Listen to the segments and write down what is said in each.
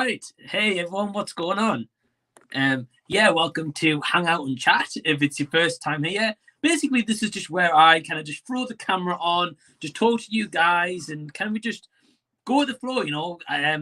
Right. Hey everyone, what's going on? Yeah, welcome to Hang Out and Chat. If it's your first time here, basically this is just where I kind of just throw the camera on, just talk to you guys, and kind of just go with the flow.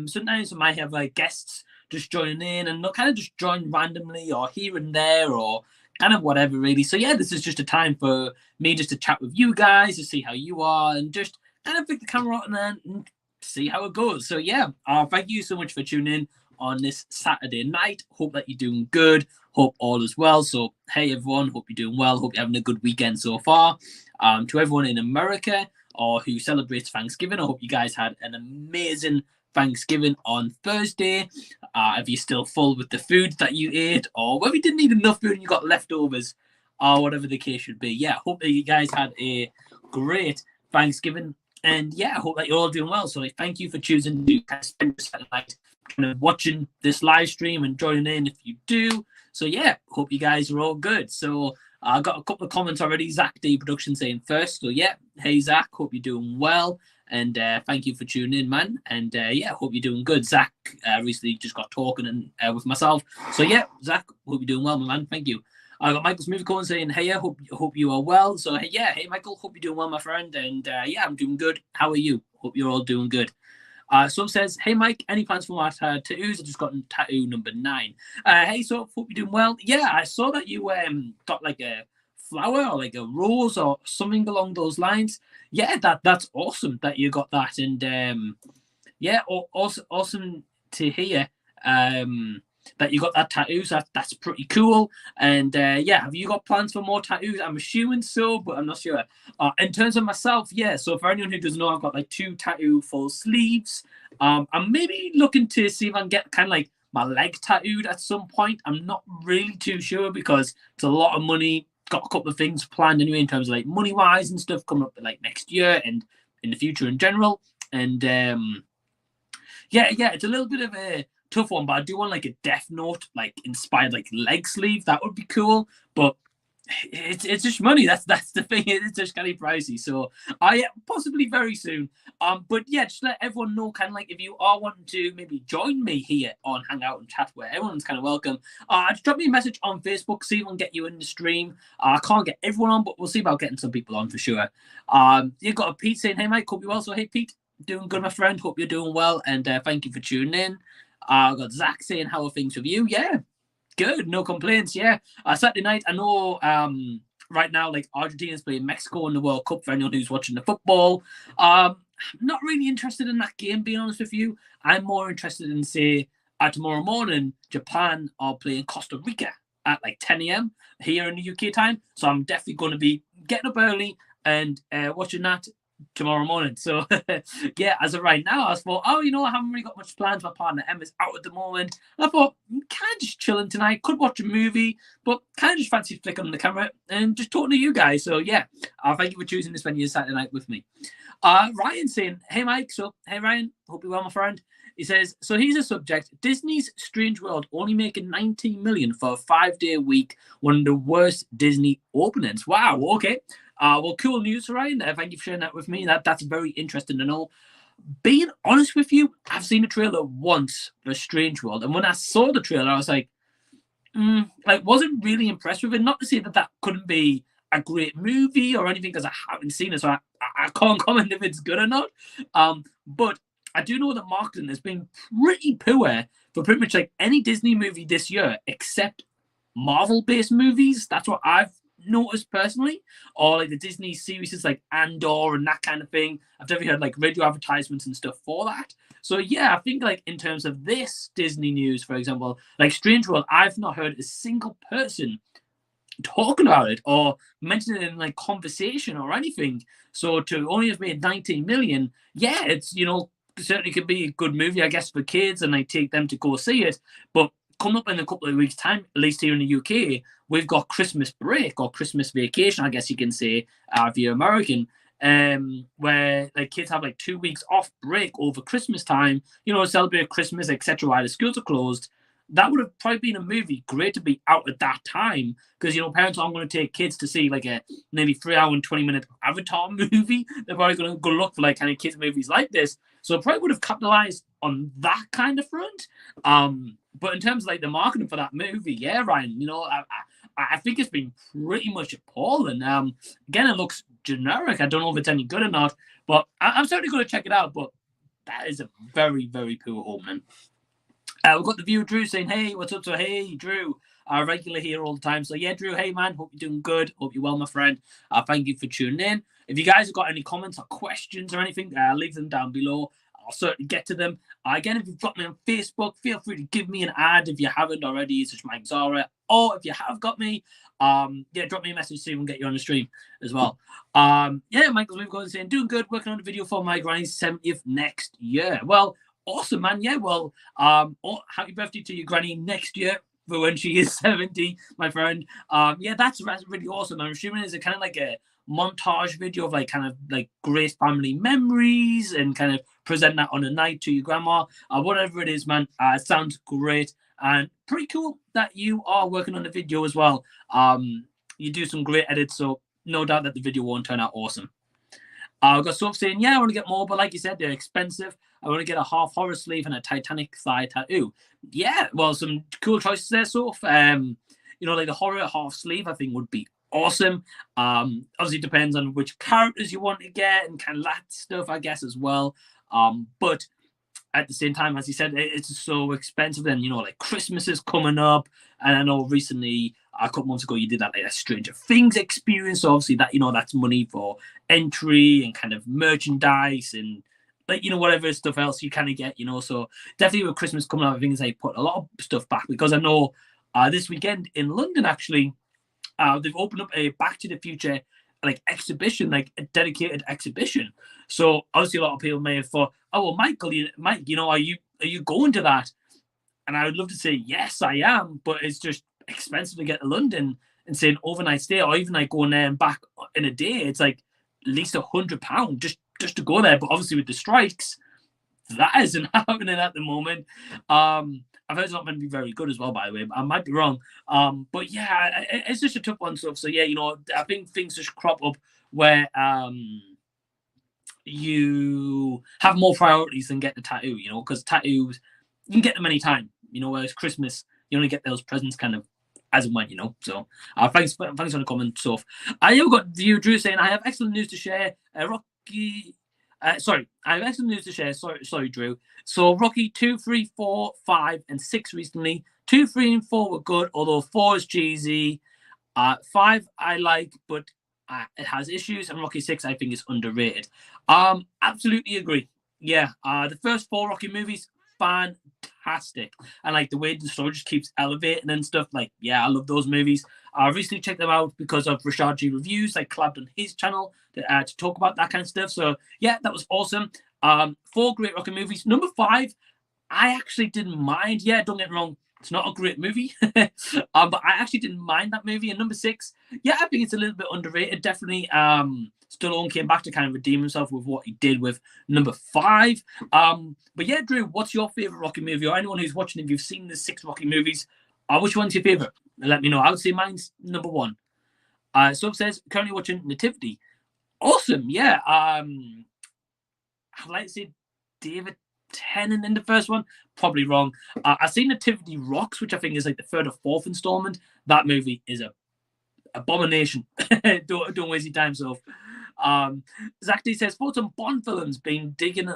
Sometimes I might have like guests just joining in, and they'll kind of just join randomly or here and there or kind of whatever really. So yeah, this is just a time for me just to chat with you guys to see how you are and just kind of pick the camera up and then see how it goes. So yeah, thank you so much for tuning in on this Saturday night. Hope that you're doing good. Hope all is well. So hey everyone, hope you're doing well. Hope you're having a good weekend so far. To everyone in America or who celebrates Thanksgiving, I hope you guys had an amazing Thanksgiving on Thursday. If you're still full with the food that you ate, or whether you didn't eat enough food and you got leftovers, or whatever the case should be. Yeah, hope that you guys had a great Thanksgiving. And yeah, I hope that you're all doing well. So thank you for choosing to kind of spend your Saturday night kind of watching this live stream and joining in if you do. So yeah, hope you guys are all good. So I got a couple of comments already. Zach D Production saying first. So yeah, hey Zach, hope you're doing well. And thank you for tuning in, man. And yeah, hope you're doing good. Zach recently just got talking and with myself. So yeah, Zach, hope you're doing well, my man. Thank you. I got Michael's Movie Corner saying, hey, I hope you are well. So, hey, Michael, hope you're doing well, my friend. And yeah, I'm doing good. How are you? Hope you're all doing good. So says, hey, Mike, any plans for my tattoos? I just got tattoo number 9. Hey, so hope you're doing well. Yeah, I saw that you got like a flower or like a rose or something along those lines. Yeah, that's awesome that you got that. And yeah, awesome to hear. That you got that tattoo, so that's pretty cool. And yeah, have you got plans for more tattoos? I'm assuming so, but I'm not sure. In terms of myself, yeah, so for anyone who doesn't know, I've got like 2 tattoo full sleeves. I'm maybe looking to see if I can get kind of like my leg tattooed at some point. I'm not really too sure because it's a lot of money. Got a couple of things planned anyway in terms of like money wise and stuff coming up like next year and in the future in general. And yeah, it's a little bit of a tough one, but I do want like a Death Note like inspired like leg sleeve. That would be cool, but it's just money. That's the thing. It's just kind of pricey. So possibly very soon. But yeah, just let everyone know kind of like if you are wanting to maybe join me here on Hangout and Chat, where everyone's kind of welcome. Just drop me a message on Facebook, see if I can get you in the stream. I can't get everyone on, but we'll see about getting some people on for sure. You've got a Pete saying, hey Mike, hope you well. So hey Pete, doing good, my friend. Hope you're doing well, and thank you for tuning in. I've got Zach saying, how are things with you? Yeah, good. No complaints. Yeah. Saturday night, I know right now, like Argentina's playing Mexico in the World Cup for anyone who's watching the football. I'm not really interested in that game, being honest with you. I'm more interested in, say, tomorrow morning, Japan are playing Costa Rica at like 10 a.m. here in the UK time. So I'm definitely going to be getting up early and watching that tomorrow morning. So yeah, as of right now, I thought, I haven't really got much plans. My partner Emma's out at the moment. And I thought, kind of just chilling tonight. Could watch a movie, but kind of just fancy flicking on the camera and just talking to you guys. So yeah, thank you for choosing to spend your Saturday night with me. Ryan saying, hey Mike. So hey Ryan, hope you're well, my friend. He says, so here's a subject. Disney's Strange World only making 19 million for a 5-day week, one of the worst Disney openings. Wow, okay. Well, cool news, Ryan. Thank you for sharing that with me. That's very interesting to know. Being honest with you, I've seen the trailer once for Strange World, and when I saw the trailer, I was like, wasn't really impressed with it. Not to say that couldn't be a great movie or anything, because I haven't seen it, so I can't comment if it's good or not. But I do know that marketing has been pretty poor for pretty much like any Disney movie this year, except Marvel-based movies. That's what I've noticed personally, or like the Disney series like Andor and that kind of thing. I've definitely heard like radio advertisements and stuff for that. So yeah, I think like in terms of this Disney news, for example, like Strange World, I've not heard a single person talking about it or mention it in like conversation or anything. So to only have made 19 million, yeah, it's certainly could be a good movie, I guess, for kids, and I take them to go see it. But coming up in a couple of weeks' time, at least here in the UK, we've got Christmas break or Christmas vacation, I guess you can say, if you're American, where like kids have like 2 weeks off break over Christmas time, celebrate Christmas, etc., while the schools are closed. that would have probably been a movie great to be out at that time, because parents aren't going to take kids to see like a nearly 3 hour and 20-minute Avatar movie. They're probably going to go look for like kind of kids movies like this. So it probably would have capitalized on that kind of front. But in terms of like the marketing for that movie, yeah, Ryan, I think it's been pretty much appalling. Again, it looks generic. I don't know if it's any good or not, but I'm certainly going to check it out. But that is a very, very poor opening. We've got the viewer Drew saying, hey, what's up? So, hey, Drew, regular here all the time. So, yeah, Drew, hey, man, hope you're doing good. Hope you're well, my friend. Thank you for tuning in. If you guys have got any comments or questions or anything, leave them down below. I'll certainly get to them. Again, if you've got me on Facebook, feel free to give me an ad if you haven't already, such Mike Zara. Or if you have got me, drop me a message so we can get you on the stream as well. Michael's We've got saying, doing good, working on a video for my granny's 70th next year. Well, awesome, man. Yeah, well, happy birthday to your granny next year for when she is 70, my friend. That's really awesome. I'm assuming it's a kind of like a montage video of like kind of like great family memories and kind of present that on a night to your grandma. Whatever it is, man, it sounds great and pretty cool that you are working on the video as well. You do some great edits, so no doubt that the video won't turn out awesome. I've got stuff saying, yeah, I want to get more, but like you said, they're expensive. I want to get a half horror sleeve and a Titanic thigh tattoo. Yeah, well, some cool choices there, Soph. Like the horror half sleeve, I think would be awesome. Obviously, depends on which characters you want to get and kind of that stuff, I guess, as well. But at the same time, as you said, it's so expensive. And like Christmas is coming up, and I know recently, a couple months ago, you did that like a Stranger Things experience. So obviously, that that's money for entry and kind of merchandise and like whatever stuff else you kind of get. So definitely with Christmas coming up, I think they put a lot of stuff back, because I know this weekend in London actually, they've opened up a Back to the Future like exhibition, like a dedicated exhibition. So obviously a lot of people may have thought, oh well, Michael, are you going to that? And I would love to say yes, I am, but it's just expensive to get to London and say an overnight stay, or even like going there and back in a day. It's like at least £100 just to go there. But obviously with the strikes, that isn't happening at the moment. I've heard it's not going to be very good as well, by the way. I might be wrong. But yeah, it's just a tough one, stuff. So yeah, I think things just crop up where you have more priorities than get the tattoo, because tattoos, you can get them anytime, whereas Christmas, you only get those presents kind of as and when, So thanks for the comment, Soph. We've got viewer Drew saying, I have excellent news to share. Rocky... I have excellent news to share. Sorry, Drew. So Rocky 2, 3, 4, 5, and 6 recently. 2, 3, and 4 were good, although 4 is cheesy. 5 I like, but it has issues, and Rocky 6 I think is underrated. Absolutely agree. Yeah, the first 4 Rocky movies, fantastic, and like the way the story just keeps elevating and stuff. Like, yeah, I love those movies. I recently checked them out because of Rashad Reviews. I collabed on his channel to talk about that kind of stuff. So yeah, that was awesome. 4 great Rocky movies. Number 5, I actually didn't mind. Yeah, don't get me wrong, it's not a great movie, but I actually didn't mind that movie. And number 6, yeah, I think it's a little bit underrated. Definitely, Stallone came back to kind of redeem himself with what he did with number 5. But yeah, Drew, what's your favorite Rocky movie? Or anyone who's watching, if you've seen the 6 Rocky movies, which one's your favorite? Let me know. I would say mine's number 1. So it says currently watching Nativity. Awesome, yeah. I'd like to say David Tennant in the first one. Probably wrong. I've seen Nativity Rocks, which I think is like the 3rd or 4th installment. That movie is a abomination. don't waste your time, Soph. Zach D says, thoughts on Bond films, been digging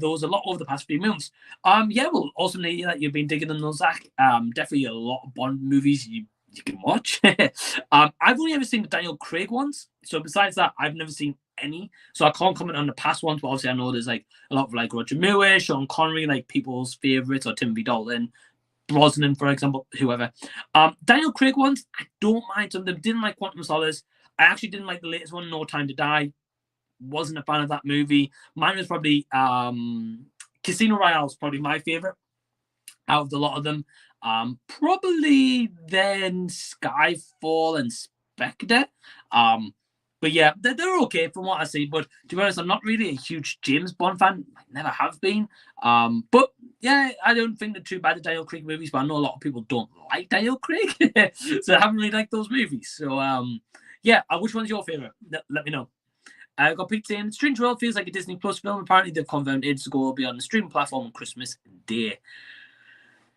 those a lot over the past few months. Yeah, well, awesomely that you've been digging them those, Zach. Definitely a lot of Bond movies you can watch. I've only ever seen the Daniel Craig ones, so besides that, I've never seen any, so I can't comment on the past ones. But obviously, I know there's like a lot of like Roger Moore, Sean Connery, like people's favorites, or Timothy Dalton, Brosnan, for example, whoever. Daniel Craig ones, I don't mind some of them. Didn't like Quantum of Solace. I actually didn't like the latest one, No Time to Die. Wasn't a fan of that movie. Mine was probably Casino Royale is probably my favorite out of the lot of them. Probably then Skyfall and Spectre. But yeah, they're okay from what I see. But to be honest, I'm not really a huge James Bond fan. I never have been. But yeah, I don't think they're too bad, the Daniel Craig movies. But I know a lot of people don't like Daniel Craig, so I haven't really liked those movies. So yeah, which one's your favorite? Let me know. I got Pete saying Strange World feels like a Disney Plus film. Apparently, they've confirmed ages ago will be on the streaming platform on Christmas Day.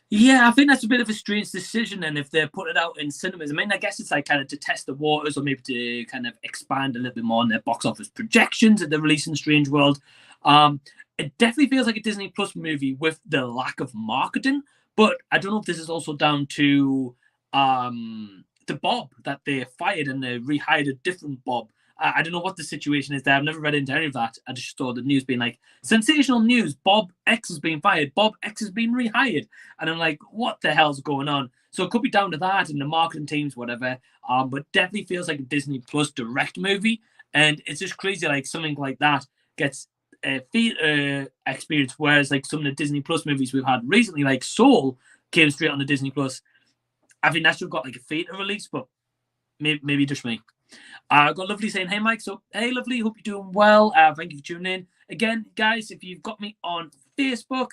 Yeah, I think that's a bit of a strange decision. And if they're putting it out in cinemas, I mean, I guess it's like kind of to test the waters, or maybe to kind of expand a little bit more on their box office projections that they're releasing Strange World. It definitely feels like a Disney Plus movie with the lack of marketing. But I don't know if this is also down to Bob, that they fired and they rehired a different Bob. I don't know what the situation is there. I've never read into any of that. I just saw the news being like, sensational news, Bob X has been fired, Bob X has been rehired. And I'm like, what the hell's going on? So it could be down to that and the marketing teams, whatever. But definitely feels like a Disney Plus direct movie. And it's just crazy, like something like that gets a theater experience, whereas like some of the Disney Plus movies we've had recently, like Soul, came straight on the Disney Plus. I think that should have got like a theater release, but maybe just me. I've got Lovely saying, hey, Mike. So, hey, Lovely, hope you're doing well. Thank you for tuning in. Again, guys, if you've got me on Facebook,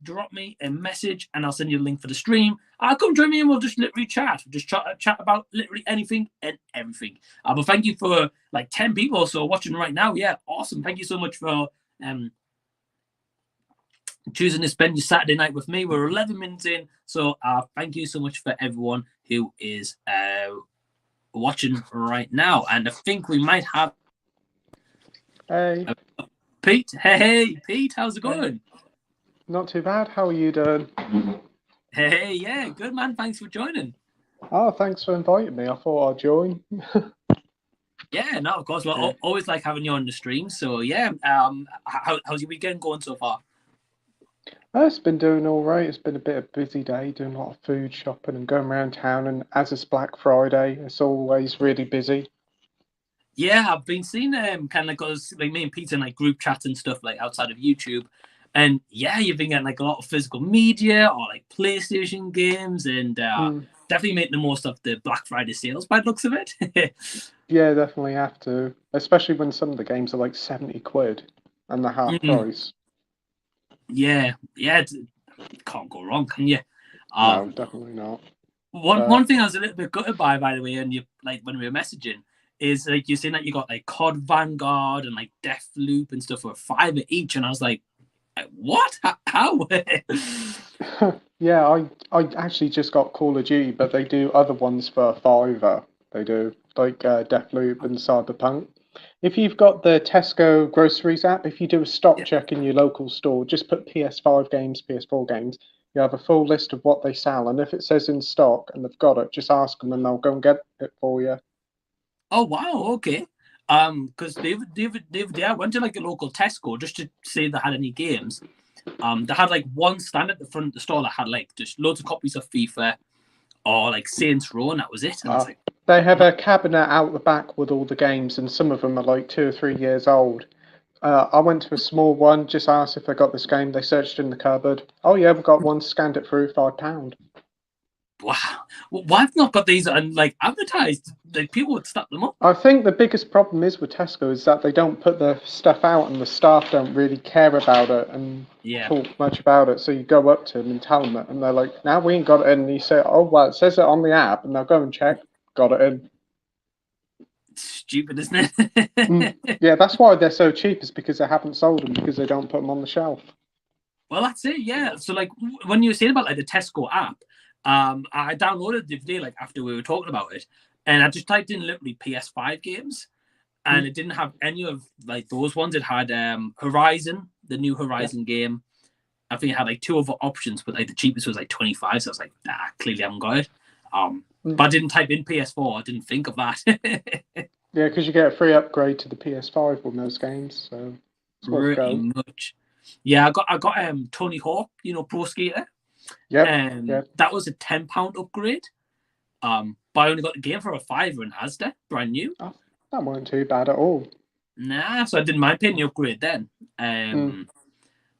drop me a message and I'll send you a link for the stream. Come join me and we'll just literally chat. Just chat about literally anything and everything. But thank you for like 10 people or so watching right now. Yeah, awesome. Thank you so much for choosing to spend your Saturday night with me. We're 11 minutes in. So thank you so much for everyone who is watching right now. And I think we might have Pete. Hey Pete, how's it going? Not too bad. How are you doing? Hey, yeah, good man. Thanks for joining. Oh, thanks for inviting me. I thought I'd join. Yeah, no, of course. Well, always like having you on the stream. So yeah, how's your weekend going so far? It's been doing all right. It's been a bit of a busy day, doing a lot of food shopping and going around town. And as it's Black Friday, it's always really busy. Yeah, I've been seeing kind of like me and Pete in like group chats and stuff like outside of YouTube. And yeah, you've been getting like a lot of physical media or like PlayStation games, and definitely making the most of the Black Friday sales by the looks of it. Yeah, definitely have to. Especially when some of the games are like 70 quid and the half price. Yeah, can't go wrong, can you? No, definitely not. One thing I was a little bit gutted by the way, and you like when we were messaging, is like you're saying that you got like COD Vanguard and like Deathloop and stuff for $5 each, and I was like, what? How? Yeah, I actually just got Call of Duty, but they do other ones for $5. They do like Deathloop and Cyberpunk. If you've got the Tesco groceries app, if you do a stock check in your local store, just put PS5 games, PS4 games. You have a full list of what they sell, and if it says in stock and they've got it, just ask them and they'll go and get it for you. Oh wow, okay. Because the other day I went to like a local Tesco just to see if they had any games. They had like one stand at the front of the store that had like just loads of copies of FIFA or like Saints Row, and that was it. And I was like, they have a cabinet out the back with all the games, and some of them are like 2 or 3 years old. I went to a small one, just asked if they got this game. They searched in the cupboard. Oh yeah, we've got one. Scanned it through, £5. wow, why have not got these and like advertised? Like people would snap them up. I think the biggest problem is with Tesco is that they don't put the stuff out, and the staff don't really care about it and talk much about it. So you go up to them and tell them it, and they're like, "Now we ain't got it in." And you say, "Oh well, it says it on the app," and they'll go and check. Got it in. It's stupid, isn't it? Yeah, that's why they're so cheap. Is because they haven't sold them because they don't put them on the shelf. Well, that's it. Yeah. So like when you were saying about like the Tesco app, I downloaded the day like after we were talking about it, and I just typed in literally PS5 games, and it didn't have any of like those ones. It had Horizon, the new Horizon game. I think it had like 2 other options, but like the cheapest was like 25. So I was like, clearly I haven't got it. But I didn't type in PS4. I didn't think of that. Yeah, because you get a free upgrade to the PS5 with those games. So it's pretty much. Yeah, I got Tony Hawk, Pro Skater. Yeah. That was a £10 upgrade. But I only got the game for a £5 in Asda, brand new. Oh, that wasn't too bad at all. Nah, so I didn't mind paying the upgrade then.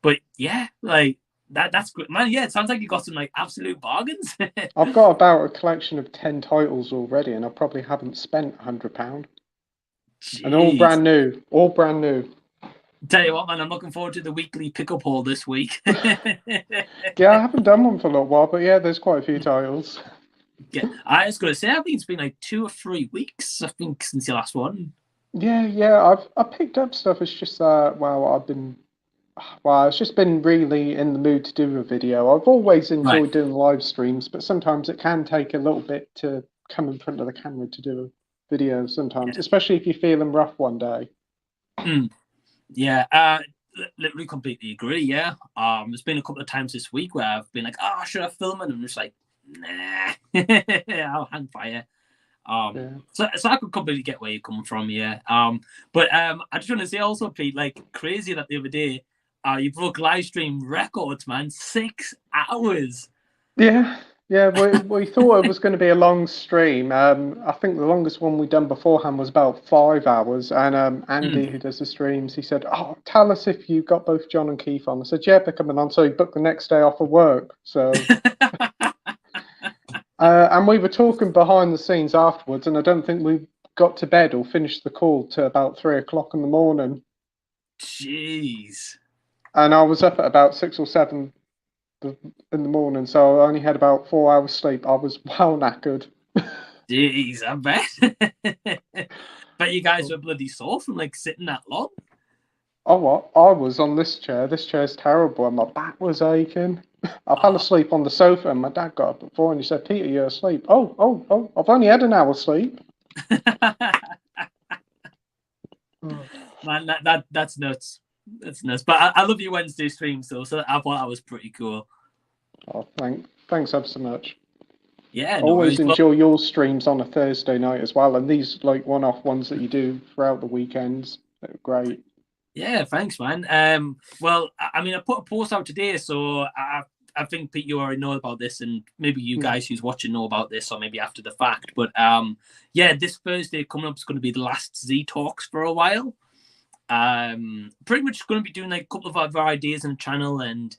But yeah, like that's good, man. Yeah, it sounds like you got some like absolute bargains. I've got about a collection of 10 titles already, and I probably haven't spent £100. And all Jeez. brand new. All brand new. Tell you what, man, I'm looking forward to the weekly pickup haul this week. Yeah, I haven't done one for a little while, but yeah, there's quite a few titles. Yeah, I was going to say, I think it's been like 2 or 3 weeks, I think, since the last one. Yeah. I picked up stuff. It's just that it's just been really in the mood to do a video. I've always enjoyed doing live streams, but sometimes it can take a little bit to come in front of the camera to do a video sometimes, especially if you're feeling rough one day. Yeah, literally completely agree, yeah. There's been a couple of times this week where I've been like, oh, should I film it? And I'm just like, nah, I'll hang fire. So I could completely get where you're coming from, yeah. But I just want to say also, Pete, like crazy that the other day, you broke live stream records, man. 6 hours. Yeah, we thought it was going to be a long stream. I think the longest one we'd done beforehand was about 5 hours. And Andy, who does the streams, he said, "Oh, tell us if you got both John and Keith on." I said, "Yeah, they're coming on." So he booked the next day off of work. So, and we were talking behind the scenes afterwards, and I don't think we got to bed or finished the call till about 3 o'clock in the morning. Jeez. And I was up at about 6 or 7 in the morning, so I only had about 4 hours sleep. I was well knackered. Jeez, I bet. But you guys were bloody sore from like sitting that long. Oh, what? I was on this chair. This chair's terrible, and my back was aching. I fell asleep on the sofa, and my dad got up at 4 and he said, "Peter, you're asleep." Oh, I've only had an hour's sleep. Man, that's nuts. That's nuts. But I love your Wednesday streams though, so I thought that was pretty cool. Oh, thanks ever so much. Yeah, no always enjoy your streams on a Thursday night as well, and these like one-off ones that you do throughout the weekends. They're great. Yeah, thanks, man. Well, I mean, I put a post out today, so I think Pete, you already know about this, and maybe you guys who's watching know about this, or maybe after the fact. But yeah, this Thursday coming up is going to be the last Z Talks for a while. Pretty much going to be doing like a couple of other ideas on the channel, and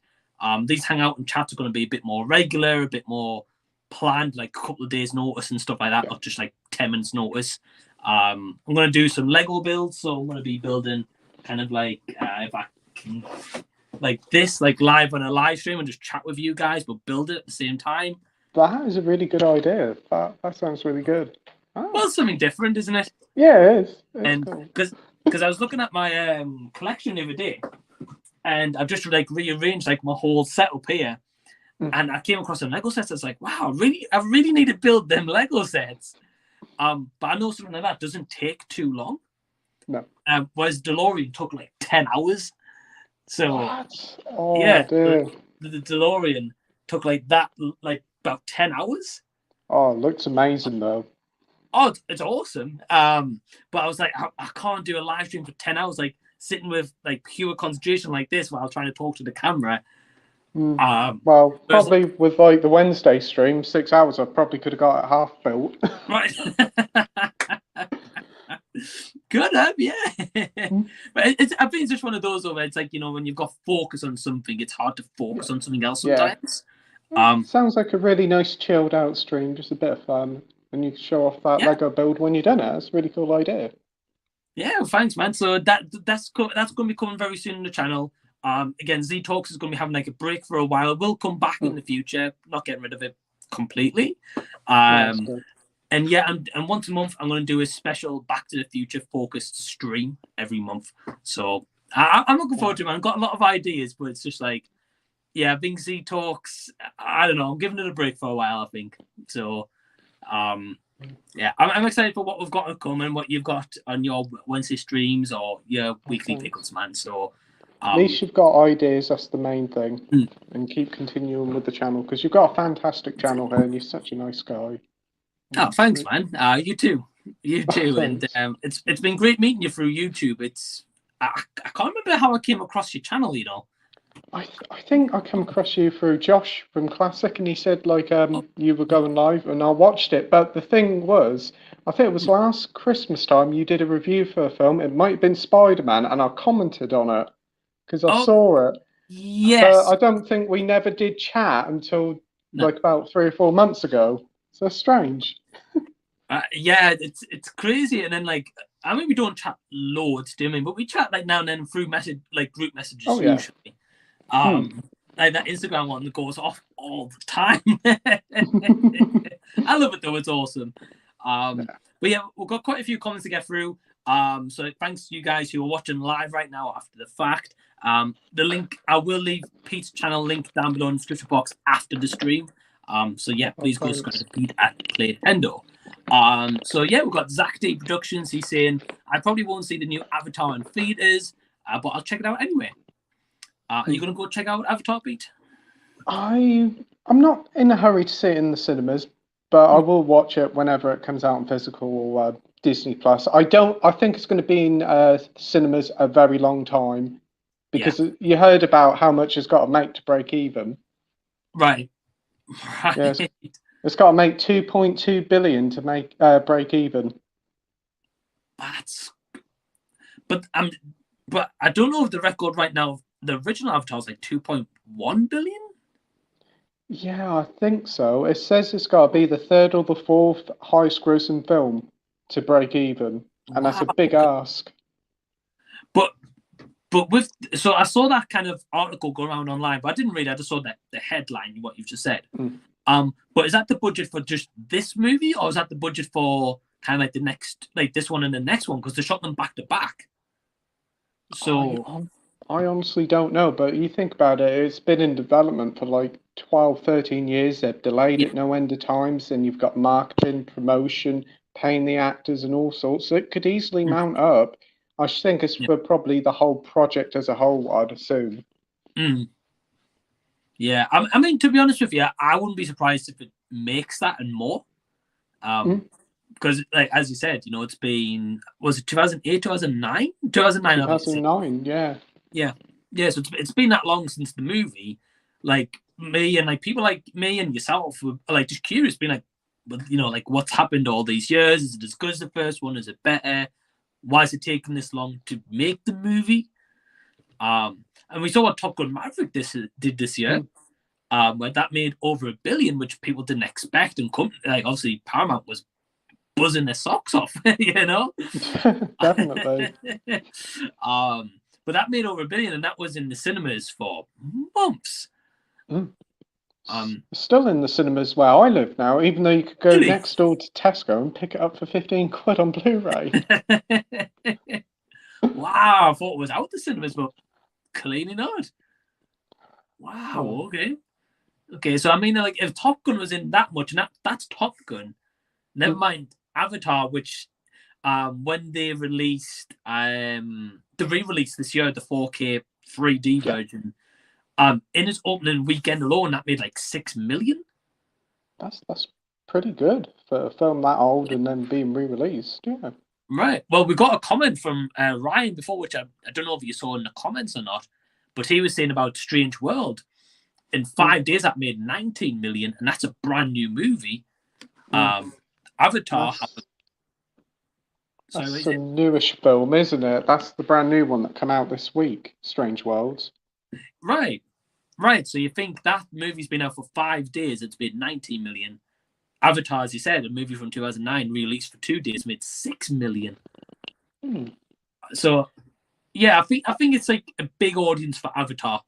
these hangout and chats are going to be a bit more regular, a bit more planned, like a couple of days notice and stuff like that, not just like 10 minutes notice. I'm going to do some Lego builds, so I'm going to be building kind of like if I can, like this, like live on a live stream and just chat with you guys, but build it at the same time. That is a really good idea. That sounds really good. Oh. Well, something different, isn't it? Yeah, it is. And because I was looking at my collection the other day, and I've just like rearranged like my whole setup here, and I came across some Lego sets. I was like, wow, I really need to build them Lego sets. But I know something like that doesn't take too long. No. Whereas DeLorean took like 10 hours. So yeah, the DeLorean took like that, like about 10 hours. Oh, it looks amazing though. Oh, it's awesome. But I was like, I can't do a live stream for 10 hours, like sitting with like pure concentration like this while trying to talk to the camera. Well, probably with like the Wednesday stream, 6 hours, I probably could have got it half built. Right. Good up, yeah. But I think it's just one of those where it's like, you know, when you've got focus on something, it's hard to focus on something else sometimes. Sounds like a really nice chilled out stream, just a bit of fun, and you can show off that Lego build when you're done it. That's a really cool idea. Yeah, well, thanks, man. So that's going to be coming very soon on the channel. Again, Z Talks is going to be having like a break for a while. We'll come back in the future, not getting rid of it completely. And yeah, and once a month, I'm going to do a special Back to the Future focused stream every month. So I'm looking forward to it, man. I've got a lot of ideas, but it's just like, yeah, I think Z Talks, I don't know, I'm giving it a break for a while, I think. So, yeah, I'm excited for what we've got to come and what you've got on your Wednesday streams or your weekly pickups, man. So, at least you've got ideas, that's the main thing. And keep continuing with the channel, because you've got a fantastic channel here and you're such a nice guy. Oh, thanks, man. You too. And it's been great meeting you through YouTube. I can't remember how I came across your channel, you know. I think I came across you through Josh from Klassic, and he said like you were going live, and I watched it. But the thing was, I think it was last Christmas time you did a review for a film. It might have been Spider-Man, and I commented on it because I saw it. Yes. But I don't think we never did chat until like about 3 or 4 months ago. So strange. Yeah, it's crazy. And then like I mean, we don't chat loads, do you mean? But we chat like now and then through group messages Oh, yeah. usually. Like that Instagram one that goes off all the time. I love it though; it's awesome. But yeah, we've got quite a few comments to get through. So thanks to you guys who are watching live right now after the fact. The link, I will leave Pete's channel link down below in the description box after the stream. So yeah, please go subscribe to Pete at PlayTendo. So yeah, we've got Zach D Productions. He's saying I probably won't see the new Avatar in theaters, but I'll check it out anyway. Are you gonna go check out Avatar, Pete? I'm not in a hurry to see it in the cinemas, but I will watch it whenever it comes out in physical or Disney Plus. I think it's going to be in cinemas a very long time because you heard about how much it's got to make to break even. Right. Yeah, it's got to make 2.2 billion to make break even. But I don't know if the record right now. The original Avatar is like 2.1 billion. Yeah, I think so. It says it's got to be the third or the fourth highest grossing film to break even, and that's a big ask. But so I saw that kind of article go around online, but I didn't read it. I just saw the headline, what you've just said. But is that the budget for just this movie, or is that the budget for kind of like the next, like this one and the next one? Because they shot them back to back. So I honestly don't know, but you think about it, it's been in development for like 12, 13 years. They've delayed it no end of times, and you've got marketing, promotion, paying the actors and all sorts. So it could easily mount up. I think it's for probably the whole project as a whole, I'd assume. Yeah, I mean, to be honest with you, I wouldn't be surprised if it makes that and more. Because, like as you said, you know, it's been, was it 2008, 2009? 2009, 2009, yeah. Yeah, so it's been that long since the movie. Like me and like people like me and yourself were like just curious, being like, well, you know, like what's happened all these years? Is it as good as the first one? Is it better? Why is it taking this long to make the movie? And we saw what Top Gun Maverick did this year, where that made over $1 billion, which people didn't expect, and like obviously Paramount was buzzing their socks off, you know. Definitely. But that made over $1 billion, and that was in the cinemas for months. Still in the cinemas where I live now, even though you could go next door to Tesco and pick it up for 15 quid on Blu-ray. Wow, I thought it was out the cinemas, but clearly not. Wow, okay. So I mean, like, if Top Gun was in that much, and that's Top Gun. Never mind Avatar, which when they released the re-release this year, the 4K 3D version, in its opening weekend alone, that made like 6 million. That's pretty good for a film that old and then being re-released. Yeah. Right. Well, we got a comment from Ryan before, which I don't know if you saw in the comments or not, but he was saying about Strange World. In 5 days, that made 19 million, and that's a brand new movie. Avatar. That's a newish film, isn't it? That's the brand new one that came out this week, Strange Worlds. Right. So you think that movie's been out for 5 days, it's made 19 million. Avatar, as you said, a movie from 2009, released for 2 days, made 6 million. So, yeah, I think it's like a big audience for Avatar.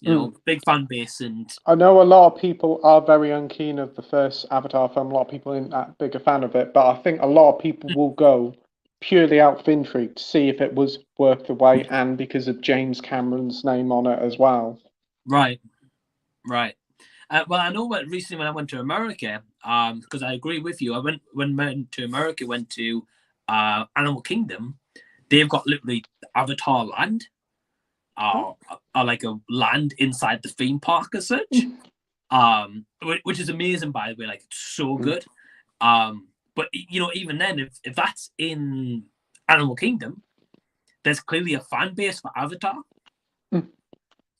You know, big fan base, and I know a lot of people are very unkeen of the first Avatar film. A lot of people aren't that big a fan of it, but I think a lot of people will go purely out of intrigue to see if it was worth the wait, and because of James Cameron's name on it as well. Right. Well, I know that recently when I went to America, because I agree with you, I went to America, went to Animal Kingdom. They've got literally Avatar Land. Are like a land inside the theme park as such, which is amazing, by the way. Like, it's so good. But you know, even then, if that's in Animal Kingdom, there's clearly a fan base for Avatar.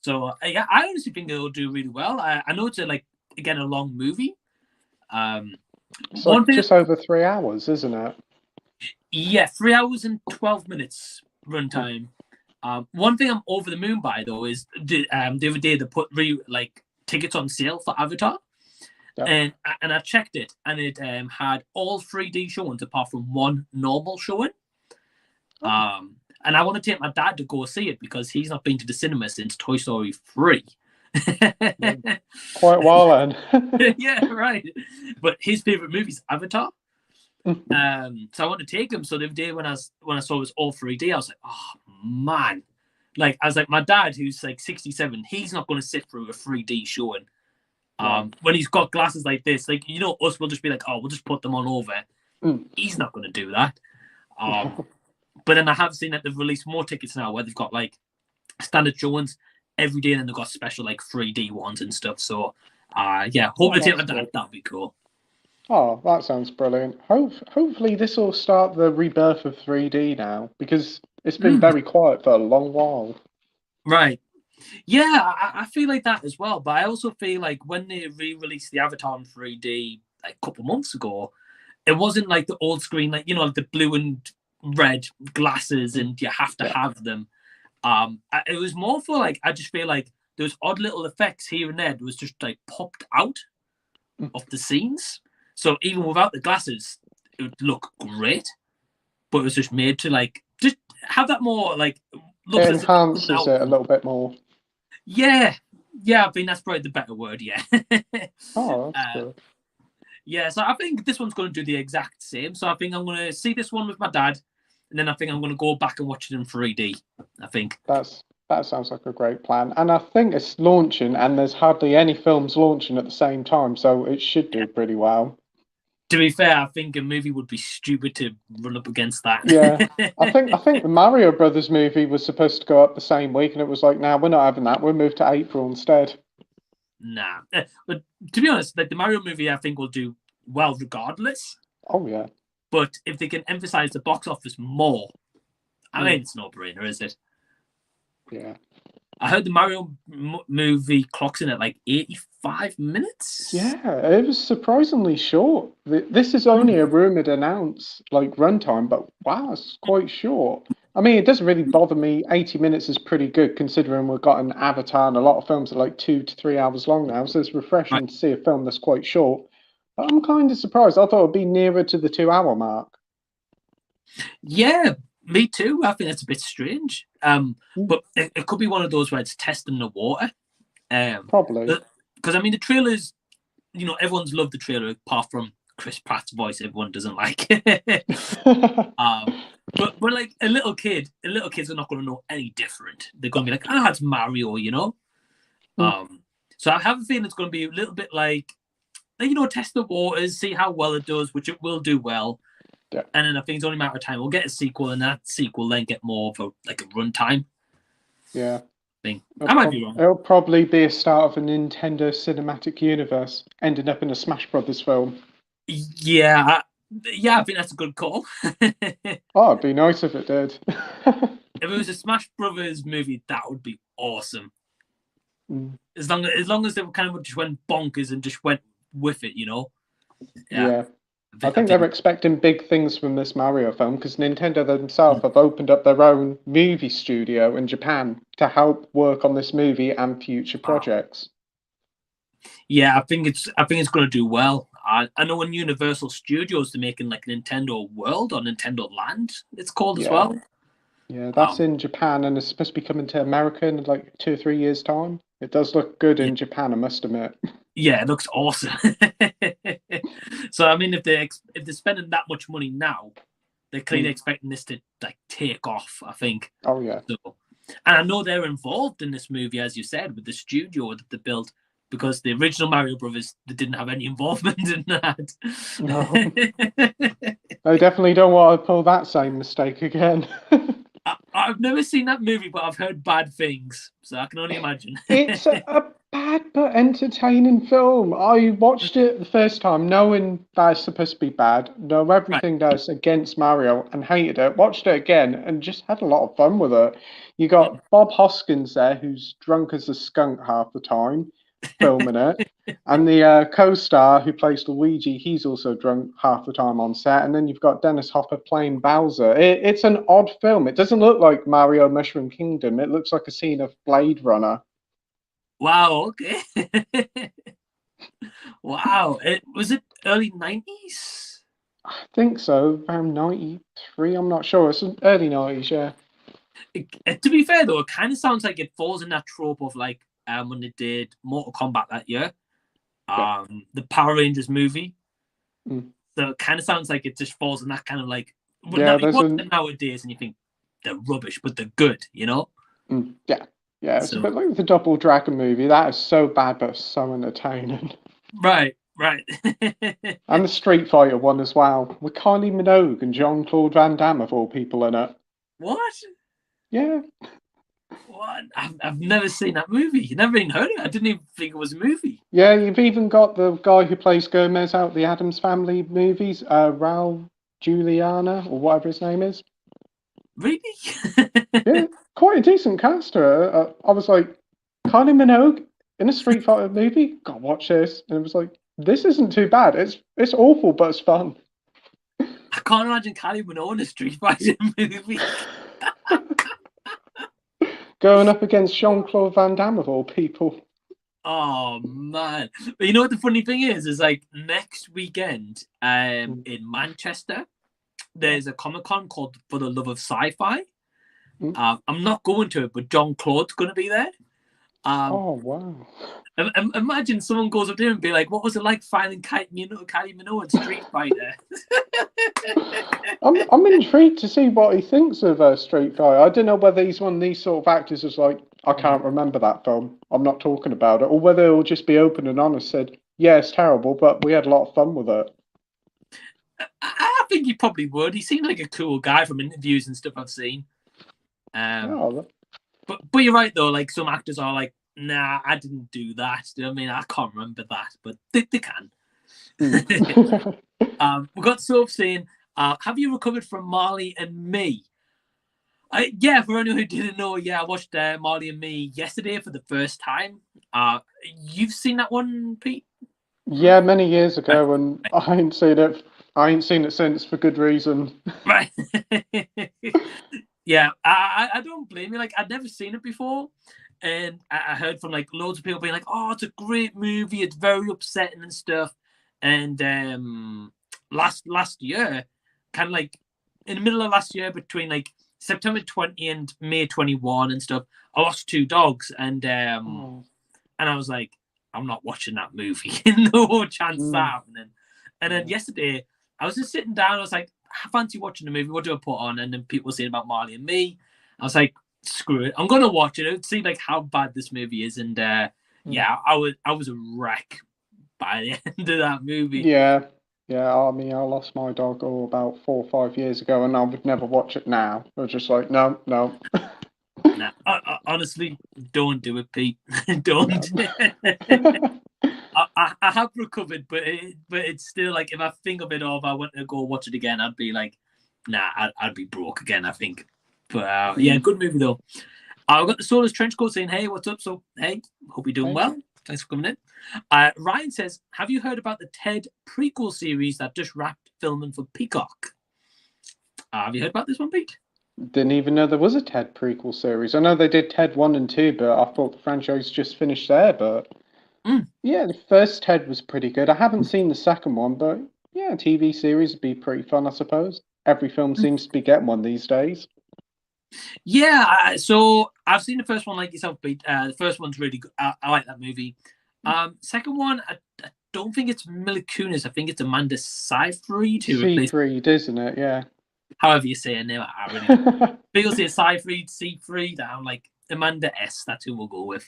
So yeah, I honestly think it'll do really well. I know it's a long movie. So just over 3 hours, isn't it? Yeah, 3 hours and 12 minutes runtime. One thing I'm over the moon by, though, is the other day they put tickets on sale for Avatar, and I checked it, and it had all 3D showings apart from one normal showing. And I want to take my dad to go see it because he's not been to the cinema since Toy Story 3. Quite a while then. Yeah, right. But his favorite movie is Avatar. So I want to take him. So the other day when I saw it was all 3D, I was like, oh man. Like I was like, my dad, who's like 67, he's not going to sit through a 3D showing. When he's got glasses like this, like us will just be like, oh, we'll just put them on over. He's not going to do that. But then I have seen that they've released more tickets now where they've got like standard showings every day, and then they've got special like 3D ones and stuff. So yeah, hopefully take my dad. That'd be cool. Oh, that sounds brilliant. Hopefully this will start the rebirth of 3D now, because it's been very quiet for a long while. Right. Yeah, I feel like that as well. But I also feel like when they re-released the Avatar in 3D like a couple of months ago, it wasn't like the old screen, like like the blue and red glasses, and you have to have them. It was more for like, I just feel like there was odd little effects here and there that was just like popped out of the scenes. So even without the glasses, it would look great, but it was just made to like just have that more like look. It enhances it a little bit more. Yeah, I think that's probably the better word. Yeah. Oh, that's good. Yeah, so I think this one's going to do the exact same. So I think I'm going to see this one with my dad, and then I think I'm going to go back and watch it in 3D. I think that sounds like a great plan. And I think it's launching, and there's hardly any films launching at the same time, so it should do pretty well. To be fair, I think a movie would be stupid to run up against that. Yeah, I think the Mario Brothers movie was supposed to go up the same week, and it was like, nah, we're not having that. We'll move to April instead. Nah, but to be honest, like the Mario movie, I think will do well regardless. Oh yeah. But if they can emphasize the box office more, I mean, it's no brainer, is it? Yeah. I heard the Mario movie clocks in at like 85 minutes. Yeah, it was surprisingly short. This is only a rumored announced like runtime, but wow, it's quite short. I mean, it doesn't really bother me. 80 minutes is pretty good considering we've got an Avatar, and a lot of films are like 2 to 3 hours long now. So it's refreshing to see a film that's quite short. But I'm kind of surprised. I thought it'd be nearer to the 2 hour mark. Yeah, me too. I think that's a bit strange. But it could be one of those where it's testing the water. Probably. Because I mean, the trailers, everyone's loved the trailer apart from Chris Pratt's voice. Everyone doesn't like it. But like a little kids are not going to know any different. They're going to be like, it's Mario, So I have a feeling it's going to be a little bit like, test the waters, see how well it does, which it will do well. Yeah. And then I think it's only a matter of time. We'll get a sequel, and that sequel then get more of a runtime. Yeah. Thing. I might be wrong. It'll probably be a start of a Nintendo cinematic universe, ending up in a Smash Brothers film. Yeah, I think that's a good call. Oh, it'd be nice if it did. If it was a Smash Brothers movie, that would be awesome. As long as they kind of just went bonkers and just went with it, Yeah. I think they're expecting big things from this Mario film because Nintendo themselves have opened up their own movie studio in Japan to help work on this movie and future projects. Yeah, I think it's going to do well. I know in Universal Studios they're making like Nintendo World or Nintendo Land, it's called as well. Yeah, that's in Japan, and it's supposed to be coming to America in like 2 or 3 years' time. It does look good in Japan, I must admit. Yeah, it looks awesome. So I mean, if they're spending that much money now, they're clearly expecting this to like take off, I think. Oh yeah. So, and I know they're involved in this movie, as you said, with the studio that they built, because the original Mario Brothers, they didn't have any involvement in that. No. They definitely don't want to pull that same mistake again. I've never seen that movie, but I've heard bad things, so I can only imagine. It's a bad but entertaining film. I watched it the first time knowing that it's supposed to be bad, know everything that's against Mario, and hated it. Watched it again and just had a lot of fun with it. You got Bob Hoskins there, who's drunk as a skunk half the time, filming it. And the co-star who plays Luigi, he's also drunk half the time on set. And then you've got Dennis Hopper playing Bowser. It's an odd film. It doesn't look like Mario Mushroom Kingdom. It looks like a scene of Blade Runner. Wow, okay. Wow. Was it early 90s? I think so, around 93. I'm not sure. It's early 90s, yeah. To be fair though, it kind of sounds like it falls in that trope of like when they did Mortal Kombat that year, the Power Rangers movie. Mm. So it kind of sounds like it just falls in that kind of like. But Yeah, now, you watch them nowadays and you think they're rubbish, but they're good, you know? Yeah. Yeah, it's a So, bit like the Double Dragon movie. That is so bad, but so entertaining. right. And the Street Fighter one as well, with Kylie Minogue and Jean-Claude Van Damme of all people in it. What? Yeah. What? I've never seen that movie. Never even heard of it. I didn't even think it was a movie. Yeah, you've even got the guy who plays Gomez out the Addams Family movies, Raul Juliana, or whatever his name is. Really? Yeah, quite a decent caster. I was like, Kylie Minogue in a Street Fighter movie? Gotta watch this. And it was like, this isn't too bad. It's awful, but it's fun. I can't imagine Kylie Minogue in a Street Fighter movie. Going up against Jean-Claude Van Damme of all people. Oh man! But you know what the funny thing is? Is like next weekend, in Manchester, there's a Comic-Con called For the Love of Sci-Fi. I'm not going to it, but John Claude's going to be there. Oh wow! Imagine someone goes up there and be like, "What was it like finding Kylie Minogue in Street Fighter?" I'm intrigued to see what he thinks of Street Fighter. I don't know whether he's one of these sort of actors who's like, I can't remember that film. I'm not talking about it, or whether he'll just be open and honest. Said, yeah, it's terrible, but we had a lot of fun with it. I think he probably would. He seemed like a cool guy from interviews and stuff I've seen. But you're right though. Like some actors are like, nah, I didn't do that. You know what I mean? I can't remember that, but they can. We got Soph saying, have you recovered from Marley and Me? Yeah, for anyone who didn't know, I watched Marley and Me yesterday for the first time. You've seen that one, Pete? Yeah, many years ago, and I ain't seen it. I ain't seen it since for good reason. Right. Yeah, I don't blame you. Like, I'd never seen it before. And I heard from like loads of people being like, oh, it's a great movie. It's very upsetting and stuff. And last year, kind of like in the middle of last year, between like September 20 and May 21 and stuff, I lost 2 dogs. And I was like, I'm not watching that movie. No chance of that happening. And then yesterday, I was just sitting down. I was like, I fancy watching the movie. What do I put on? And then people were saying about Marley and Me. I was like, screw it. I'm going to watch it. It would see like how bad this movie is. And I was a wreck by the end of that movie. Yeah. I mean, I lost my dog about 4 or 5 years ago, and I would never watch it now. I was just like, no. Nah, honestly, don't do it, Pete. Don't. I have recovered, but it's still like if I think of it or if I went to go watch it again, I'd be like, nah, I'd be broke again, I think. But good movie though. I've got the Soulless Trenchcoat saying, hey, what's up? So, hey, hope you're doing well. Thanks for coming in. Ryan says, have you heard about the Ted prequel series that just wrapped filming for Peacock? Have you heard about this one, Pete? Didn't even know there was a Ted prequel series. I know they did Ted 1 and 2, but I thought the franchise just finished there. But yeah, the first Ted was pretty good. I haven't seen the second one, but yeah, TV series would be pretty fun, I suppose. Every film seems to be getting one these days. Yeah, so I've seen the first one like yourself, Pete. The first one's really good. I like that movie. Second one, I don't think it's Mila Kunis. I think it's Amanda Seyfried. Seyfried, isn't it? Yeah. However you say her name, I really don't. People say Seyfried. I'm like Amanda S. That's who we'll go with.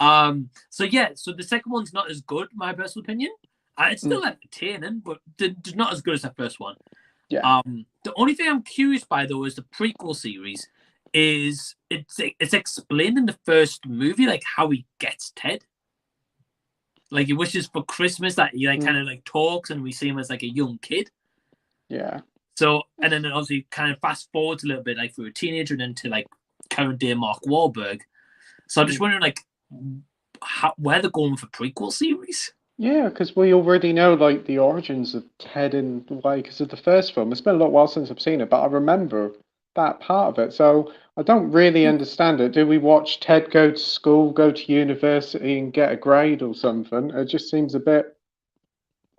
So the second one's not as good, my personal opinion. It's still entertaining, but not as good as the first one. Yeah. The only thing I'm curious by though is the prequel series. Is it's explained in the first movie like how he gets Ted. Like he wishes for Christmas that he like kind of like talks and we see him as like a young kid. Yeah. So and then obviously kind of fast forwards a little bit like through a teenager and then to like current day Mark Wahlberg. So I'm just wondering like where they're going for prequel series. Yeah, because we already know like the origins of Ted in the way because of the first film. It's been a little while since I've seen it, but I remember that part of it. So I don't really understand it. Do we watch Ted go to school, go to university, and get a grade or something? It just seems a bit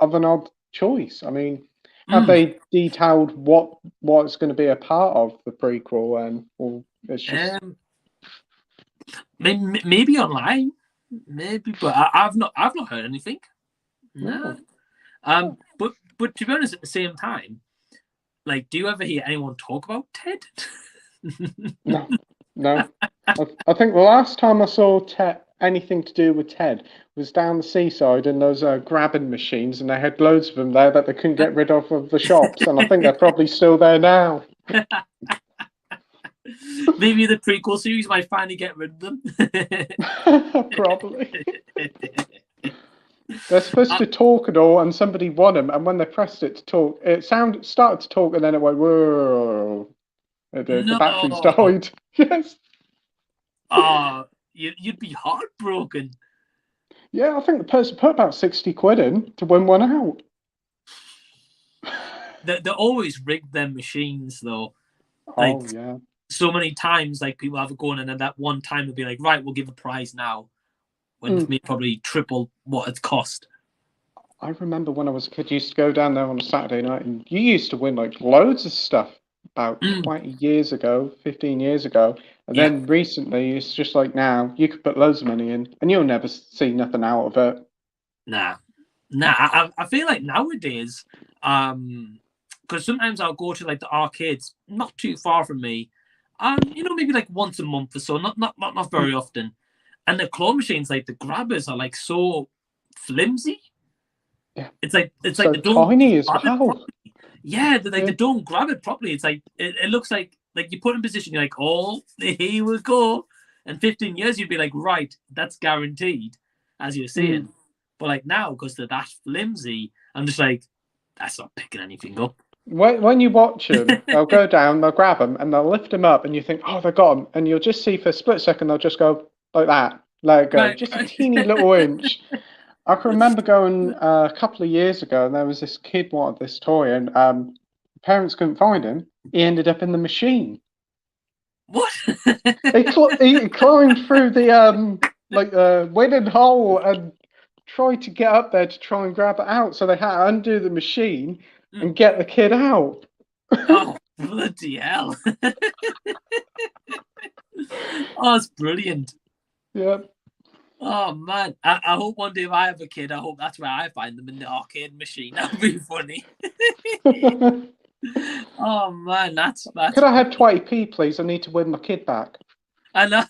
of an odd choice. I mean, have they detailed what's going to be a part of the prequel, or it's just maybe online, maybe, but I've not heard anything. No. But to be honest, at the same time, like, do you ever hear anyone talk about Ted? No. I think the last time I saw anything to do with Ted was down the seaside in those grabbing machines, and they had loads of them there that they couldn't get rid of the shops, and I think they're probably still there now. Maybe the prequel series might finally get rid of them. Probably. They're supposed to talk and all, and somebody won them, and when they pressed it to talk, it started to talk, and then it went, whoa. The batteries died. Yes. You'd be heartbroken. Yeah, I think the person put about 60 quid in to win one out. They always rig their machines, though. Like, yeah. So many times, like, people have it going, and then that one time they'll be like, right, we'll give a prize now, when it's probably triple what it's cost. I remember when I was a kid, you used to go down there on a Saturday night, and you used to win like loads of stuff about 20 years ago, 15 years ago. And then recently, it's just like now, you could put loads of money in, and you'll never see nothing out of it. Nah. I feel like nowadays, because sometimes I'll go to like the arcades, not too far from me, maybe like once a month or so, not very often. And the claw machines, like the grabbers, are like so flimsy. Yeah, it's like so they don't tiny as well. Yeah, they don't grab it properly. It's like it looks like you put in position, you're like, oh, here we go. And 15 years, you'd be like, right, that's guaranteed, as you're saying. But like now, because they're that flimsy, I'm just like, that's not picking anything up. When you watch them, they'll go down, they'll grab them, and they'll lift them up, and you think, oh, they got them. And you'll just see for a split second, they'll just go like that, let it go, just a teeny little inch. I can remember going a couple of years ago, and there was this kid wanted this toy, and parents couldn't find him. He ended up in the machine. What? he climbed through the winning hole and tried to get up there to try and grab it out. So they had to undo the machine and get the kid out. Oh, bloody hell. Oh, it's brilliant. Yeah. Oh, man. I hope one day if I have a kid, I hope that's where I find them, in the arcade machine. That would be funny. Oh, man, that's Could I have 20p, please? I need to win my kid back. I know.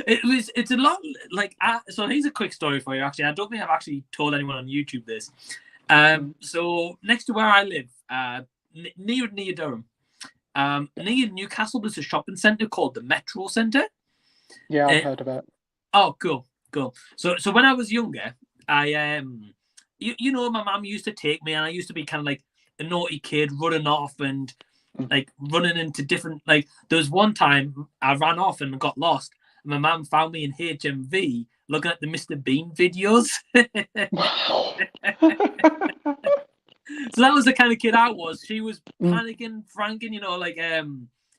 It's a long, like, so here's a quick story for you, actually. I don't think I've actually told anyone on YouTube this. So next to where I live, near Durham, near Newcastle, there's a shopping centre called the Metro Centre. Yeah, I've heard about it. Oh, cool. So when I was younger, I my mum used to take me, and I used to be kind of like a naughty kid running off and like running into different, like, there was one time I ran off and got lost, and my mum found me in HMV looking at the Mr. Bean videos. So that was the kind of kid I was. She was panicking, franking, like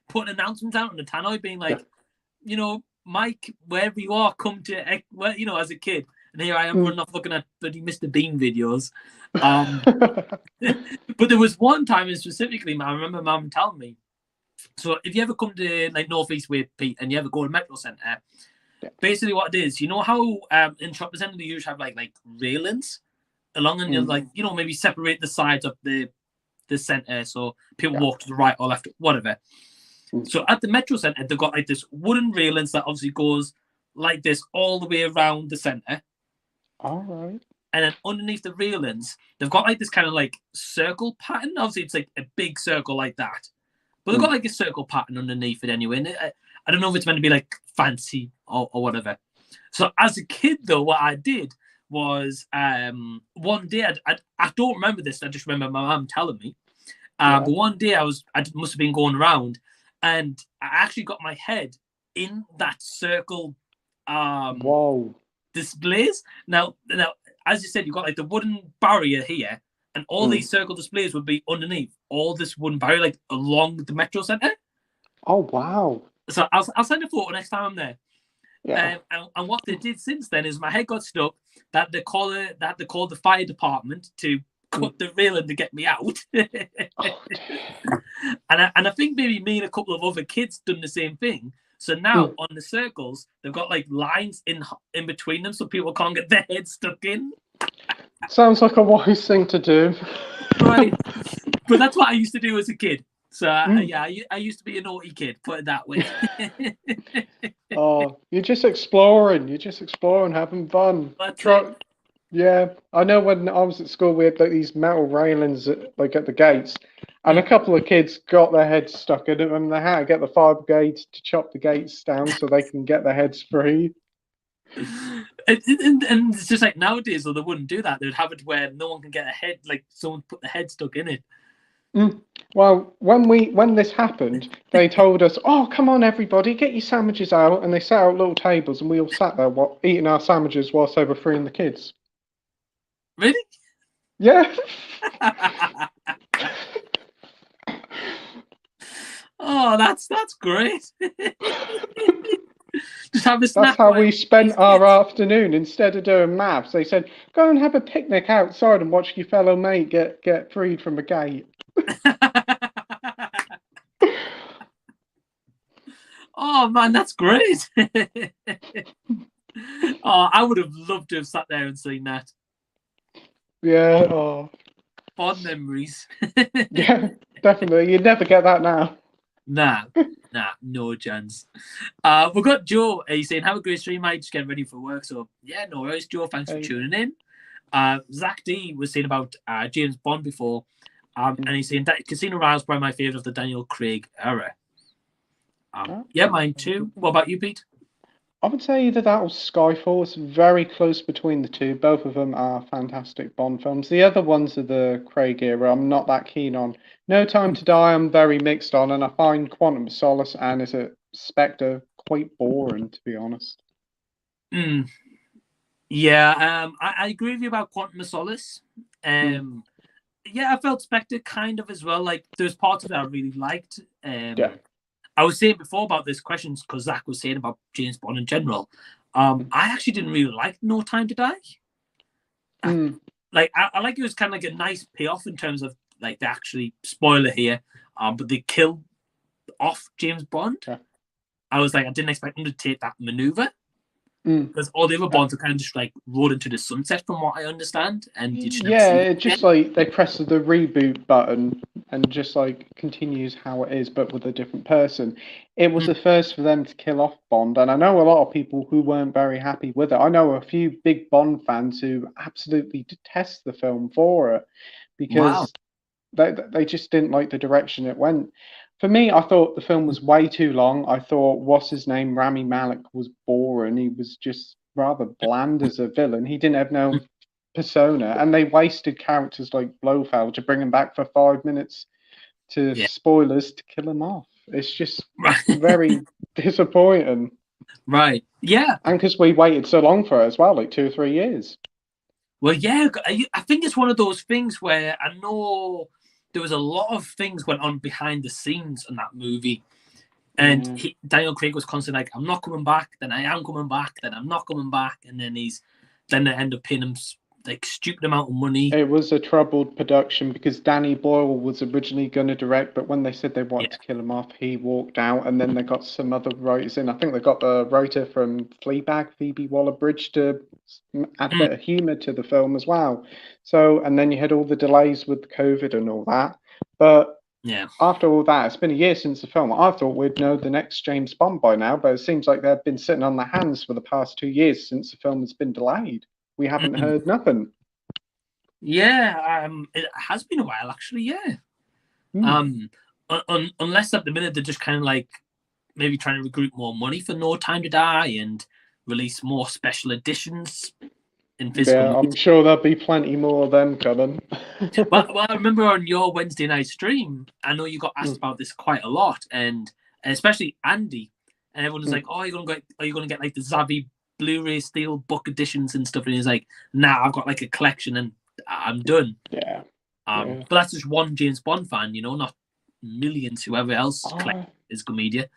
putting announcements out on the tannoy, being like, Mike, wherever you are, come to, as a kid. And here I am running off looking at bloody Mr. Bean videos. But there was one time specifically, I remember Mum telling me, so if you ever come to like North East Way, Pete, and you ever go to Metro Centre, basically what it is, how in shopping centre they usually have like railings along, and you'll like, maybe separate the sides of the centre so people walk to the right or left, whatever. So at the Metro Centre, they've got like this wooden railings that obviously goes like this all the way around the centre. All right. And then underneath the railings, they've got like this kind of like circle pattern. Obviously, it's like a big circle like that. But they've got like a circle pattern underneath it anyway. And I don't know if it's meant to be like fancy or whatever. So as a kid, though, what I did was one day, I don't remember this. I just remember my mum telling me. But one day I must have been going around, and I actually got my head in that circle displays. Now, as you said, you've got like the wooden barrier here, and all these circle displays would be underneath all this wooden barrier, like along the Metro Centre. Oh, wow. So I'll send a photo next time I'm there. Yeah. And what they did since then is my head got stuck. That they call the fire department to cut the railing to get me out. Oh, and I think maybe me and a couple of other kids done the same thing. So now on the circles, they've got like lines in between them, so people can't get their heads stuck in. sounds like a wise thing to do. Right, but that's what I used to do as a kid. So yeah, I used to be a naughty kid, put it that way. Oh, you're just exploring, having fun. Yeah, I know when I was at school, we had like these metal railings like at the gates, and a couple of kids got their heads stuck in them, and they had to get the fire brigade to chop the gates down so they can get their heads free. And it's just like nowadays, though, they wouldn't do that. They'd have it where no one can get a head, like someone put the head stuck in it. Well, when this happened, they told us, "Oh, come on, everybody, get your sandwiches out," and they set out little tables, and we all sat there eating our sandwiches whilst they were freeing the kids. Really? Yeah. Oh, that's great. Just have a snack. That's how we spent our afternoon. Instead of doing maths, they said, "Go and have a picnic outside and watch your fellow mate get freed from a gate." Oh man, that's great. Oh, I would have loved to have sat there and seen that. Yeah. Oh. Fond memories. Yeah, definitely. You'd never get that now. Nah, no chance. We've got Joe. He's saying, "Have a great stream, mate. Just getting ready for work." So yeah, no worries, Joe. Thanks for tuning in. Zach D was saying about James Bond before, and he's saying that Casino Royale is probably my favorite of the Daniel Craig era. Yeah, mine too. What about you, Pete? I would say either that or Skyfall. It's very close between the two. Both of them are fantastic Bond films. The other ones are the Craig era. I'm not that keen on. No Time to Die, I'm very mixed on, and I find Quantum of Solace and Is It Spectre quite boring, to be honest. Yeah, I agree with you about Quantum of Solace. Yeah, I felt Spectre kind of as well. Like, there's parts of it I really liked. Yeah. I was saying before about this questions because Zach was saying about James Bond in general. I actually didn't really like No Time to Die. Like, I like it was kind of like a nice payoff in terms of like the actually spoiler here. But they killed off James Bond. Yeah. I was like, I didn't expect them to take that maneuver. Because all the other Bonds are kind of just like rode into the sunset, from what I understand. And it's just like they press the reboot button and just like continues how it is, but with a different person. It was the first for them to kill off Bond, and I know a lot of people who weren't very happy with it. I know a few big Bond fans who absolutely detest the film for it because they just didn't like the direction it went. For me, I thought the film was way too long. I thought, what's his name, Rami Malek, was boring. He was just rather bland as a villain. He didn't have no persona, and they wasted characters like Blofeld to bring him back for 5 minutes to spoilers to kill him off. It's just very disappointing. Right. Yeah. And because we waited so long for it as well, like 2 or 3 years. Well, yeah, I think it's one of those things where I know there was a lot of things went on behind the scenes in that movie. And Daniel Craig was constantly like, I'm not coming back, then I am coming back, then I'm not coming back. And then they end up paying him like stupid amount of money. It was a troubled production because Danny Boyle was originally going to direct, but when they said they wanted to kill him off, he walked out, and then they got some other writers in. I think they got the writer from Fleabag, Phoebe Waller-Bridge, to add a bit of humour to the film as well. So, and then you had all the delays with COVID and all that. But after all that, it's been a year since the film. I thought we'd know the next James Bond by now, but it seems like they've been sitting on their hands for the past 2 years since the film has been delayed. We haven't heard nothing. Yeah, it has been a while, actually, yeah. Unless at the minute they're just kind of like maybe trying to recruit more money for No Time to Die and release more special editions in physical. Yeah, I'm sure there'll be plenty more of them coming. well, I remember on your Wednesday night stream, I know you got asked about this quite a lot, and especially Andy, and everyone was like, "Oh, are you gonna get like the Zavi Blu-ray steel book editions and stuff?" And he's like, "Nah, I've got like a collection and I'm done." But that's just one James Bond fan, you know, not millions whoever else collects his good media.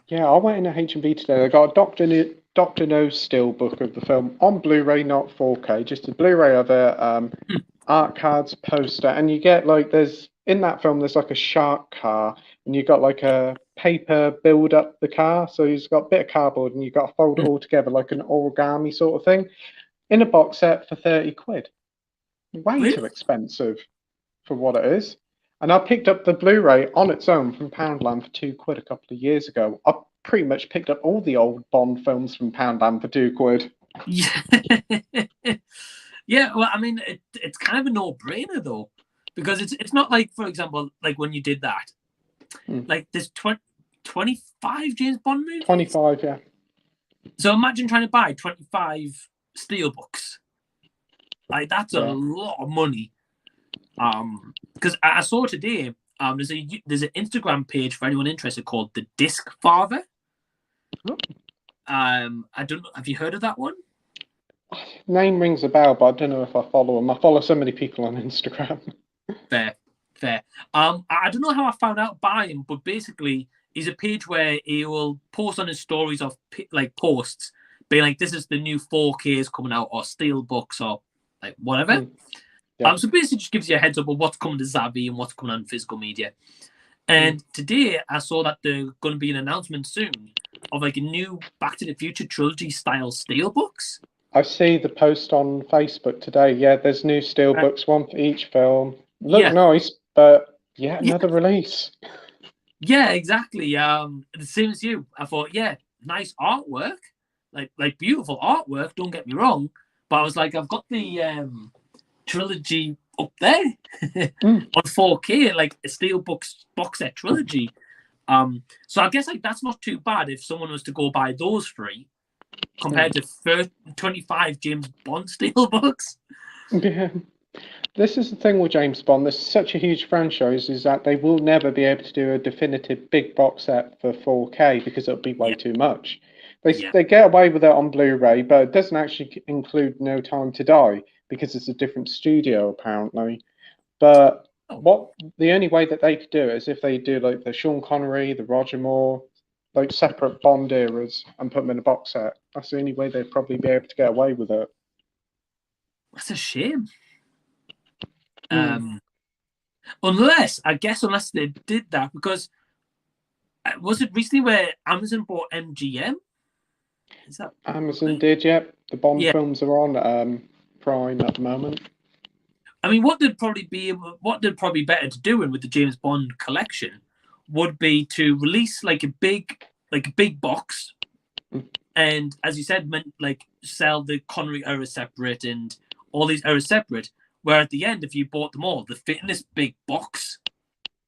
Yeah, I went in a H&B today. They got a Doctor No steelbook of the film on Blu-ray, not 4K, just a Blu-ray of it, Hmm. art cards, poster, and you get like in that film there's like a shark car, and you got like a paper build up the car, so you've got a bit of cardboard and you've got to fold it all together like an origami sort of thing in a box set for 30 quid. Way Really? too expensive for what it is. And I picked up the Blu-ray on its own from Poundland for 2 quid a couple of years ago. I pretty much picked up all the old Bond films from Poundland for 2 quid. Yeah. Yeah. Well, I mean, it's kind of a no-brainer though, because it's not like, for example, like when you did that, like there's 25 James Bond movies. 25, yeah. So imagine trying to buy 25 steelbooks. Like that's a lot of money. Because I saw today, there's an Instagram page for anyone interested called The Disc Father. I don't know. Have you heard of that one? Name rings a bell, but I don't know if I follow him. I follow so many people on Instagram. Fair. I don't know how I found out by him, but basically, he's a page where he will post on his stories of like posts, being like, "This is the new 4Ks coming out, or steelbooks, or like whatever." Yeah. So basically, just gives you a heads up of what's coming to Zavvi and what's coming on physical media. And today, I saw that there's going to be an announcement soon of like a new Back to the Future trilogy style steelbooks. I see the post on Facebook today. Yeah, there's new steelbooks, one for each film. Look nice, but another release. Yeah, exactly. The same as you. I thought, yeah, nice artwork, like beautiful artwork. Don't get me wrong, but I was like, I've got the trilogy up there on 4K, like a steelbook box set trilogy. So I guess like that's not too bad if someone was to go buy those three compared to 25 James Bond steelbooks. Yeah. This is the thing with James Bond. This is such a huge franchise, is that they will never be able to do a definitive big box set for 4K because it'll be way too much. They get away with it on Blu-ray, but it doesn't actually include No Time to Die because it's a different studio apparently. But the only way that they could do it is if they do like the Sean Connery, the Roger Moore, like separate Bond eras and put them in a box set. That's the only way they'd probably be able to get away with it. That's a shame. Unless they did that, because was it recently where Amazon bought MGM? Is that Amazon did? Yep. The Bond films are on Prime at the moment. I mean, what they'd probably better to do with the James Bond collection would be to release like a big box, and as you said, like sell the Connery era separate and all these eras separate. Where at the end, if you bought them all, they fit in this big box.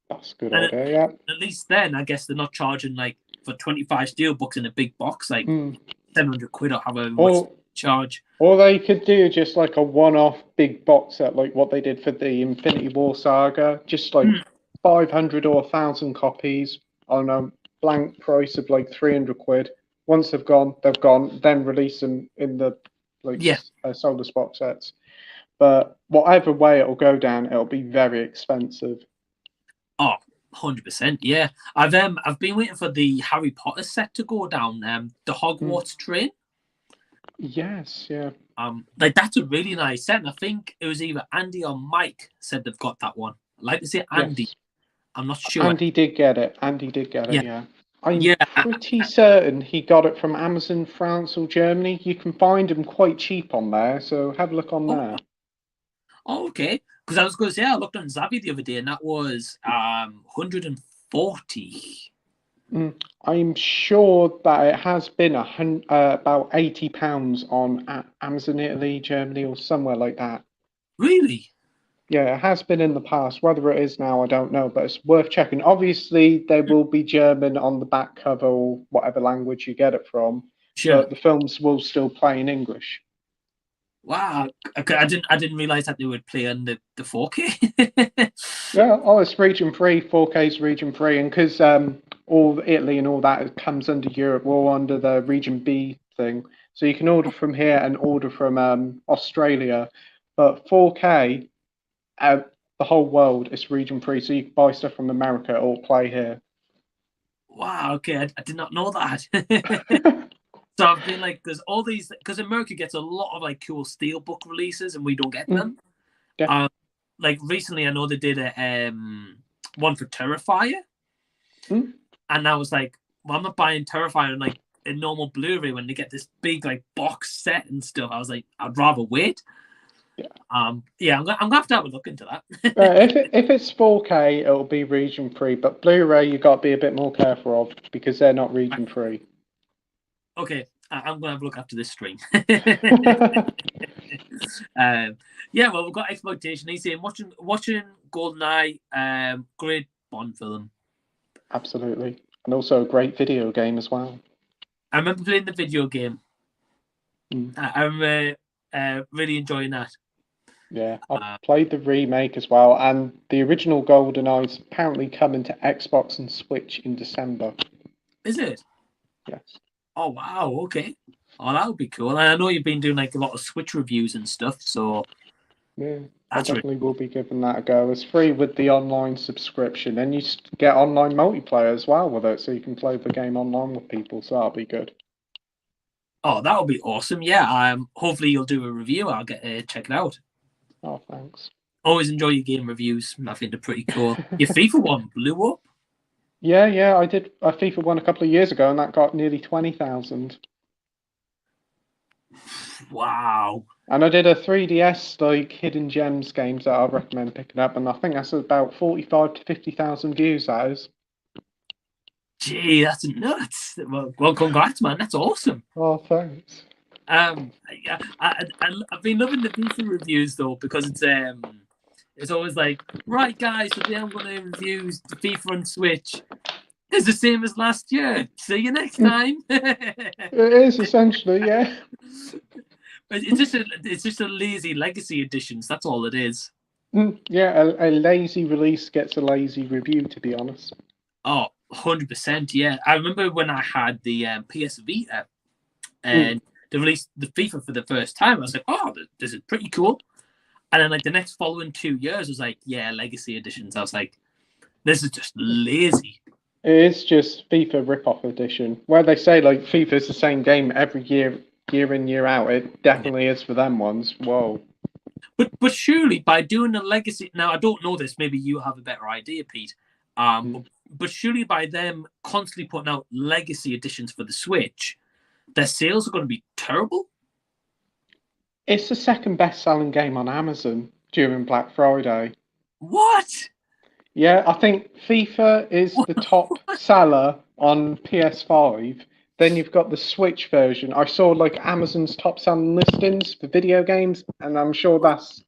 That's a good idea, yeah. At least then, I guess they're not charging like for 25 steelbooks in a big box, like 700 quid or however much charge. Or they could do just like a one-off big box set, like what they did for the Infinity War saga, just like 500 or 1,000 copies on a blank price of like 300 quid. Once they've gone, then release them in the Solus box sets. But whatever way it'll go down, it'll be very expensive. Oh, 100%, yeah. I've been waiting for the Harry Potter set to go down, the Hogwarts train. Yes, yeah. Like that's a really nice set. And I think it was either Andy or Mike said they've got that one. I'd like to say Andy. Yes. I'm not sure. Andy did get it, yeah. I'm pretty certain he got it from Amazon France or Germany. You can find them quite cheap on there, so have a look on there. Oh, okay. Because I was going to say, I looked on Zavvi the other day, and that was 140. I'm sure that it has been about £80 on Amazon Italy, Germany, or somewhere like that. Really? Yeah, it has been in the past. Whether it is now, I don't know, but it's worth checking. Obviously, there will be German on the back cover or whatever language you get it from. Sure. But the films will still play in English. Wow, I didn't realize that they would play on the 4K. Yeah, it's region free. 4K's region free, and because all Italy and all that comes under Europe, we're all under the region B thing. So you can order from here and order from Australia, but 4K, the whole world is region free. So you can buy stuff from America or play here. Wow. Okay, I did not know that. So I've been like, there's all these because America gets a lot of like cool steelbook releases, and we don't get them. Yeah. Like recently, I know they did a one for Terrifier, and I was like, well, I'm not buying Terrifier on like a normal Blu-ray when they get this big like box set and stuff. I was like, I'd rather wait. Yeah, I'm gonna have to have a look into that. If it's 4K, it'll be region free, but Blu-ray you got to be a bit more careful of because they're not region free. Okay, I'm gonna have a look after this stream. Yeah, well, we've got Exploitation. He's saying watching GoldenEye, great Bond film. Absolutely, and also a great video game as well. I remember playing the video game. I'm really enjoying that. Yeah, I played the remake as well, and the original GoldenEye's apparently coming to Xbox and Switch in December. Is it? Yes. Oh wow, okay. Oh, that would be cool. And I know you've been doing like a lot of Switch reviews and stuff, so yeah, I definitely will be giving that a go. It's free with the online subscription, and you get online multiplayer as well with it, so you can play the game online with people. So that'll be good. Oh, that would be awesome. Yeah. Hopefully you'll do a review. I'll get check it out. Oh, thanks. Always enjoy your game reviews. I think they're pretty cool. Your FIFA one blew up. Yeah, I did a FIFA one a couple of years ago, and that got nearly 20,000. Wow. And I did a 3DS like hidden gems games that I recommend picking up, and I think that's about 45 to 50,000 views. That is. Gee, that's nuts. Well, congrats, man. That's awesome. Oh, thanks. I've been loving the FIFA reviews though, because it's always like, right, guys, today I'm going to review the FIFA on Switch. It's the same as last year. See you next time. It is essentially, yeah. It's just a lazy legacy editions. That's all it is. Yeah, a lazy release gets a lazy review, to be honest. Oh, 100%, yeah. I remember when I had the PS Vita and they released the FIFA for the first time. I was like, oh, this is pretty cool. And then like the next following 2 years was like, yeah, legacy editions. I was like, this is just lazy. It is just FIFA rip-off edition, where they say like FIFA is the same game every year in, year out. It definitely is for them ones. Whoa. But surely by doing a legacy, now I don't know this, maybe you have a better idea, Pete. But surely by them constantly putting out legacy editions for the Switch, their sales are going to be terrible. It's the second best-selling game on Amazon during Black Friday. What? Yeah, I think FIFA is the top seller on PS5. Then you've got the Switch version. I saw like Amazon's top selling listings for video games, and I'm sure that's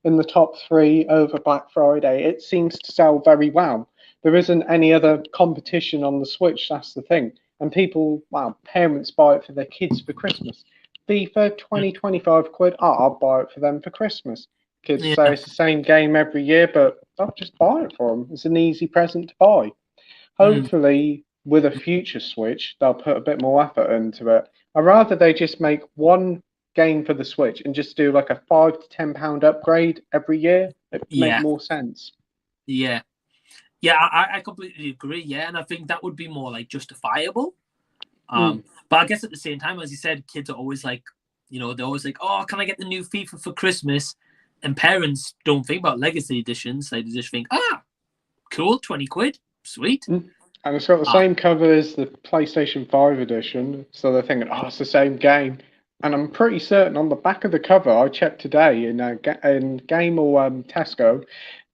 in the top 3 over Black Friday. It seems to sell very well. There isn't any other competition on the Switch, that's the thing. And people, parents buy it for their kids for Christmas. FIFA, 20, 25 quid, I'll buy it for them for Christmas. Kids say it's the same game every year, but I'll just buy it for them. It's an easy present to buy. Hopefully, with a future Switch, they'll put a bit more effort into it. I'd rather they just make one game for the Switch and just do like a £5 to £10 upgrade every year. It would make more sense. Yeah. I completely agree. Yeah, and I think that would be more like justifiable. But I guess at the same time, as you said, kids are always like, they're always like, oh, can I get the new FIFA for Christmas? And parents don't think about legacy editions. They just think, cool, 20 quid, sweet. And it's got the same cover as the PlayStation 5 edition, so they're thinking, it's the same game. And I'm pretty certain on the back of the cover, I checked today in Game or Tesco,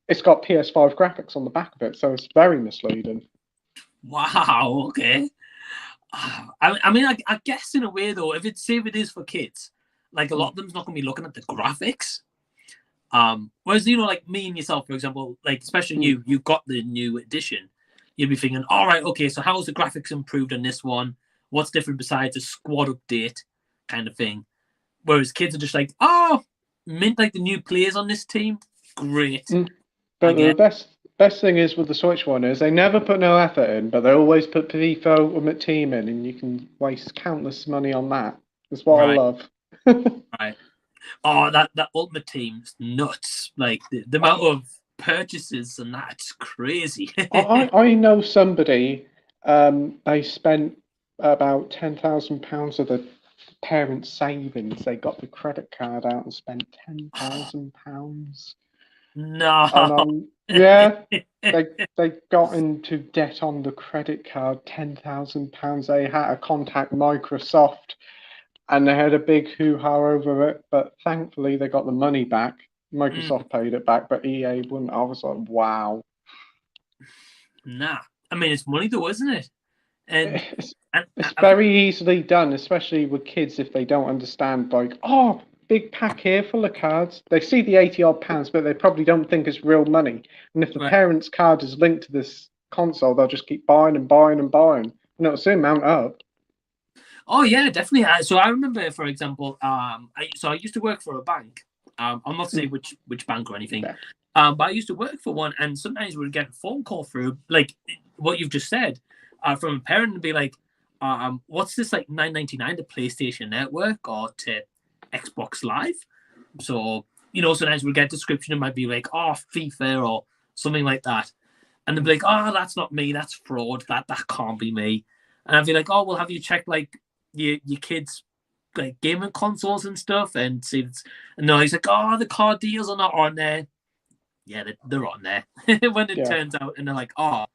it's got PS5 graphics on the back of it, so it's very misleading. Wow, okay. I mean, I guess in a way though, if it is for kids, like a lot of them's not going to be looking at the graphics. Whereas like me and yourself, for example, like especially you got the new edition, you'll be thinking, all right, okay, so how's the graphics improved on this one? What's different besides a squad update kind of thing? Whereas kids are just like, mint like the new players on this team, great. But the best thing is with the Switch one is they never put no effort in, but they always put FIFA Ultimate Team in, and you can waste countless money on that. That's what I love. Right. Oh, that Ultimate Team's nuts. Like the amount of purchases and that's crazy. I know somebody, They spent about £10,000 of the parents' savings. They got the credit card out and spent £10,000. No. And yeah, they got into debt on the credit card, £10,000. They had to contact Microsoft, and they had a big hoo-ha over it. But thankfully, they got the money back. Microsoft paid it back, but EA wouldn't. I was like, wow. Nah. I mean, it's money though, isn't it? And It's very easily done, especially with kids if they don't understand. Like, oh, big pack here full of cards. They see the 80-odd pounds, but they probably don't think it's real money. And if the parent's card is linked to this console, they'll just keep buying and buying and buying, and it'll soon mount up. Oh yeah, definitely. So I remember, for example, I used to work for a bank. I'll not say which bank or anything, but I used to work for one, and sometimes we'd get a phone call through, like what you've just said, from a parent and be like, what's this, like $9.99 to PlayStation Network or to Xbox Live? So, sometimes we'll get a description, it might be like, oh, FIFA or something like that. And they'll be like, oh, that's not me, that's fraud, that can't be me. And I'd be like, oh, well, have you checked like your kids' like gaming consoles and stuff and see it's... No, he's like, oh, the card deals are not on there. Yeah, they're on there. When it turns out, and they're like, oh,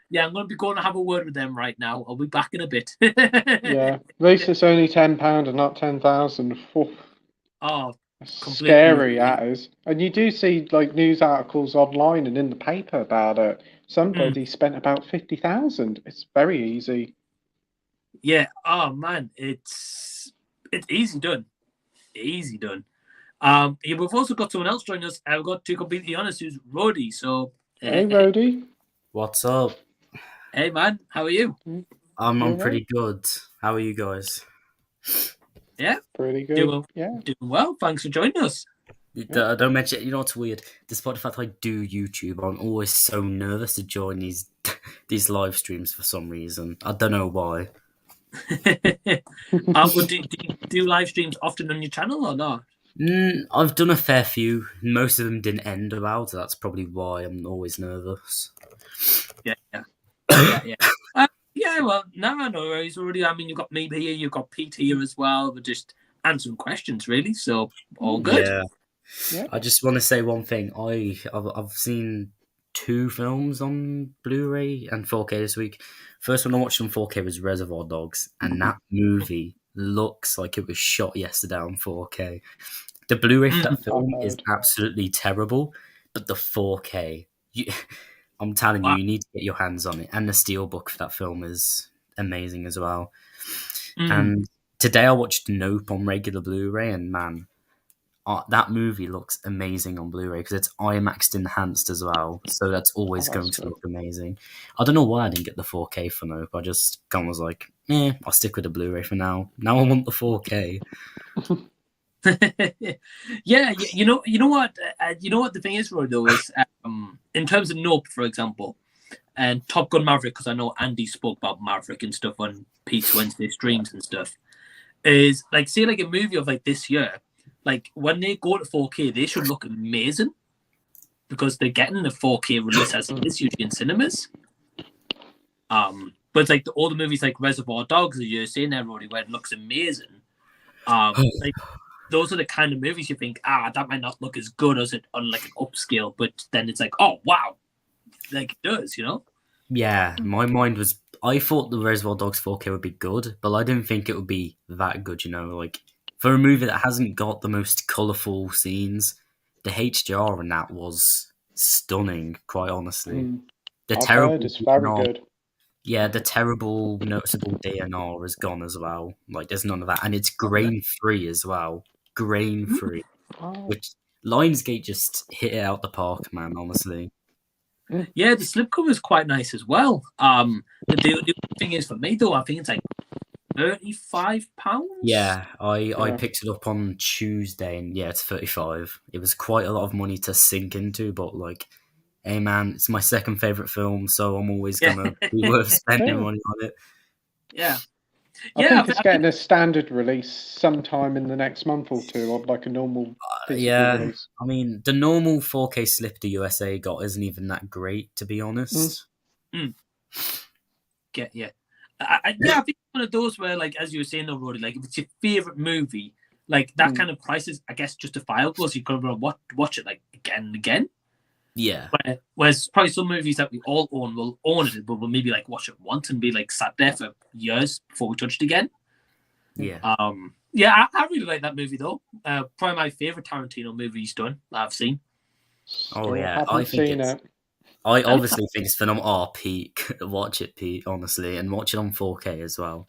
yeah, I'm going to have a word with them right now. I'll be back in a bit. Yeah, at least it's only £10 and not 10,000. Oh, scary that is. And you do see like news articles online and in the paper about it. Somebody spent about 50,000. It's very easy. Yeah. Oh man, it's easy done. Easy done. Yeah, we've also got someone else joining us. I've got to be completely honest, who's Roddy. So hey, Roddy. What's up? Hey man, how are you? I'm pretty good. How are you guys? Yeah, pretty good. Doing well. Thanks for joining us. Don't mention. You know what's weird? Despite the fact that I do YouTube, I'm always so nervous to join these live streams for some reason. I don't know why. Do you do live streams often on your channel or not? I've done a fair few. Most of them didn't end well, so that's probably why I'm always nervous. Yeah. Well, no worries already. I mean, you've got me here, you've got Pete here as well. We're just answering questions, really. So all good. Yeah. I just want to say one thing. I've seen 2 films on Blu-ray and 4K this week. First one I watched on 4K was Reservoir Dogs, and that movie looks like it was shot yesterday on 4K. The Blu-ray for that film is absolutely terrible, but the 4K, I'm telling you, you need to get your hands on it. And the steelbook for that film is amazing as well. And today I watched Nope on regular Blu-ray, and man, that movie looks amazing on Blu-ray because it's IMAX enhanced as well. So that's always going to look amazing. I don't know why I didn't get the 4K for Nope. I just was like, I'll stick with the Blu-ray for now. Now I want the 4K. Yeah, you know what the thing is, Roy, though, is in terms of Nope, for example, and Top Gun Maverick, because I know Andy spoke about Maverick and stuff on Pete's Wednesday streams and stuff, is like, say like a movie of like this year, like when they go to 4K, they should look amazing because they're getting the 4K release as it is usually in cinemas. But it's like all the movies like Reservoir Dogs, as you're saying there, Rory, where it looks amazing. Like those are the kind of movies you think, that might not look as good as it on like an upscale, but then it's like, oh wow, like it does, Yeah, my mind was, I thought the Reservoir Dogs 4K would be good, but I didn't think it would be that good, like for a movie that hasn't got the most colourful scenes, the HDR in that was stunning, quite honestly. The terrible is very good. Yeah, the terrible noticeable DNR is gone as well. Like there's none of that, and it's grain free as well. Grain free, which Lionsgate just hit it out the park, man. Honestly. Yeah, the slipcover is quite nice as well. The thing is, for me though, I think it's like £35. Yeah, I picked it up on Tuesday, and it's 35. It was quite a lot of money to sink into, but like, hey man, it's my second favorite film, so I'm always gonna be worth spending money on it. Yeah. I think it's getting a standard release sometime in the next month or two, or like a normal physical release. I mean, the normal 4K slip the USA got isn't even that great, to be honest. get you. I think it's one of those where, like, as you were saying though, Roddy, like if it's your favorite movie, like that kind of price is, I guess, justifiable. So you can watch it like again and again. Yeah. Whereas probably some movies that we all own will own it, but we'll maybe like watch it once and be like sat there for years before we touch it again. Yeah. I really like that movie though. Probably my favorite Tarantino movie he's done that I've seen. Oh yeah, I think I obviously think it's phenomenal. Oh, Pete, watch it, Pete. Honestly, and watch it on 4K as well.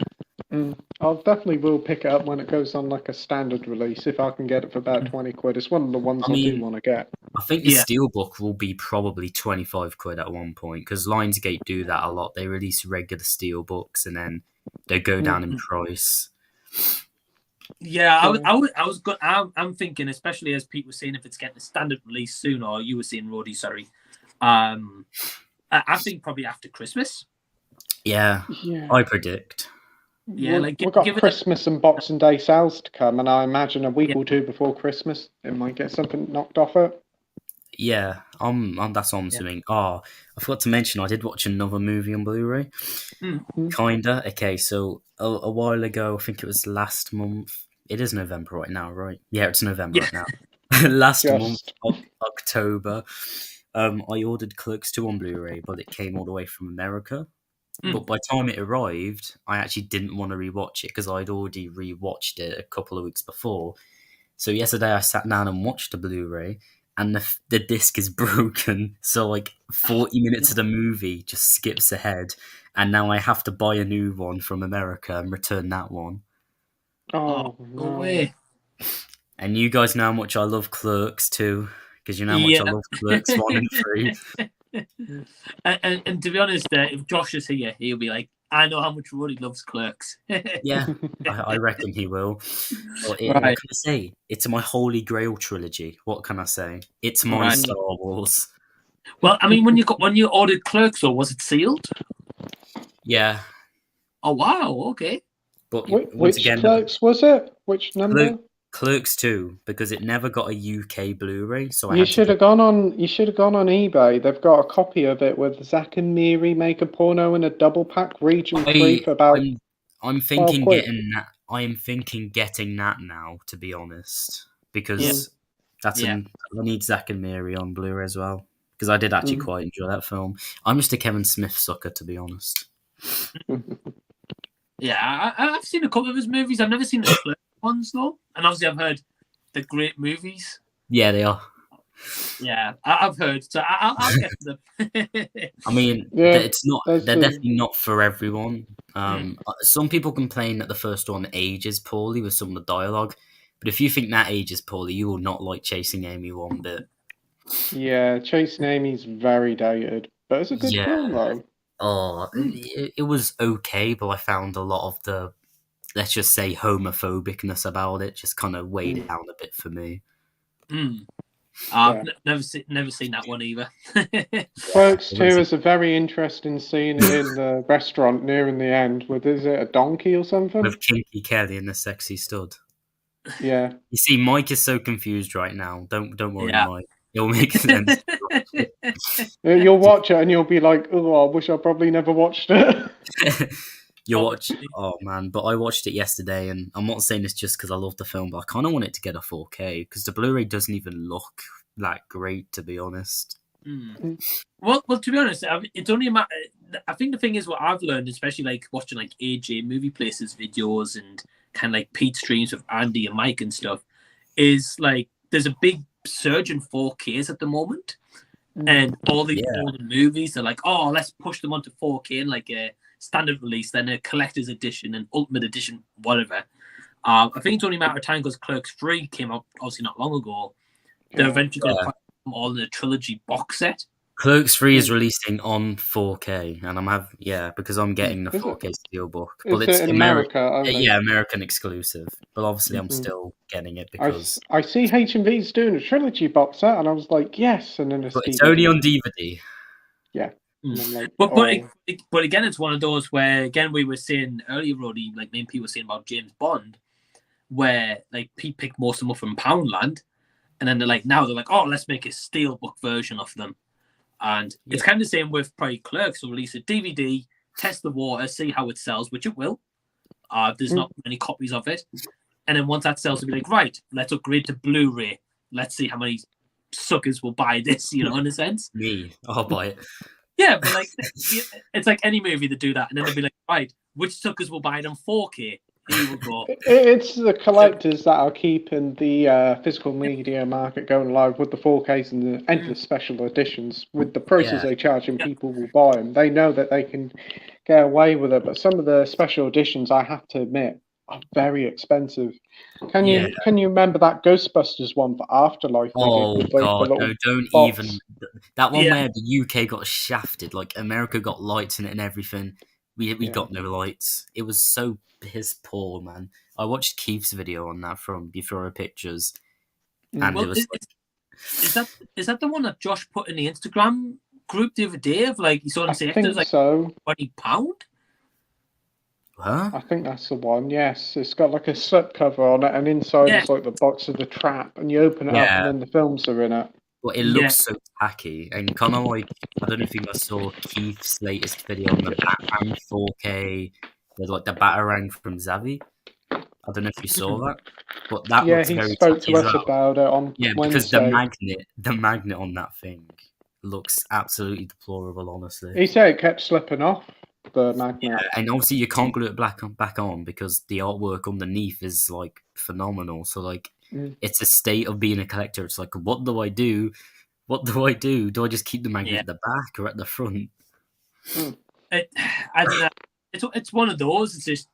I definitely will pick it up when it goes on like a standard release if I can get it for about 20 quid. It's one of the ones I do want to get. I think the Steelbook will be probably 25 quid at one point because Lionsgate do that a lot. They release regular Steelbooks and then they go down in price. Yeah, I was good. I'm thinking, especially as Pete was saying, if it's getting a standard release soon, or you were saying, Roddy, sorry. I think probably after Christmas. Yeah. I predict. Yeah, we've got Christmas and Boxing Day sales to come, and I imagine a week or two before Christmas, it might get something knocked off it. Yeah, that's what I'm assuming. Oh, I forgot to mention, I did watch another movie on Blu-ray. Kinda. Okay, so a while ago, I think it was last month. It is November right now, right? Yeah, it's November right now. Last month, October, I ordered Clerks 2 on Blu-ray, but it came all the way from America. But by the time it arrived, I actually didn't want to rewatch it because I'd already rewatched it a couple of weeks before. So yesterday I sat down and watched the Blu-ray, and the disc is broken. So like 40 minutes of the movie just skips ahead, and now I have to buy a new one from America and return that one. Oh, no way! And you guys know how much I love Clerks 2, because you know how much I love Clerks 1 and 3. And to be honest, if Josh is here, he'll be like, I know how much Roddy loves Clerks. Yeah, I reckon he will. What can I say? It's my Holy Grail trilogy. What can I say? It's my Star Wars. Well, I mean, when you ordered Clerks, or was it sealed? Yeah. Oh wow! Okay. But which Clerks was it? Which number? Clerks 2, because it never got a UK Blu-ray, so you should have gone on eBay. They've got a copy of it with Zack and Miri make a porno in a double pack region 3 for about. I'm thinking getting that. I am thinking getting that now, to be honest, because I need Zack and Miri on Blu-ray as well, because I did actually quite enjoy that film. I'm just a Kevin Smith sucker, to be honest. Yeah, I've seen a couple of his movies. I've never seen the Clerks ones though, and obviously I've heard they're great movies. Yeah, they are. Yeah, I've heard, so I'll get them. I mean, it's not. They're definitely not for everyone. Some people complain that the first one ages poorly with some of the dialogue, but if you think that ages poorly, you will not like Chasing Amy one bit. Yeah, Chasing Amy's very dated, but it's a good film though. Oh, it was okay, but I found a lot of the, let's just say, homophobicness about it just kind of weighed it down a bit for me. I've never seen that one either. Clerks 2 is a very interesting scene in the restaurant near in the end with, is it a donkey or something? With Kinky Kelly and the sexy stud. Yeah. You see, Mike is so confused right now. Don't worry, Mike. It'll make sense. You'll watch it and you'll be like, oh, I wish I probably never watched it. You'll watch. Oh man, but I watched it yesterday, and I'm not saying this just because I love the film, but I kind of want it to get a 4K because the Blu-ray doesn't even look that great, to be honest. Well, to be honest, it's only a matter. I think the thing is, what I've learned, especially like watching like AJ Movie Places videos and kind of like Pete streams with Andy and Mike and stuff, is like there's a big surge in 4Ks at the moment, and all the movies are like, oh, let's push them onto 4K and like a standard release, then a collector's edition and ultimate edition, whatever. I think it's only a matter of time because Clerks 3 came out obviously not long ago. They're eventually going to put them all in a trilogy box set. Clerks 3 is releasing on 4K, and because I'm getting the 4K steelbook. But it's America. American exclusive. But obviously, I'm still getting it because I see H&V's doing a trilogy box set, and I was like, yes. And then it's only on DVD. Yeah. Like, but again, it's one of those where again we were saying earlier, Roddy, like me and Pete were saying about James Bond, where like Pete picked most of them up from Poundland, and then they're like, oh, let's make a steelbook version of them. And it's kind of the same with probably Clerks. Will release a DVD, test the water, see how it sells, which it will. There's not many copies of it. And then once that sells, we'll be like, right, let's upgrade to Blu-ray. Let's see how many suckers will buy this, in a sense. Me, I'll buy it. Yeah, but like, it's like any movie that do that. And then they'll be like, right, which suckers will buy it on 4K? Here we go. It's the collectors that are keeping the physical media market going live with the 4Ks and the endless special editions. With the prices they charge and people will buy them. They know that they can get away with it. But some of the special editions, I have to admit, are very expensive. Can you remember that Ghostbusters one for Afterlife? Oh did with, God, no! Don't box? Even that one where the UK got shafted. Like America got lights in it and everything. We got no lights. It was so piss poor, man. I watched Keith's video on that from Before Pictures, and it was is that the one that Josh put in the Instagram group the other day? Of like, you saw him say it was like so. £20. Huh? I think that's the one. Yes, it's got like a slipcover on it, and inside is like the box of the trap, and you open it up, and then the films are in it. Well, it looks so tacky, and kind of like, I don't know if you guys saw Keith's latest video on the Batarang 4K, with like the Batarang from Zavi. I don't know if you saw that, but that looks very spoke tacky to as us well. about it on because Wednesday. the magnet on that thing looks absolutely deplorable, honestly. He said it kept slipping off the magnet. Yeah, and obviously you can't glue it back on because the artwork underneath is like phenomenal. So like, it's a state of being a collector. It's like, what do I do? What do I do? Do I just keep the magnet at the back or at the front? It's one of those. It's just,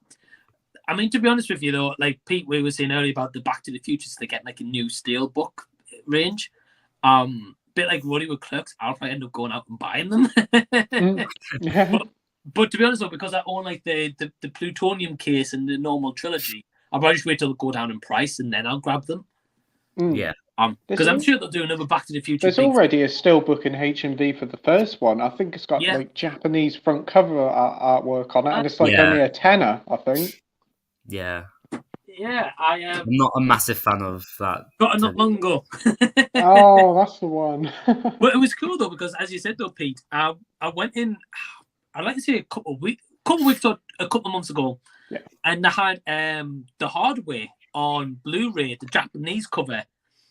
I mean, to be honest with you though, like Pete, we were saying earlier about the Back to the Future, so they get like a new Steelbook range. Bit like Roddy with Clerks, I'll probably end up going out and buying them. But to be honest though, because I own like the plutonium case and the normal trilogy, I'll probably just wait till they go down in price and then I'll grab them. Yeah. Because I'm sure they'll do another Back to the Future. There's already a Steelbook in HMV for the first one. I think it's got like Japanese front cover artwork on it, and it's like only a tenner, I think. Yeah. Yeah, I'm not a massive fan of that. Got it not long ago. Oh, that's the one. But it was cool though, because as you said though, Pete, I went in, I'd like to say a couple of weeks or a couple of months ago, and they had the hardware on Blu-ray, the Japanese cover.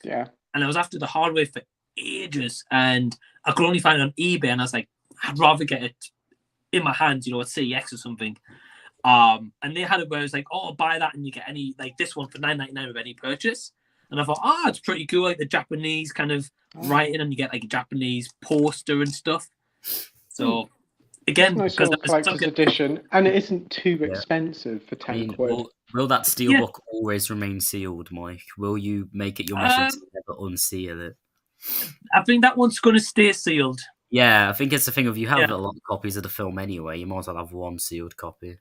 Yeah. And I was after the hardware for ages, and I could only find it on eBay, and I was like, I'd rather get it in my hands, at CEX or something. And they had it where it was like, oh, buy that and you get any, like this one for $9.99 with any purchase. And I thought, it's pretty cool, like the Japanese kind of writing, and you get like a Japanese poster and stuff. So again, nice little collector's edition, and it isn't too expensive for £10. Will that Steelbook always remain sealed, Mike? Will you make it your mission to never unseal it? I think that one's going to stay sealed. Yeah, I think it's the thing of you have a lot of copies of the film anyway. You might as well have one sealed copy.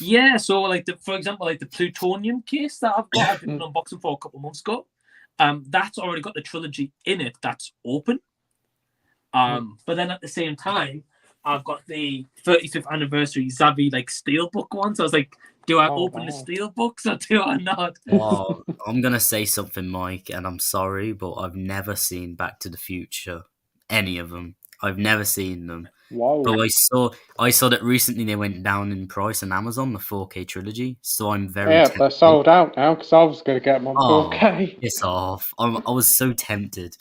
Yeah, so like for example, like the plutonium case that I've got, I did an unboxing for a couple of months ago. That's already got the trilogy in it. That's open. But then at the same time, I've got the 35th anniversary Zavi like Steelbook one. So I was like, do I open the Steelbooks or do I not? Well, I'm gonna say something, Mike, and I'm sorry, but I've never seen Back to the Future, any of them. I've never seen them. Wow. But I saw that recently they went down in price on Amazon, the 4K trilogy. So I'm very tempted. They're sold out now because I was going to get them on 4K. Piss off! I was so tempted.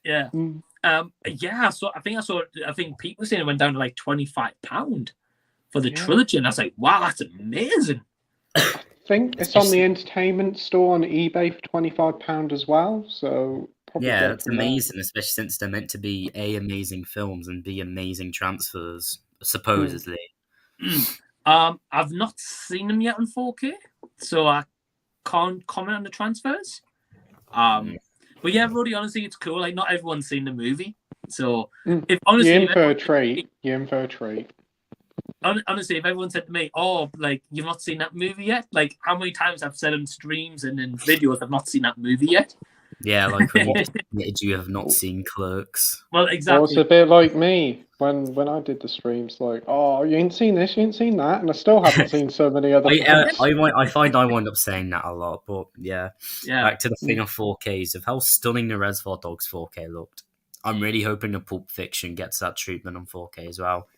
Yeah. So I think Pete was saying it went down to like £25 for the trilogy, and I was like, wow, that's amazing. I think it's on the entertainment store on eBay for £25 as well. So it's amazing, especially since they're meant to be amazing films and be amazing transfers, supposedly. I've not seen them yet on 4K, so I can't comment on the transfers. But yeah, Roddy, honestly, it's cool. Like, not everyone's seen the movie, so if honestly, you're in for a treat. Honestly, if everyone said to me, "Oh, like you've not seen that movie yet," like how many times I've said on streams and in videos, I've not seen that movie yet. Yeah, like when you have not seen Clerks. Well, exactly. Well, it's a bit like me when I did the streams. Like, oh, you ain't seen this, you ain't seen that, and I still haven't seen so many other. I find I wind up saying that a lot, but yeah. Back to the thing of 4Ks of how stunning the Reservoir Dogs 4K looked. I'm really hoping the Pulp Fiction gets that treatment on 4K as well.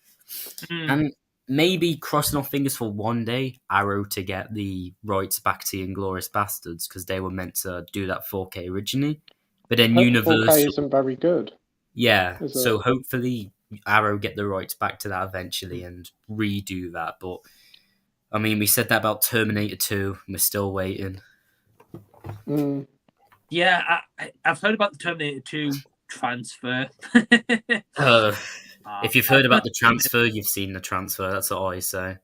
And maybe crossing our fingers for one day Arrow to get the rights back to Inglourious Bastards, because they were meant to do that 4K originally, but then Hope the 4K Universal, isn't very good. yeah. Is So it? hopefully Arrow get the rights back to that eventually and redo that. But I mean, we said that about Terminator 2. We're still waiting. Mm. Yeah, I've heard about the Terminator 2 transfer. If you've heard about the transfer, you've seen the transfer. That's what I say.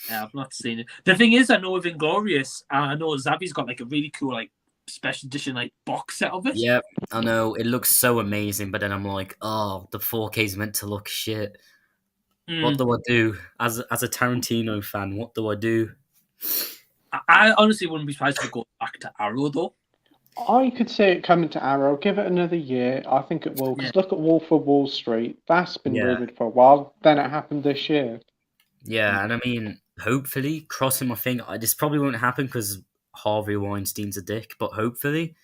Yeah, I've not seen it. The thing is, I know with Inglorious, I know Zavi's got like a really cool like special edition like box set of it. Yep, I know it looks so amazing, but then I'm like, oh, the 4K's meant to look shit. What do I do as a Tarantino fan? What do I do? I honestly wouldn't be surprised if it goes back to Arrow though. I could see it coming to Arrow. Give it another year. I think it will. Because look at Wolf of Wall Street. That's been rumoured for a while. Then it happened this year. Yeah, and I mean, hopefully, crossing my finger, this probably won't happen because Harvey Weinstein's a dick, but hopefully,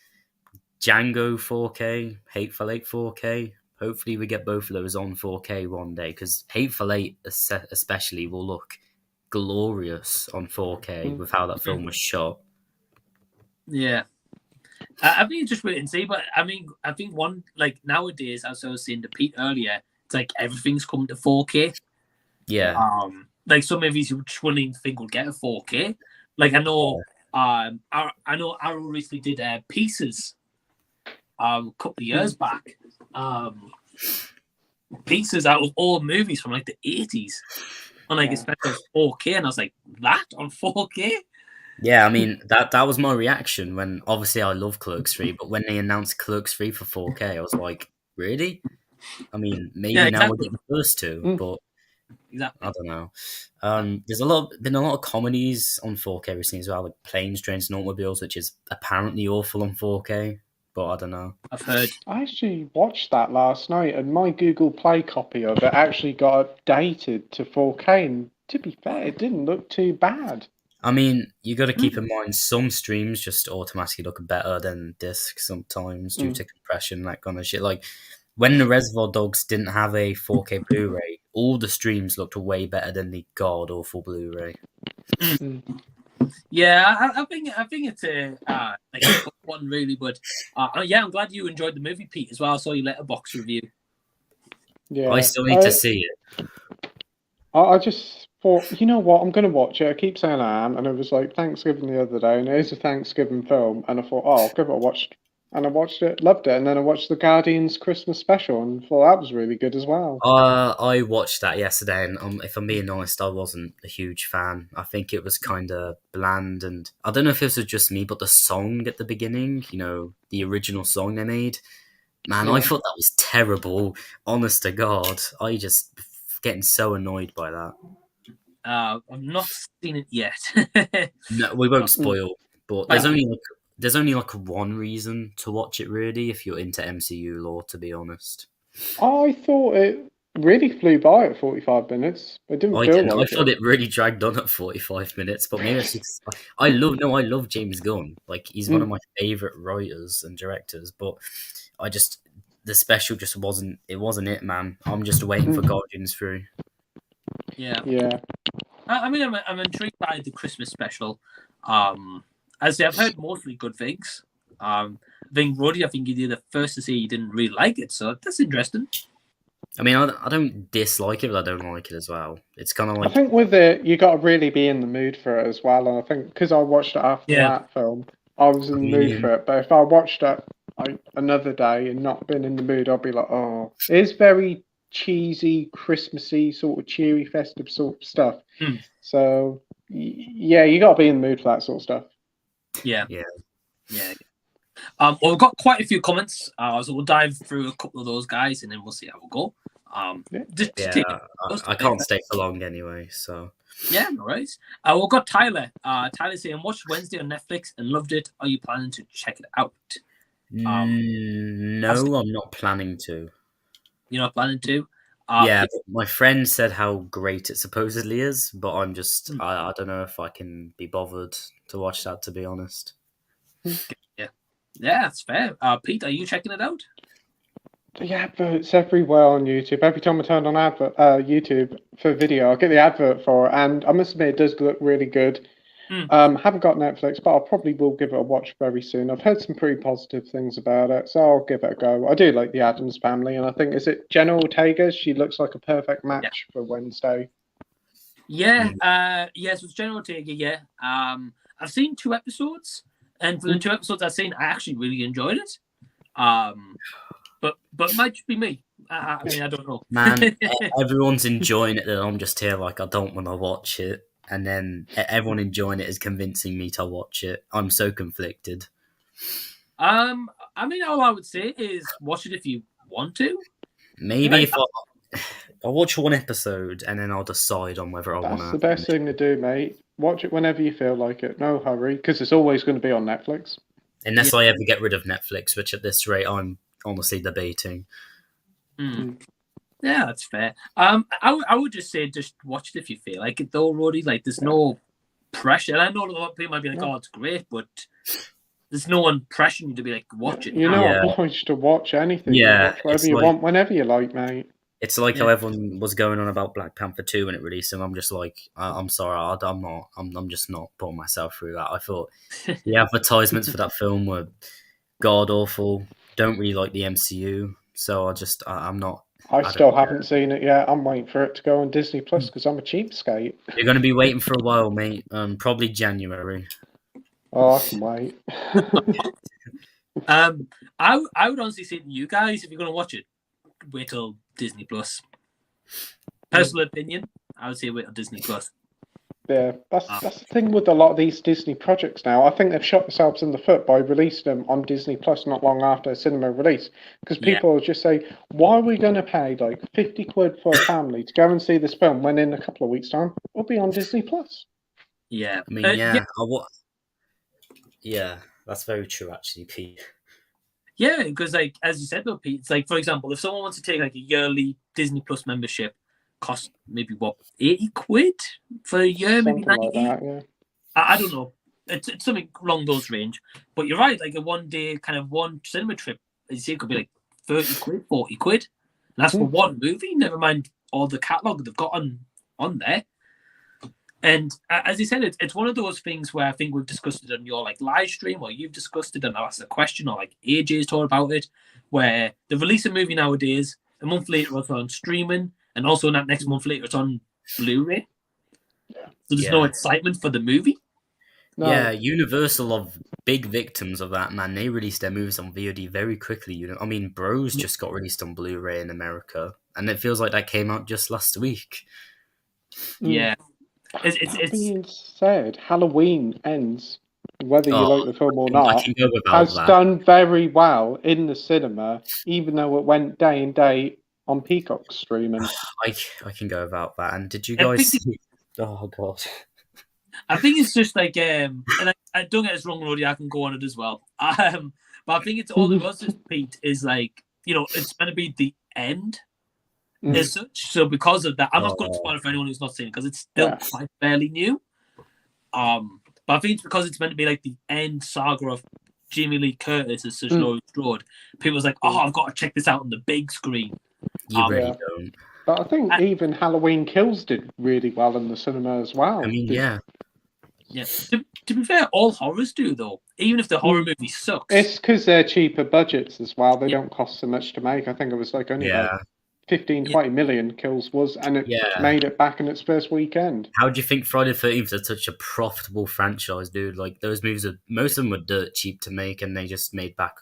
Django 4K, Hateful Eight 4K, hopefully we get both of those on 4K one day, because Hateful Eight especially will look glorious on 4K with how that film was shot. Yeah. I think just wait and see, but I mean, I think one, like nowadays, as I was saying to Pete earlier, it's like everything's coming to 4K. Yeah. Like some movies you just wouldn't even think would get a 4K. Like I know Arrow recently did Pieces a couple of years back. Pieces out of all movies from like the 80s on like a special 4K, and I was like, that on 4K? Yeah, I mean that was my reaction when obviously I love Clerks 3, but when they announced Clerks 3 for 4K, I was like, really? I mean, maybe now we'll get the first two, but I don't know. There's been a lot of comedies on 4K recently as well, like Planes, Trains, and Automobiles, which is apparently awful on 4K, but I don't know. I've heard. I actually watched that last night, and my Google Play copy of it actually got updated to 4K, and to be fair, it didn't look too bad. I mean, you got to keep in mind some streams just automatically look better than disc sometimes due to compression, that kind of shit. Like when the Reservoir Dogs didn't have a 4K Blu-ray, all the streams looked way better than the god awful Blu-ray. Yeah, I think it's a like a good one really, but yeah, I'm glad you enjoyed the movie, Pete, as well. I saw your letterbox review. Yeah, I still need to see it. I just thought, you know what, I'm going to watch it. I keep saying I am, and it was like Thanksgiving the other day, and it is a Thanksgiving film, and I thought, oh, I'll give it a watch. And I watched it, loved it, and then I watched the Guardians Christmas special, and thought that was really good as well. I watched that yesterday, and if I'm being honest, I wasn't a huge fan. I think it was kind of bland, and I don't know if this was just me, but the song at the beginning, you know, the original song they made, man, I thought that was terrible. Honest to God, I just getting so annoyed by that. I've not seen it yet. No, we won't spoil, but there's only like one reason to watch it really if you're into MCU lore, to be honest. I thought it really flew by at 45 minutes. It didn't feel like I thought it really dragged on at 45 minutes, but maybe it's just, I love James Gunn. Like he's one of my favorite writers and directors, but the special just wasn't it, man. I'm just waiting for Guardians 3. Yeah. I mean, I'm intrigued by the Christmas special. As I've heard mostly good things. I think Roddy, I think you're the first to say you didn't really like it, so that's interesting. I mean, I don't dislike it, but I don't like it as well. It's kind of like, I think with it, you got to really be in the mood for it as well. And I think because I watched it after that film, I was in the mood for it. But if I watched it like another day and not been in the mood, I'd be like, oh, it's very cheesy, Christmassy, sort of cheery, festive sort of stuff. So yeah, you got to be in the mood for that sort of stuff. Yeah. Well, we've got quite a few comments, so we'll dive through a couple of those guys, and then we'll see how we go. I can't stay for long anyway, so yeah, no worries. We've got Tyler. Tyler saying, watched Wednesday on Netflix and loved it. Are you planning to check it out? No, I'm not planning to. You're not planning to? But my friend said how great it supposedly is, but I'm just I don't know if I can be bothered to watch that, to be honest. Yeah, that's fair. Pete, are you checking it out? The adverts everywhere on YouTube. Every time I turn on YouTube for video, I get the advert for it, and I must admit, it does look really good. Haven't got Netflix, but I probably will give it a watch very soon. I've heard some pretty positive things about it, so I'll give it a go. I do like the Addams Family, and I think, is it Jenna Ortega? She looks like a perfect match for Wednesday. Yeah, so it's Jenna Ortega, yeah. I've seen 2 episodes, and for the 2 episodes I've seen, I actually really enjoyed it. But it might just be me. I mean, I don't know. Man, everyone's enjoying it, and I'm just here like, I don't want to watch it. And then everyone enjoying it is convincing me to watch it. I'm so conflicted. I mean, all I would say is watch it if you want to. Maybe if I'll watch 1 episode and then I'll decide on whether I want to. That's the best thing to do, mate. Watch it whenever you feel like it. No hurry, because it's always going to be on Netflix. Unless I ever get rid of Netflix, which at this rate I'm honestly debating. Yeah, that's fair. I would just say just watch it if you feel like it, though, Roddy. Like, there's no pressure. And I know a lot of people might be like, "Oh, it's great," but there's no one pressuring you to be like, "Watch it." You're not obliged to watch anything. Yeah, watch whatever you want, whenever you like, mate. It's like how everyone was going on about Black Panther 2 when it released, and I'm just like, I'm sorry, I'm just not putting myself through that. I thought the advertisements for that film were god awful. Don't really like the MCU, so I'm not. I still haven't seen it yet. I'm waiting for it to go on Disney Plus because I'm a cheapskate. You're going to be waiting for a while, mate. Probably January. Oh, I can wait. I would honestly say to you guys, if you're going to watch it, wait till Disney Plus. Personal opinion, I would say wait till Disney Plus. Yeah, that's the thing with a lot of these Disney projects now. I think they've shot themselves in the foot by releasing them on Disney Plus not long after cinema release. Because people will just say, why are we going to pay like 50 quid for a family to go and see this film when in a couple of weeks' time we'll be on Disney Plus? Yeah. I mean, that's very true, actually, Pete. Yeah, because like as you said though, Pete, it's like, for example, if someone wants to take like a yearly Disney Plus membership, cost maybe 80 quid for a year, Something maybe 90. like that, yeah. I don't know. It's something along those range. But you're right, like a 1 day kind of one cinema trip, as you say, it could be like 30 quid, 40 quid. And that's for one movie, never mind all the catalogue they've got on there. And as you said, it's one of those things where I think we've discussed it on your like live stream, or you've discussed it and I've asked a question, or like AJ's talked about it, where they release a movie nowadays, a month later it's on streaming, and also that next month later it's on Blu-ray. So there's no excitement for the movie. No. Yeah, Universal are big victims of that, man. They released their movies on VOD very quickly. I mean, Bros just got released on Blu-ray in America, and it feels like that came out just last week. Yeah. It's being said, Halloween Ends, whether you like the film or not, has done very well in the cinema, even though it went day and day on Peacock streaming. I can go about that. And did you guys see? Oh god. I think it's just like, and I don't get us wrong, Roddy, I can go on it as well. But I think it's all it was, Pete, is like, it's going to be the end as such. So because of that, I'm not going to spoil it for anyone who's not seen it because it's still quite fairly new. But I think it's because it's meant to be like the end saga of Jamie Lee Curtis as such Laurie Strode. People's like, I've got to check this out on the big screen. You really don't. But I think even Halloween Kills did really well in the cinema as well. I mean, yeah. To be fair, all horrors do, though. Even if the horror movie sucks. It's because they're cheaper budgets as well. They don't cost so much to make. I think it was like only like 15, 20 million Kills was, and it made it back in its first weekend. How do you think Friday the 13th is such a profitable franchise, dude? Like, those movies, most of them were dirt cheap to make, and they just made back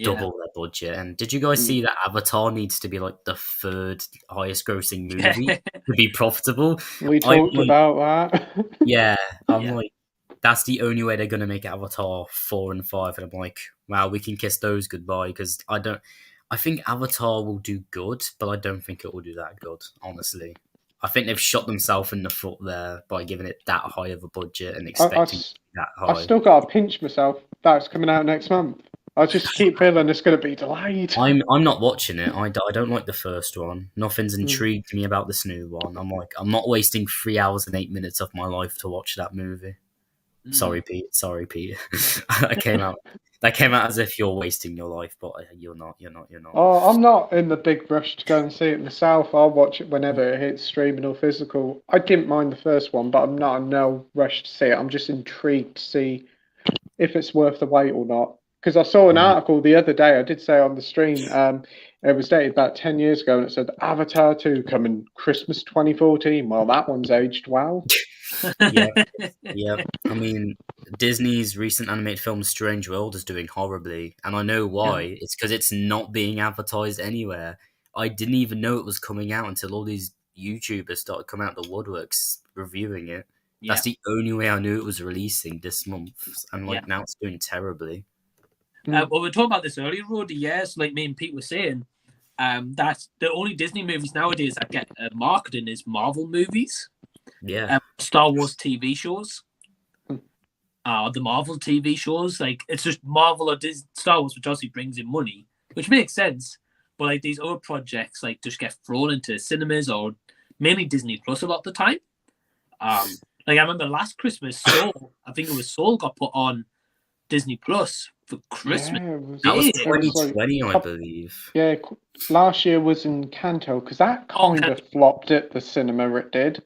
double their budget. And did you guys see that Avatar needs to be like the 3rd highest grossing movie to be profitable? We talked about that. Yeah, I'm like, that's the only way they're going to make Avatar 4 and 5. And I'm like, wow, we can kiss those goodbye, because I think Avatar will do good, but I don't think it will do that good, honestly. I think they've shot themselves in the foot there by giving it that high of a budget and expecting that high. I've still got to pinch myself. That's coming out next month. I just keep feeling it's going to be delayed. I'm not watching it. I don't like the first one. Nothing's intrigued me about this new one. I'm like, I'm not wasting 3 hours and 8 minutes of my life to watch that movie. Sorry, Pete. Sorry, Pete. That came out. That came out as if you're wasting your life, but you're not. You're not. You're not. Oh, I'm not in the big rush to go and see it myself. I'll watch it whenever it hits streaming or physical. I didn't mind the first one, but I'm not in no rush to see it. I'm just intrigued to see if it's worth the wait or not. Because I saw an article the other day, I did say on the stream, it was dated about 10 years ago, and it said Avatar 2 coming Christmas 2014. Well, that one's aged well. Yeah. I mean, Disney's recent animated film Strange World is doing horribly, and I know why. Yeah. It's because it's not being advertised anywhere. I didn't even know it was coming out until all these YouTubers started coming out the woodworks reviewing it. That's the only way I knew it was releasing this month, and now it's doing terribly. Well, we were talking about this earlier, Roddy. Yes, like me and Pete were saying, that the only Disney movies nowadays that get marketing is Marvel movies. Yeah. Star Wars TV shows. The Marvel TV shows, like it's just Marvel or Star Wars, which obviously brings in money, which makes sense. But like these other projects, like just get thrown into cinemas or mainly Disney Plus a lot of the time. Like I remember last Christmas, Soul. I think it was Soul got put on Disney Plus for Christmas. Yeah, That was it 2020, like, I believe. Yeah, last year was Encanto, because that kind of flopped at the cinema, it did.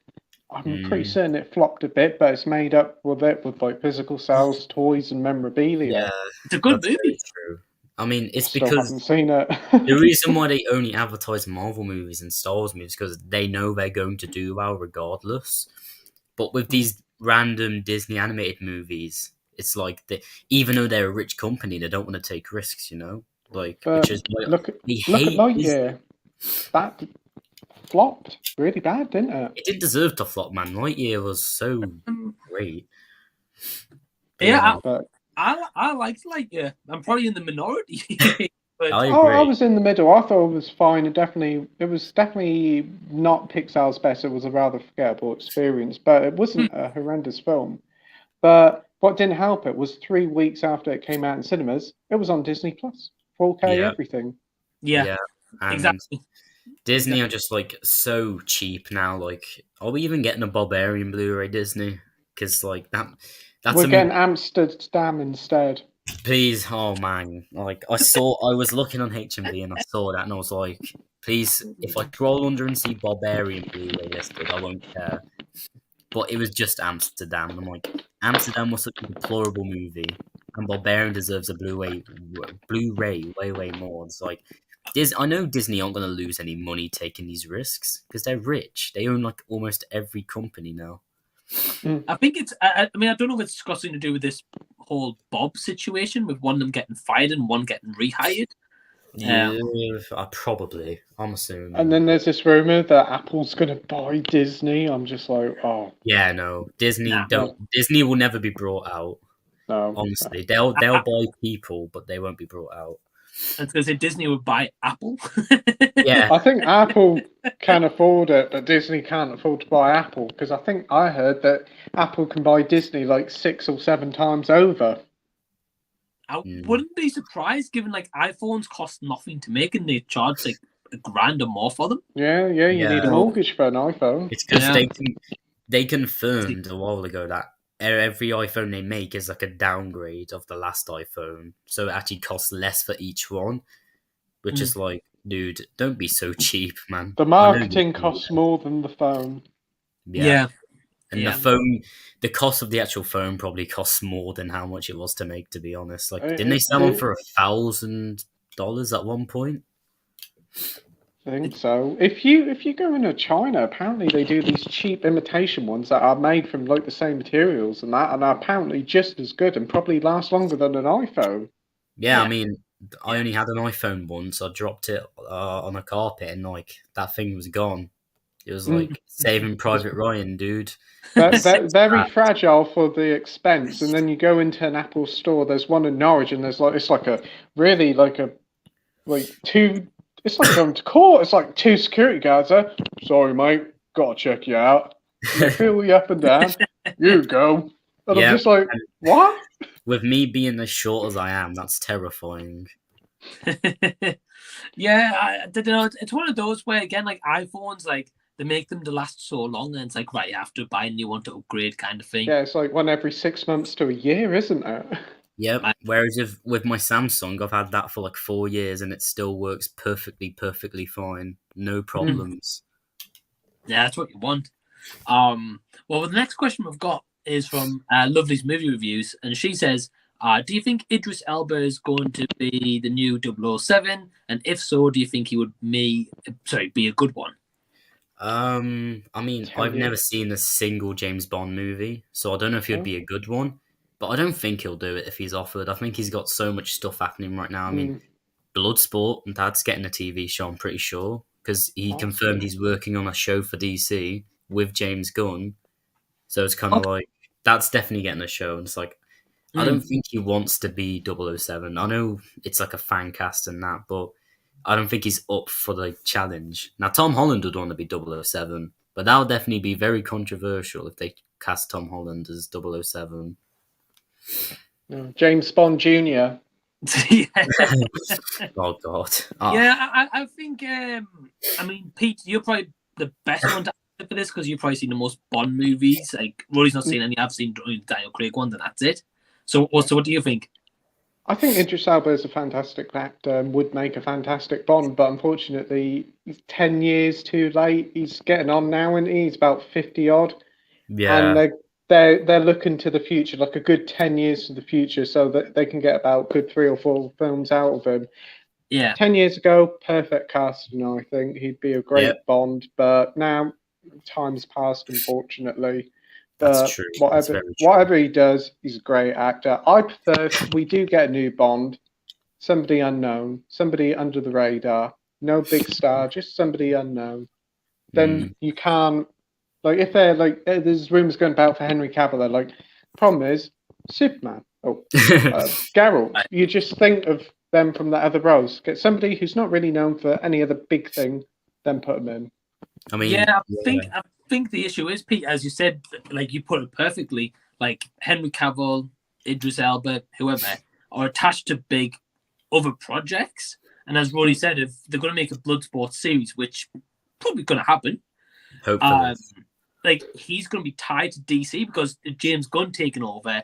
I'm pretty certain it flopped a bit, but it's made up with it with like physical sales, toys, and memorabilia. Yeah, it's a good movie. True. I mean, it's Still because haven't seen it. the reason why they only advertise Marvel movies and Star Wars movies is because they know they're going to do well regardless. But with these random Disney animated movies, it's like even though they're a rich company, they don't want to take risks, you know. Like, which is why look at Lightyear. That flopped really bad, didn't it? It didn't deserve to flop, man. Lightyear was so great. I liked Lightyear. I'm probably in the minority. But I was in the middle. I thought it was fine. It was definitely not Pixar's best. It was a rather forgettable experience, but it wasn't a horrendous film. But what didn't help it was 3 weeks after it came out in cinemas, it was on Disney Plus, 4K, everything. Yeah, exactly. Disney are just like so cheap now. Like, are we even getting a Barbarian Blu-ray Disney? Because like that's we're getting Amsterdam instead. Please, oh man! Like I was looking on HMV and I saw that and I was like, please, if I scroll under and see Barbarian Blu-ray listed, I won't care. But it was just Amsterdam. And I'm like, Amsterdam was such a deplorable movie, and Barbarian deserves a Blu-ray way more. It's like, I know Disney aren't going to lose any money taking these risks because they're rich. They own like almost every company now. I think it's. I mean, I don't know if it's got something to do with this whole Bob situation with one of them getting fired and one getting rehired. Probably. I'm assuming. And then there's this rumor that Apple's going to buy Disney. I'm just like, oh. Yeah, no. Disney will never be brought out. No. Honestly, they'll buy people, but they won't be brought out. I was going to say Disney would buy Apple. Yeah. I think Apple can afford it, but Disney can't afford to buy Apple, because I think I heard that Apple can buy Disney like 6 or 7 times over. I wouldn't be surprised, given like iPhones cost nothing to make and they charge like $1,000 or more for them. Yeah, you need a mortgage for an iPhone. It's because they confirmed a while ago that every iPhone they make is like a downgrade of the last iPhone, so it actually costs less for each one, which is like, dude, don't be so cheap, man. The marketing costs more than the phone. Yeah. And the cost of the actual phone probably costs more than how much it was to make, to be honest. Like, didn't they sell them for $1,000 at one point? I think so. If you go into China, apparently they do these cheap imitation ones that are made from like the same materials and that, and are apparently just as good and probably last longer than an iPhone. Yeah, I mean, I only had an iPhone once. I dropped it on a carpet and like that thing was gone. It was like Saving Private Ryan, dude. They're very fragile for the expense. And then you go into an Apple store. There's one in Norwich, and it's like two. It's like going to court. It's like 2 security guards there. Sorry, mate, gotta check you out. They feel you up and down. You go. And I'm just like, what? With me being as short as I am, that's terrifying. Yeah, I don't know. It's one of those where, again, like iPhones, like they make them to last so long, and it's like, right, you have to buy a new one to upgrade, kind of thing. Yeah, it's like one every 6 months to a year, isn't it? Yep. Whereas with my Samsung, I've had that for like 4 years and it still works perfectly fine. No problems. Yeah, that's what you want. Well, the next question we've got is from Lovely's Movie Reviews, and she says, do you think Idris Elba is going to be the new 007? And if so, do you think he would be a good one? I mean, I've never seen a single James Bond movie, so I don't know if he would be a good one. But I don't think he'll do it if he's offered. I think he's got so much stuff happening right now. I mean, Bloodsport, and that's getting a TV show, I'm pretty sure, because he confirmed he's working on a show for DC with James Gunn. So it's kind of like, that's definitely getting a show. And it's like, I don't think he wants to be 007. I know it's like a fan cast and that, but I don't think he's up for the challenge. Now, Tom Holland would want to be 007, but that would definitely be very controversial if they cast Tom Holland as 007. James Bond Jr. Oh, God. Yeah, I think, I mean, Pete, you're probably the best one to answer for this because you've probably seen the most Bond movies. Like, Rory's not seen any. I've seen Daniel Craig ones, and that's it. So what do you think? I think Idris Elba is a fantastic actor and would make a fantastic Bond, but unfortunately, he's 10 years too late. He's getting on now, and he's about 50 odd. Yeah. And they're looking to the future, like a good 10 years to the future, so that they can get about good 3 or 4 films out of him. Yeah. 10 years ago, perfect casting, I think. He'd be a great Bond, but now time's passed, unfortunately. But that's true. Whatever he does, he's a great actor. I prefer if we do get a new Bond, somebody unknown, somebody under the radar, no big star, just somebody unknown. Then you can't, like, if they're like, there's rumors going about for Henry Cavill, they're like, problem is, Superman, Geralt. You just think of them from the other roles. Get somebody who's not really known for any other big thing, then put them in. I mean, I think the issue is, Pete, as you said, like you put it perfectly, like Henry Cavill, Idris Elba, whoever, are attached to big other projects. And as Rory said, if they're going to make a Bloodsport series, which probably going to happen, hopefully, like he's going to be tied to DC because if James Gunn taking over,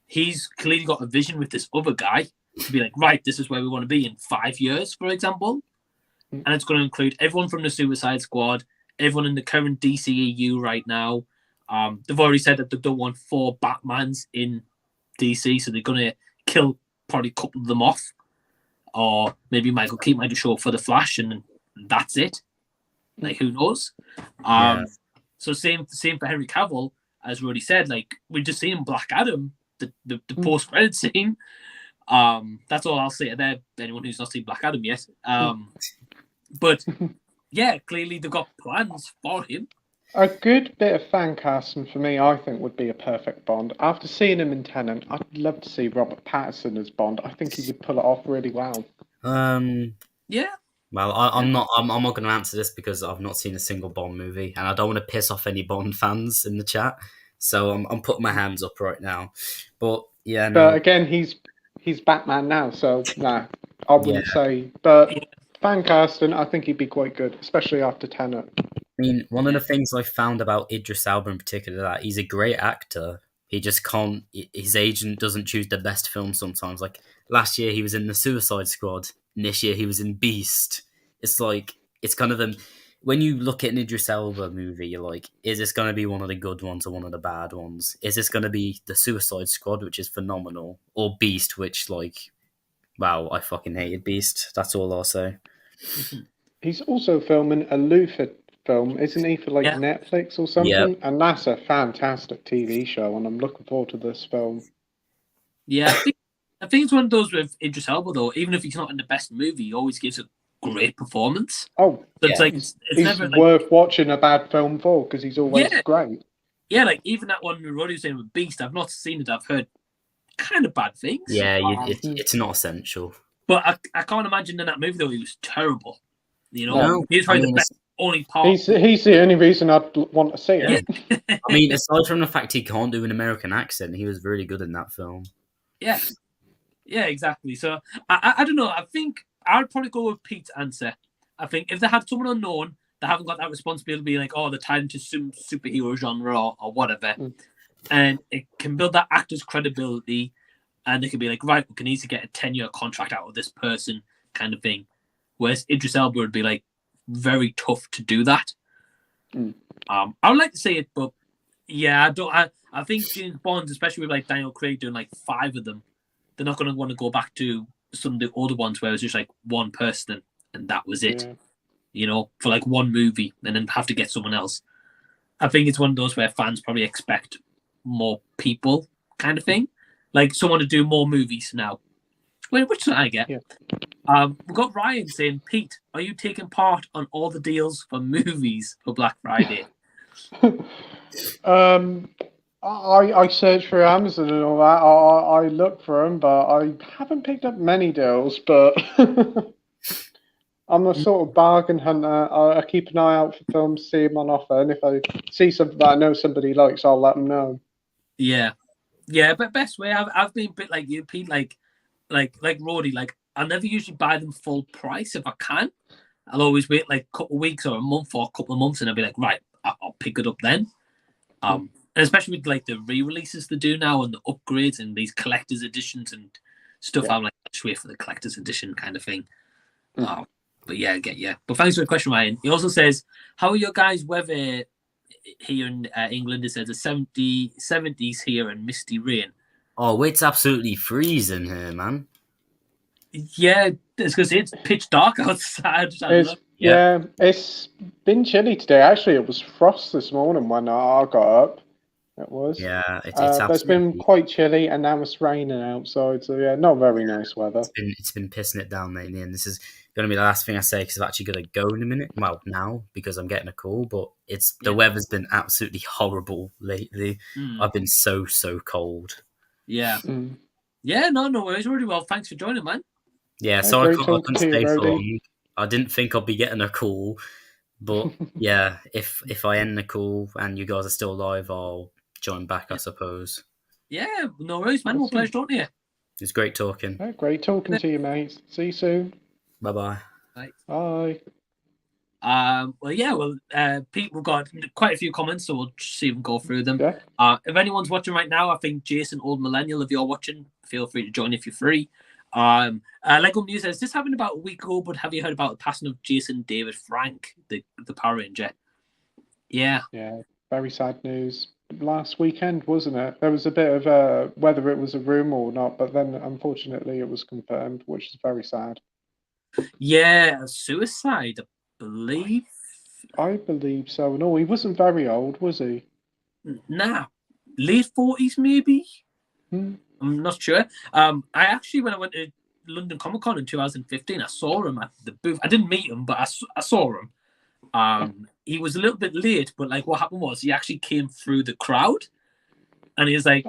he's clearly got a vision with this other guy to be like, right, this is where we want to be in 5 years, for example. And it's going to include everyone from the Suicide Squad, everyone in the current DCEU right now. They've already said that they don't want 4 Batmans in DC, so they're going to kill probably a couple of them off. Or maybe Michael Keaton might show up for the Flash, and that's it. Like, who knows? So same for Henry Cavill, as we already said. Like, we've just seen Black Adam, the post-credit scene. That's all I'll say to there. Anyone who's not seen Black Adam yet. But yeah, clearly they've got plans for him. A good bit of fan casting for me, I think, would be a perfect Bond. After seeing him in Tenet, I'd love to see Robert Pattinson as Bond. I think he would pull it off really well. Yeah. Well, I'm not going to answer this because I've not seen a single Bond movie, and I don't want to piss off any Bond fans in the chat. So I'm putting my hands up right now. But yeah, no. But again, he's Batman now, so nah, I wouldn't say. But fan casting, I think he'd be quite good, especially after Tenet. I mean, one of the things I found about Idris Elba in particular, that he's a great actor. He just can't. His agent doesn't choose the best film sometimes. Like last year, he was in the Suicide Squad. And this year, he was in Beast. It's like it's kind of when you look at an Idris Elba movie, you're like, is this going to be one of the good ones or one of the bad ones? Is this going to be the Suicide Squad, which is phenomenal, or Beast, which wow, I fucking hated Beast. That's all I'll say. He's also filming a Luther film, isn't he, for Netflix or something? Yep. And that's a fantastic TV show, and I'm looking forward to this film. Yeah, I think it's one of those with Idris Elba, though. Even if he's not in the best movie, he always gives a great performance. Oh, but it's like he's never worth watching a bad film for because he's always great. Yeah, like even that one Roddy was saying with Beast, I've not seen it. I've heard kind of bad things. Yeah, it's not essential. But I can't imagine in that movie though he was terrible. You know, he's probably the best only part. He's the only reason I'd want to see it. I mean, aside from the fact he can't do an American accent, he was really good in that film. Yeah. Yeah, exactly. So I don't know. I think I'd probably go with Pete's answer. I think if they had someone unknown, They haven't got that responsibility to be like, oh, they're tied into some superhero genre or whatever. Mm. And it can build that actor's credibility. And they can be like, right, we can easily get a 10-year contract out of this person kind of thing. Whereas Idris Elba would be like very tough to do that. Mm. I would like to see it, but yeah, I think James Bond, especially with like Daniel Craig doing like 5 of them, they're not going to want to go back to some of the older ones where it was just like one person and that was it. Yeah. You know, for like one movie and then have to get someone else. I think it's one of those where fans probably expect more people kind of thing. Like someone to do more movies now. Which I get. Yeah. We've got Ryan saying, Pete, are you taking part on all the deals for movies for Black Friday? I search through Amazon and all that. I look for them, but I haven't picked up many deals. But I'm a sort of bargain hunter. I keep an eye out for films, see them on offer, and if I see something that I know somebody likes, I'll let them know. Yeah, but best way I've been a bit like you, Pete. Like Roddy. Like I never usually buy them full price if I can. I'll always wait like a couple of weeks or a month or a couple of months, and I'll be like, right, I'll pick it up then. And especially with like the re-releases they do now and the upgrades and these collector's editions and stuff, I'm like, I'll just wait for the collector's edition kind of thing. But yeah, I get you. But thanks for the question, Ryan. He also says, how are your guys' weather here in England? It says the 70s here and misty rain. Oh, it's absolutely freezing here, man. Yeah, it's because it's pitch dark outside. Yeah, it's been chilly today. Actually, it was frost this morning when I got up. It was. Yeah, it's but it's been quite chilly, and now it's raining outside. So yeah, not very nice weather. It's been pissing it down lately, and this is going to be the last thing I say because I'm actually going to go in a minute. Well, now because I'm getting a call, but the weather's been absolutely horrible lately. I've been so cold. Yeah. Yeah, no worries. Really well. Thanks for joining, man. Yeah, so I couldn't stay for long. I didn't think I'd be getting a call, but yeah, if I end the call and you guys are still live, I'll join back, I suppose. Yeah, no worries, man. We'll pleasure talking to you. It's great talking. Yeah, great talking to you, mate. See you soon. Bye-bye. Bye. Pete, we've got quite a few comments, so we'll see if we can go through them. Yeah. If anyone's watching right now, I think Jason, old Millennial, if you're watching, feel free to join if you're free. Lego News says, this happened about a week ago, but have you heard about the passing of Jason David Frank, the Power Ranger? Yeah. Yeah, very sad news. Last weekend, wasn't it? There was a bit of whether it was a rumour or not, but then unfortunately it was confirmed, which is very sad. Yeah, suicide, I believe. I believe so. No, he wasn't very old, was he? Nah, late 40s maybe? I'm not sure. I actually, when I went to London Comic Con in 2015, I saw him at the booth. I didn't meet him, but I saw him. He was a little bit late, but like what happened was he actually came through the crowd, and he's like,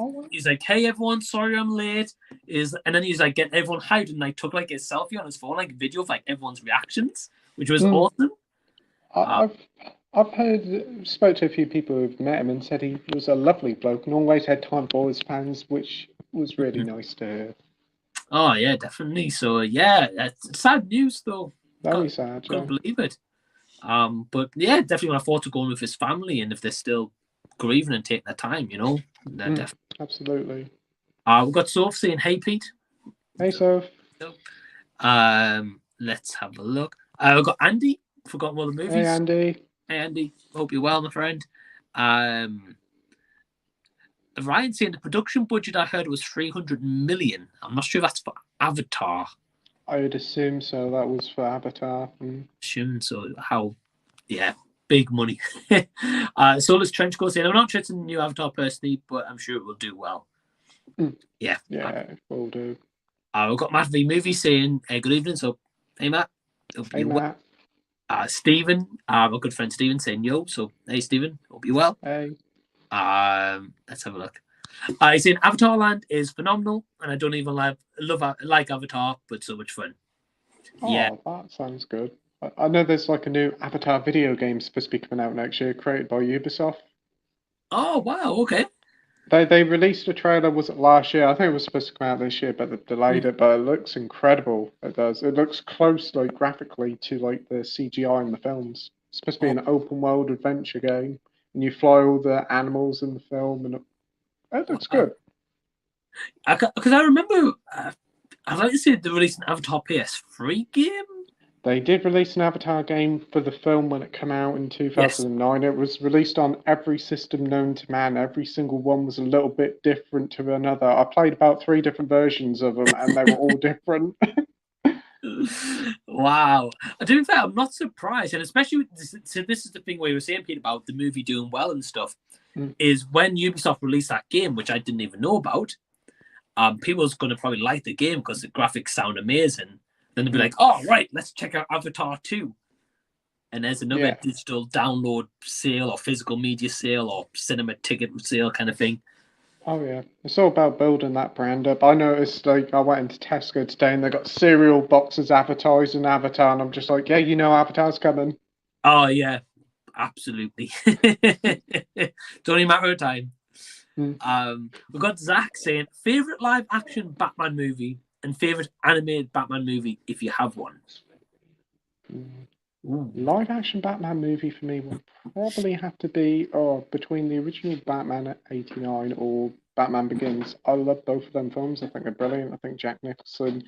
"Hey everyone, sorry I'm late." And then he's like getting everyone hyped and like took like a selfie on his phone, like a video of like everyone's reactions, which was awesome. I've spoke to a few people who've met him and said he was a lovely bloke and always had time for his fans, which was really nice to hear. Oh yeah, definitely. So yeah, it's sad news though. Very sad. Couldn't believe it. But yeah, definitely want to forward to going with his family, and if they're still grieving and taking their time, you know, definitely. Absolutely. We've got Soph saying, "Hey Pete." Hey Soph. Let's have a look. We've got Andy. Forgotten all the movies. Hey Andy. Hey Andy. Hope you're well, my friend. Ryan saying the production budget I heard was 300 million. I'm not sure if that's for Avatar. I would assume so. That was for Avatar. Assume so. Big money. Soulless Trenchcoat saying, I'm not interested in the new Avatar personally, but I'm sure it will do well. Yeah. Yeah, it will do. We've got Matt V Movie saying, good evening. So, hey Matt. Hey Matt. Stephen, my good friend Stephen saying yo. So, hey Stephen, hope you're well. Hey. Let's have a look. He's saying Avatar Land is phenomenal, and I don't even like Avatar, but so much fun. Oh, yeah, that sounds good. I know there's like a new Avatar video game supposed to be coming out next year, created by Ubisoft. Oh wow, okay. They released a trailer, was it last year? I think it was supposed to come out this year, but they delayed it. But it looks incredible. It does. It looks close, like graphically, to like the CGI in the films. It's supposed to be an open world adventure game, and you fly all the animals in the film, and it looks good. Because I remember, I'd like to say they released an Avatar PS3 game. They did release an Avatar game for the film when it came out in 2009. Yes. It was released on every system known to man. Every single one was a little bit different to another. I played about 3 different versions of them, and they were all different. Wow. To be fair, I'm not surprised. And especially, so this is the thing where you were saying, Pete, about the movie doing well and stuff, is when Ubisoft released that game, which I didn't even know about, people's going to probably like the game because the graphics sound amazing. Then they'll be like, oh, right, let's check out Avatar 2. And there's another digital download sale or physical media sale or cinema ticket sale kind of thing. Oh, yeah. It's all about building that brand up. I noticed, like, I went into Tesco today and they got cereal boxes advertising Avatar, and I'm just like, yeah, you know Avatar's coming. Oh, yeah. Absolutely. It's only a matter of time. We've got Zach saying, favourite live-action Batman movie and favourite animated Batman movie, if you have one. Live-action Batman movie for me would probably have to be between the original Batman at 89 or Batman Begins. I love both of them films. I think they're brilliant. I think Jack Nicholson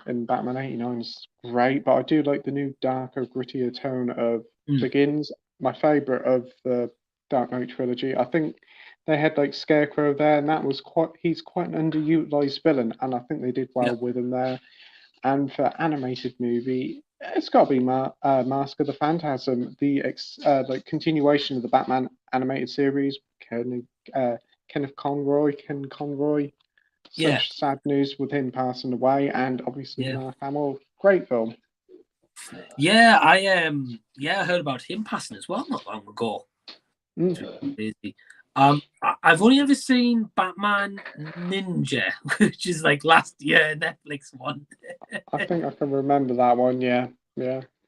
in Batman 89 is great, but I do like the new darker, grittier tone of Begins. My favourite of the Dark Knight trilogy. I think they had like Scarecrow there, and he's quite an underutilized villain, and I think they did well with him there. And for animated movie, it's got to be Mask of the Phantasm, the continuation of the Batman animated series. Ken Conroy. Such sad news with him passing away, and obviously Mark Hamill. Great film. Yeah, I heard about him passing as well not long ago. Crazy. I've only ever seen Batman Ninja, which is like last year Netflix one. I think I can remember that one. Yeah.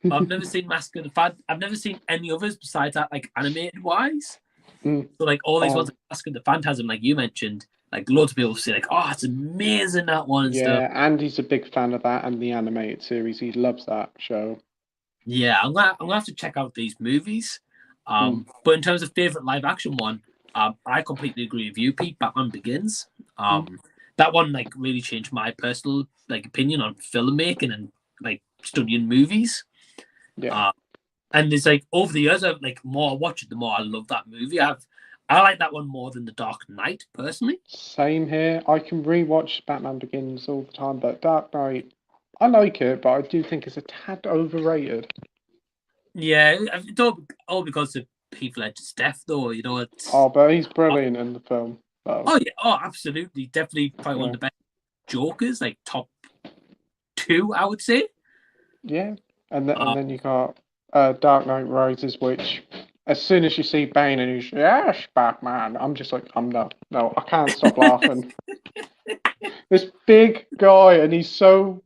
I've never seen Mask of the Phantasm. I've never seen any others besides that, like animated wise. So like all these ones, like Mask of the Phantasm, like you mentioned, like loads of people say like, "Oh, it's amazing that one." And stuff. Andy's a big fan of that and the animated series. He loves that show. Yeah, I'm gonna have to check out these movies. But in terms of favorite live action one. I completely agree with you, Pete. Batman Begins. That one like really changed my personal like opinion on filmmaking and like studying movies. Yeah. And there's like over the years, I've like more I watch it, the more I love that movie. I like that one more than The Dark Knight personally. Same here. I can rewatch Batman Begins all the time, but Dark Knight, I like it, but I do think it's a tad overrated. Yeah, it's all because of Heath Ledger's death, though, you know. But he's brilliant in the film. Oh yeah, absolutely, definitely probably one of the best Jokers, like top 2, I would say. Yeah, and then you got Dark Knight Rises, which as soon as you see Bane and he's yes, Batman, I'm just like, no, I can't stop laughing. This big guy, and he's so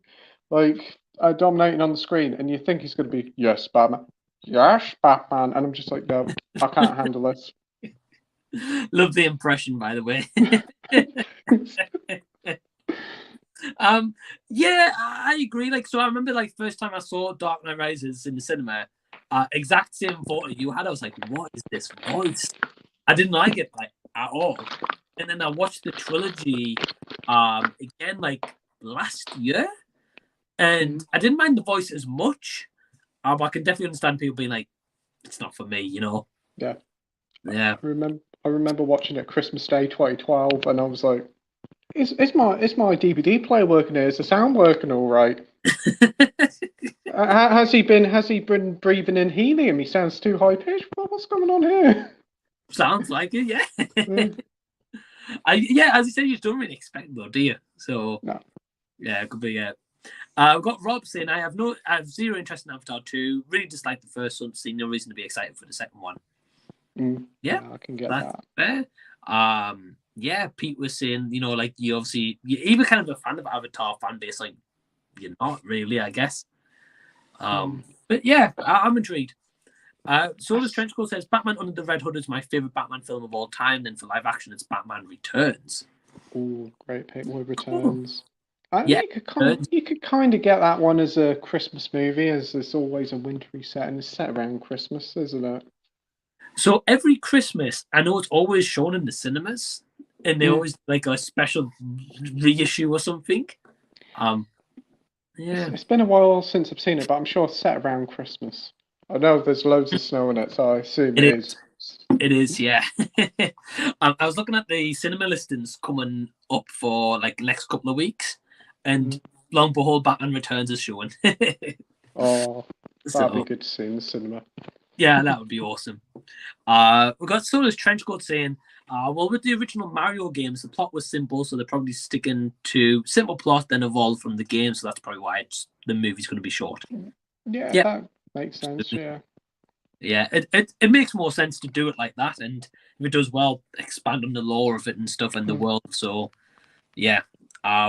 like dominating on the screen, and you think he's going to be yes, Batman. Yes, Batman, and I'm just like, no, I can't handle this. Love the impression, by the way. Yeah, I agree. Like, so I remember, like, first time I saw Dark Knight Rises in the cinema, exact same thought you had. I was like, what is this voice? I didn't like it like at all. And then I watched the trilogy again, like last year, and I didn't mind the voice as much. But I can definitely understand people being like, it's not for me, you know? Yeah. Yeah. I remember watching it Christmas Day 2012, and I was like, is my DVD player working here? Is the sound working all right? Has he been breathing in helium? He sounds too high pitched. What's going on here? Sounds like it, yeah. As you said, you don't really expect though, do you? So no. Yeah, it could be. Yeah. I've got Rob saying I have zero interest in Avatar 2. Really dislike the first one. See no reason to be excited for the second one. Yeah, I can get that. Fair. Yeah, Pete was saying, you know, like you're even kind of a fan of Avatar fan base, like you're not really, I guess. But yeah, I'm intrigued. Solar's Trenchcoat says Batman Under the Red Hood is my favorite Batman film of all time. Then for live action, it's Batman Returns. Ooh, great pick with Returns. Yeah, You could kind of get that one as a Christmas movie, as there's always a wintry setting. It's set around Christmas, isn't it? so every Christmas, I know it's always shown in the cinemas, and they always like a special reissue or something. Yeah, It's been a while since I've seen it, but I'm sure it's set around Christmas. I know there's loads of snow in it, so I assume it is. It is, yeah. I was looking at the cinema listings coming up for like next couple of weeks, and lo and behold, Batman Returns is showing. Oh, that'd So, be good to see in the cinema. yeah, that would be awesome. We got Solar's Trenchcoat saying, well, with the original Mario games, the plot was simple, so they're probably sticking to simple plot, then evolve from the game. So that's probably why the movie's going to be short. Yeah, that makes sense. Yeah. Yeah, it makes more sense to do it like that, and if it does well, expand on the lore of it and stuff in the world. So, yeah.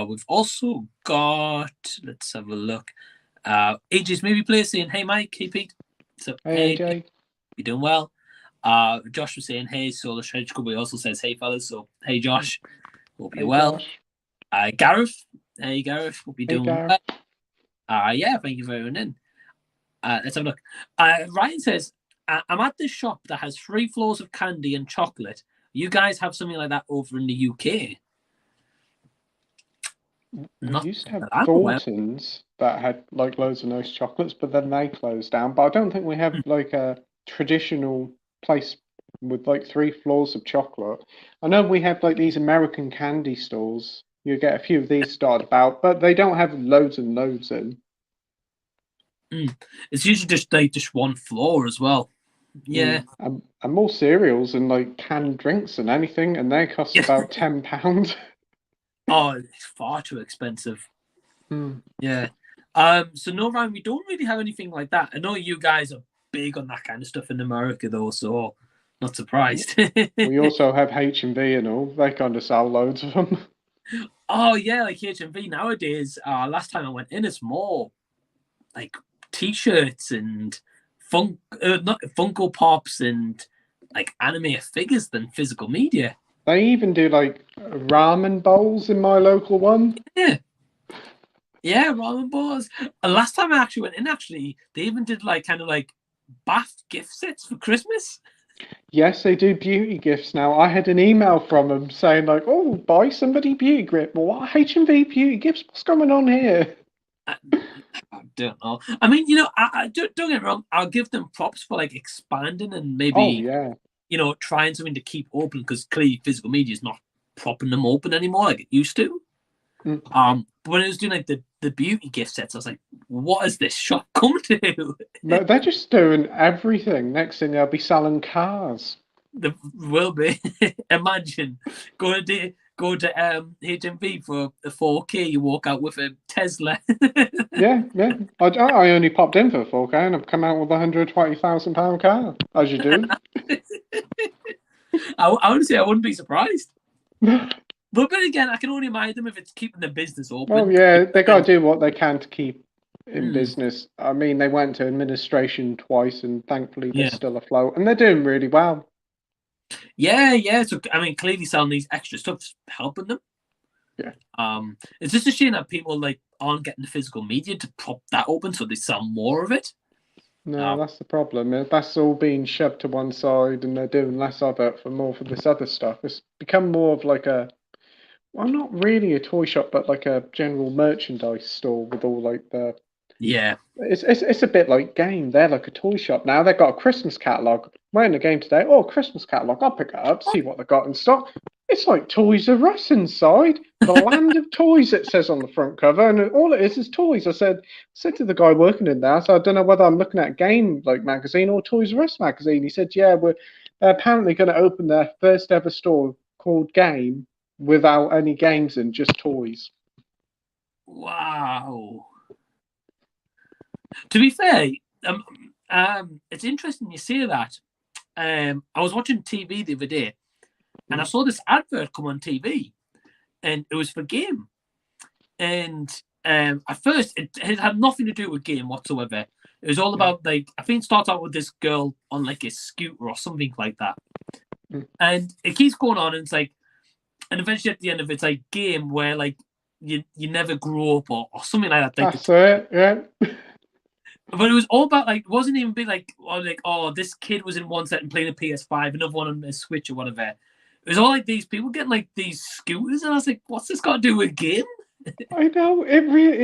We've also got, let's have a look. AJ's Movie Player saying, hey Mike, hey Pete. So, hey AJ, you doing well? Josh was saying, hey, Solar Trench Club. He also says, hey fellas. So, hey Josh, hope you're well. Josh. Gareth, hey Gareth, hope you're doing Gareth. well. Yeah, thank you for tuning in. Let's have a look. Ryan says, I'm at this shop that has 3 floors of candy and chocolate. You guys have something like that over in the UK? We used to have Thorntons that had like loads of nice chocolates, but then they closed down. But I don't think we have like a traditional place with like 3 floors of chocolate. I know we have like these American candy stores. You get a few of these started about, but they don't have loads and loads in. It's usually just 1 floor as well. Yeah. And more cereals and like canned drinks and anything, and they cost about £10. Oh, it's far too expensive. Yeah. So no, Ryan, we don't really have anything like that. I know you guys are big on that kind of stuff in America, though, so not surprised. We also have H&V and all. They kind of sell loads of them. Oh yeah, like H&V nowadays. Last time I went in, it's more like T-shirts and not Funko Pops and like anime figures than physical media. They even do like ramen bowls in my local one. Yeah, ramen bowls. Last time I actually went in, they even did like kind of like bath gift sets for Christmas. Yes, they do beauty gifts now. I had an email from them saying like, "Oh, buy somebody beauty gift." Well, what H&V beauty gifts? What's going on here? I don't know. I mean, I don't get me wrong. I'll give them props for like expanding and maybe, trying something to keep open, because clearly physical media is not propping them open anymore like it used to. But when I was doing like the beauty gift sets, I was like, what is this shop come to? No, they're just doing everything. Next thing they'll be selling cars. There will be. Imagine go to HMV for a 4K, you walk out with a Tesla. yeah. I only popped in for a 4K and I've come out with £120,000 car, as you do. I would say I wouldn't be surprised. But again, I can only admire them if it's keeping the business open. Well, yeah, they got to do what they can to keep in business. I mean, they went to administration twice, and thankfully they're still afloat, and they're doing really well. Yeah. So I mean, clearly selling these extra stuff's helping them. Yeah. It's just a shame that people like aren't getting the physical media to prop that open, so they sell more of it. No, that's the problem. That's all being shoved to one side, and they're doing less of it for this other stuff. It's become more of like not really a toy shop, but like a general merchandise store with all like the. Yeah. It's a bit like Game. They're like a toy shop now. They've got a Christmas catalogue. We're in the Game today. Oh, Christmas catalogue. I'll pick it up, see what they've got in stock. It's like Toys R Us inside. The land of toys, it says on the front cover, and all it is toys. I said to the guy working in there, so I don't know whether I'm looking at a Game like magazine or Toys R Us magazine. He said, yeah, they're apparently going to open their first ever store called Game without any games in, just toys. Wow. To be fair, it's interesting you say that. I was watching TV the other day, and I saw this advert come on TV, and it was for Game. And at first, it had nothing to do with Game whatsoever. It was all about, like, I think it starts out with this girl on, like, a scooter or something like that. And it keeps going on, and it's like, and eventually at the end of it, it's like Game where, like, you never grow up or something like that. Like That's it, yeah. But it was all about like, it wasn't even big like, oh, this kid was in one set and playing a PS5, another one on a Switch or whatever. It was all like these people getting like these scooters, and I was like, what's this got to do with game? I know, it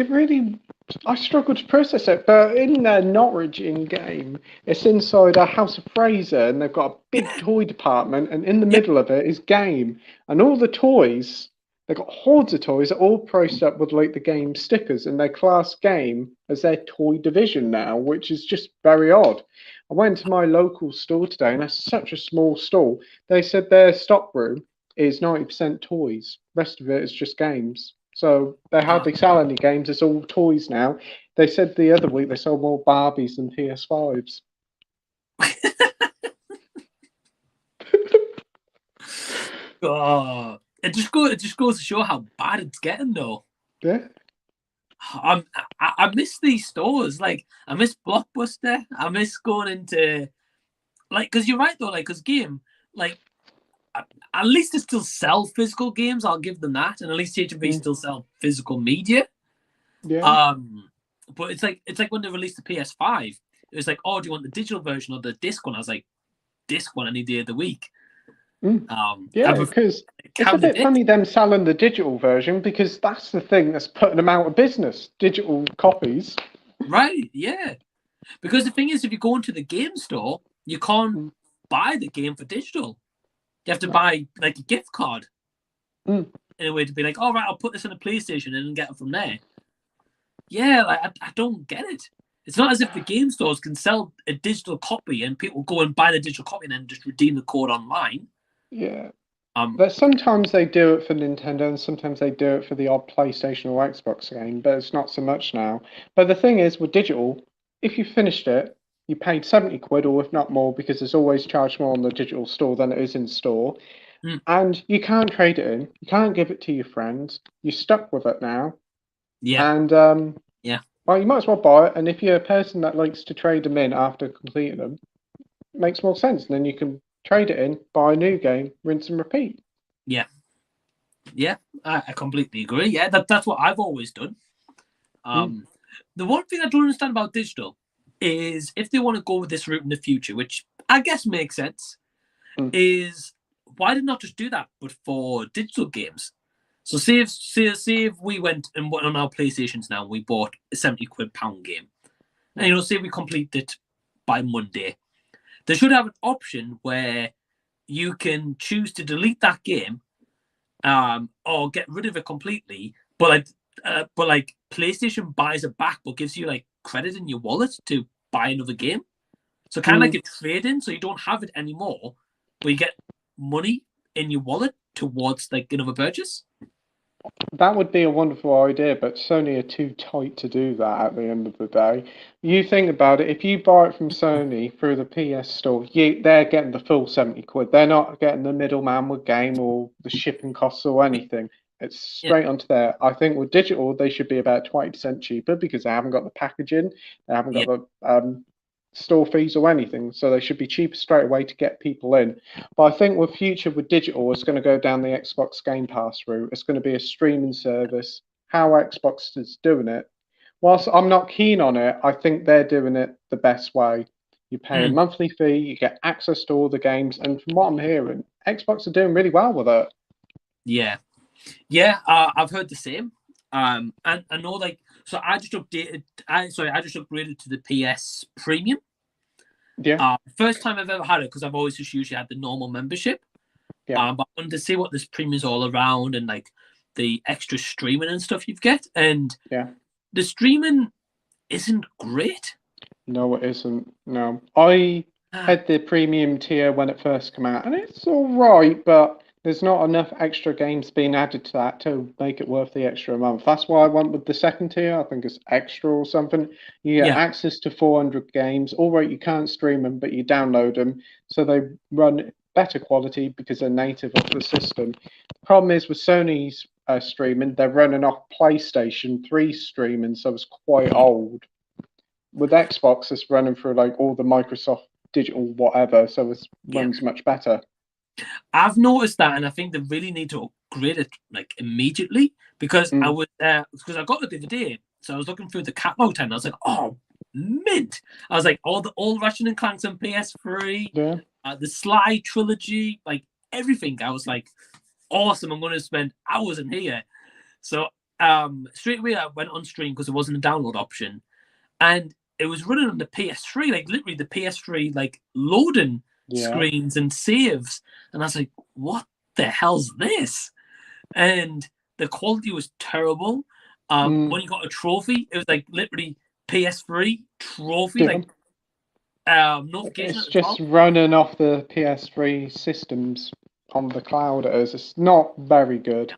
really, I struggled to process it, but in their Norwich in-game, it's inside a House of Fraser, and they've got a big toy department, and in the middle of it is game, and all the toys, they've got hordes of toys, all priced up with like the game stickers, and they class game as their toy division now, which is just very odd. I went to my local store today, and that's such a small store. They said their stock room is 90% toys, rest of it is just games. So they hardly sell any games, it's all toys now. They said the other week they sold more Barbies than PS5s. Oh, it just goes to show how bad it's getting, though. Yeah. I miss these stores. Like, I miss Blockbuster. I miss going into, like, because you're right though. Like, because game, like, at least they still sell physical games. I'll give them that, and at least HMV still sell physical media. Yeah. But it's like when they released the PS5, it was like, oh, do you want the digital version or the disc one? I was like, disc one any day of the week. Yeah, because it's a bit funny them selling the digital version, because that's the thing that's putting them out of business. Digital copies. Right? Yeah. Because the thing is, if you go into the game store, you can't buy the game for digital. You have to buy like a gift card in a way to be like, all right, I'll put this in a PlayStation and get it from there. Yeah, like, I don't get it. It's not as if the game stores can sell a digital copy and people go and buy the digital copy and then just redeem the code online. Yeah. But sometimes they do it for Nintendo and sometimes they do it for the odd PlayStation or Xbox game, but it's not so much now. But the thing is, with digital, if you finished it, you paid 70 quid or if not more, because it's always charged more on the digital store than it is in store. And you can't trade it in. You can't give it to your friends. You're stuck with it now. Yeah. And yeah. Well, you might as well buy it. And if you're a person that likes to trade them in after completing them, it makes more sense. And then you can trade it in, buy a new game, rinse and repeat. Yeah. Yeah, I completely agree. Yeah, that's what I've always done. The one thing I don't understand about digital is if they want to go with this route in the future, which I guess makes sense, is why did not just do that, but for digital games? So say if we went and went on our PlayStations now, and we bought a 70 quid pound game, and say we complete it by Monday, they should have an option where you can choose to delete that game, or get rid of it completely. But like PlayStation buys it back, but gives you like credit in your wallet to buy another game. So kind of like a trade-in, so you don't have it anymore, but you get money in your wallet towards like another purchase. That would be a wonderful idea, but Sony are too tight to do that at the end of the day. You think about it, if you buy it from Sony through the PS Store, they're getting the full 70 quid. They're not getting the middleman with game or the shipping costs or anything. It's straight onto there. I think with digital, they should be about 20% cheaper because they haven't got the packaging, they haven't got the store fees or anything, so they should be cheaper straight away to get people in. But I think with future with digital, it's going to go down the Xbox Game Pass route. It's going to be a streaming service. How Xbox is doing it, whilst I'm not keen on it, I think they're doing it the best way. You pay a monthly fee, you get access to all the games, and from what I'm hearing, Xbox are doing really well with it. Yeah, I've heard the same. And I know, like, so I just upgraded to the PS Premium. Yeah. First time I've ever had it, because I've always just usually had the normal membership. Yeah. But I wanted to see what this premium is all around and like the extra streaming and stuff you get. And the streaming isn't great. No, it isn't. No, I had the premium tier when it first came out, and it's all right, but there's not enough extra games being added to that to make it worth the extra month. That's why I went with the second tier. I think it's extra or something. You get access to 400 games. All right, you can't stream them, but you download them, so they run better quality because they're native of the system. The problem is with Sony's streaming, they're running off PlayStation 3 streaming, so it's quite old. With Xbox, it's running through like all the Microsoft digital whatever, so it runs much better. I've noticed that, and I think they really need to upgrade it like immediately because I was because I got it the other day, so I was looking through the catalog time. And I was like, oh, mint! I was like, all Ratchet and Clanks on PS3, the Sly trilogy, like everything. I was like, awesome! I'm going to spend hours in here. So straight away I went on stream because there wasn't a download option, and it was running on the PS3, like literally the PS3, like loading screens and saves, and I was like, what the hell's this? And the quality was terrible. When you got a trophy, it was like literally PS3 trophy, like notification. It's just running off the PS3 systems on the cloud. It's not very good.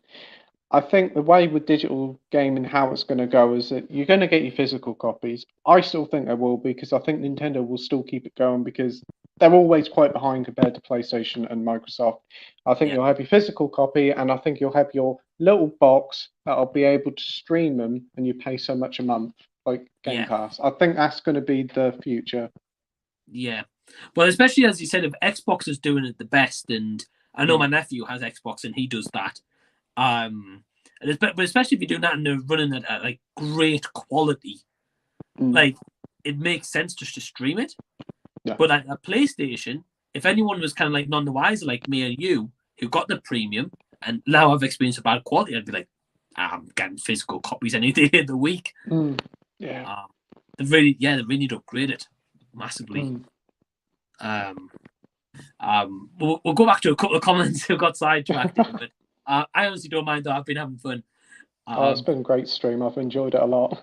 I think the way with digital gaming, how it's going to go is that you're going to get your physical copies. I still think there will be, because I think Nintendo will still keep it going because they're always quite behind compared to PlayStation and Microsoft. I think you'll have your physical copy, and I think you'll have your little box that'll be able to stream them, and you pay so much a month, like Game Pass. I think that's going to be the future. Yeah. Well, especially as you said, if Xbox is doing it the best, and I know my nephew has Xbox and he does that. But especially if you're doing that and they're running it at like great quality, like it makes sense just to stream it. Yeah. But at PlayStation, if anyone was kind of like none the wiser, like me and you, who got the premium and now have experienced a bad quality, I'd be like, I'm getting physical copies any day of the week. Yeah. They really need to upgrade it massively. We'll go back to a couple of comments who got sidetracked, but I honestly don't mind though. I've been having fun. It's been a great stream. I've enjoyed it a lot.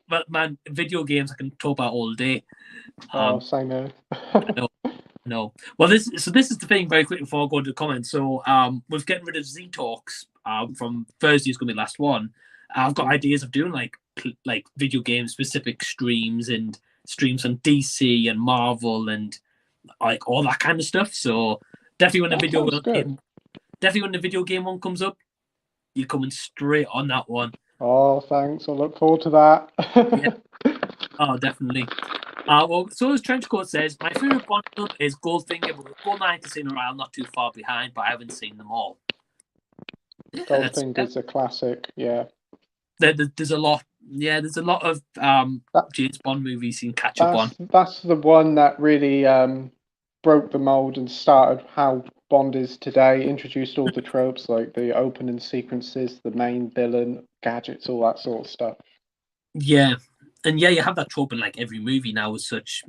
But man, video games I can talk about all day. Same here. No. Well, this is the thing. Very quickly before I go to the comments. So, we're getting rid of Z Talks. From Thursday is going to be the last one. I've got ideas of doing like video game specific streams and streams on DC and Marvel and like all that kind of stuff. So definitely when the video game one comes up, you're coming straight on that one. Oh, thanks. I look forward to that. Yeah. Oh, definitely. Well, so as Trenchcoat says, my favourite Bond film is Goldfinger, but Goldeneye Casino Royale not too far behind, but I haven't seen them all. Yeah, Goldfinger's a classic, yeah. There's a lot. Yeah, there's a lot of James Bond movies you can catch up on. That's the one that really broke the mold and started how Bond is today, introduced all the tropes like the opening sequences, the main villain, gadgets, all that sort of stuff. Yeah. And yeah, you have that trope in like every movie now as such.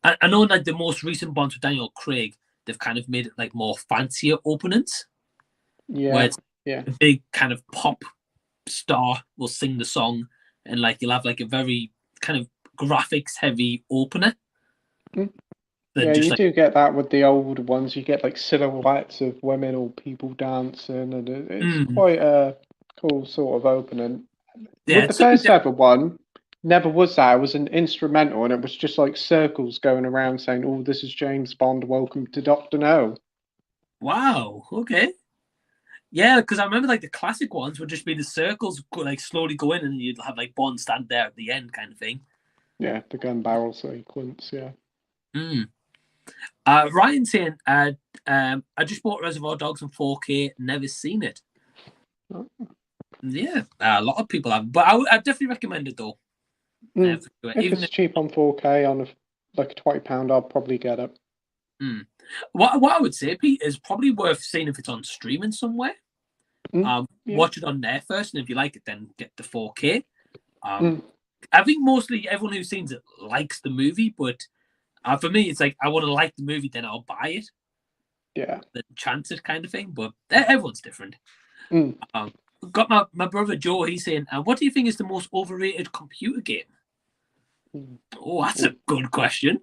I know like the most recent Bonds with Daniel Craig, they've kind of made it like more fancier openings. Yeah. Where it's a big kind of pop star will sing the song and like you'll have like a very kind of graphics heavy opener. Yeah, you do get that with the older ones. You get like silhouettes of women or people dancing, and it's quite a cool sort of opening. Yeah, with the first ever one, never was that. It was an instrumental, and it was just like circles going around saying, "Oh, this is James Bond. Welcome to Dr. No." Wow. Okay. Yeah, because I remember like the classic ones would just be the circles like slowly go in, and you'd have like Bond stand there at the end, kind of thing. Yeah, the gun barrel sequence. Yeah. Ryan saying, I just bought Reservoir Dogs in 4K, never seen it. Oh. Yeah, a lot of people have, but I definitely recommend it though. If it's cheap on 4K on like a £20, I'll probably get it. What I would say, Pete, is probably worth seeing if it's on streaming somewhere. Watch it on there first, and if you like it, then get the 4K. I think mostly everyone who's seen it likes the movie, but for me, it's like I want to like the movie, then I'll buy it. Yeah. Then chance it kind of thing, but everyone's different. Got my brother Joe, he's saying, what do you think is the most overrated computer game? Oh, that's a good question.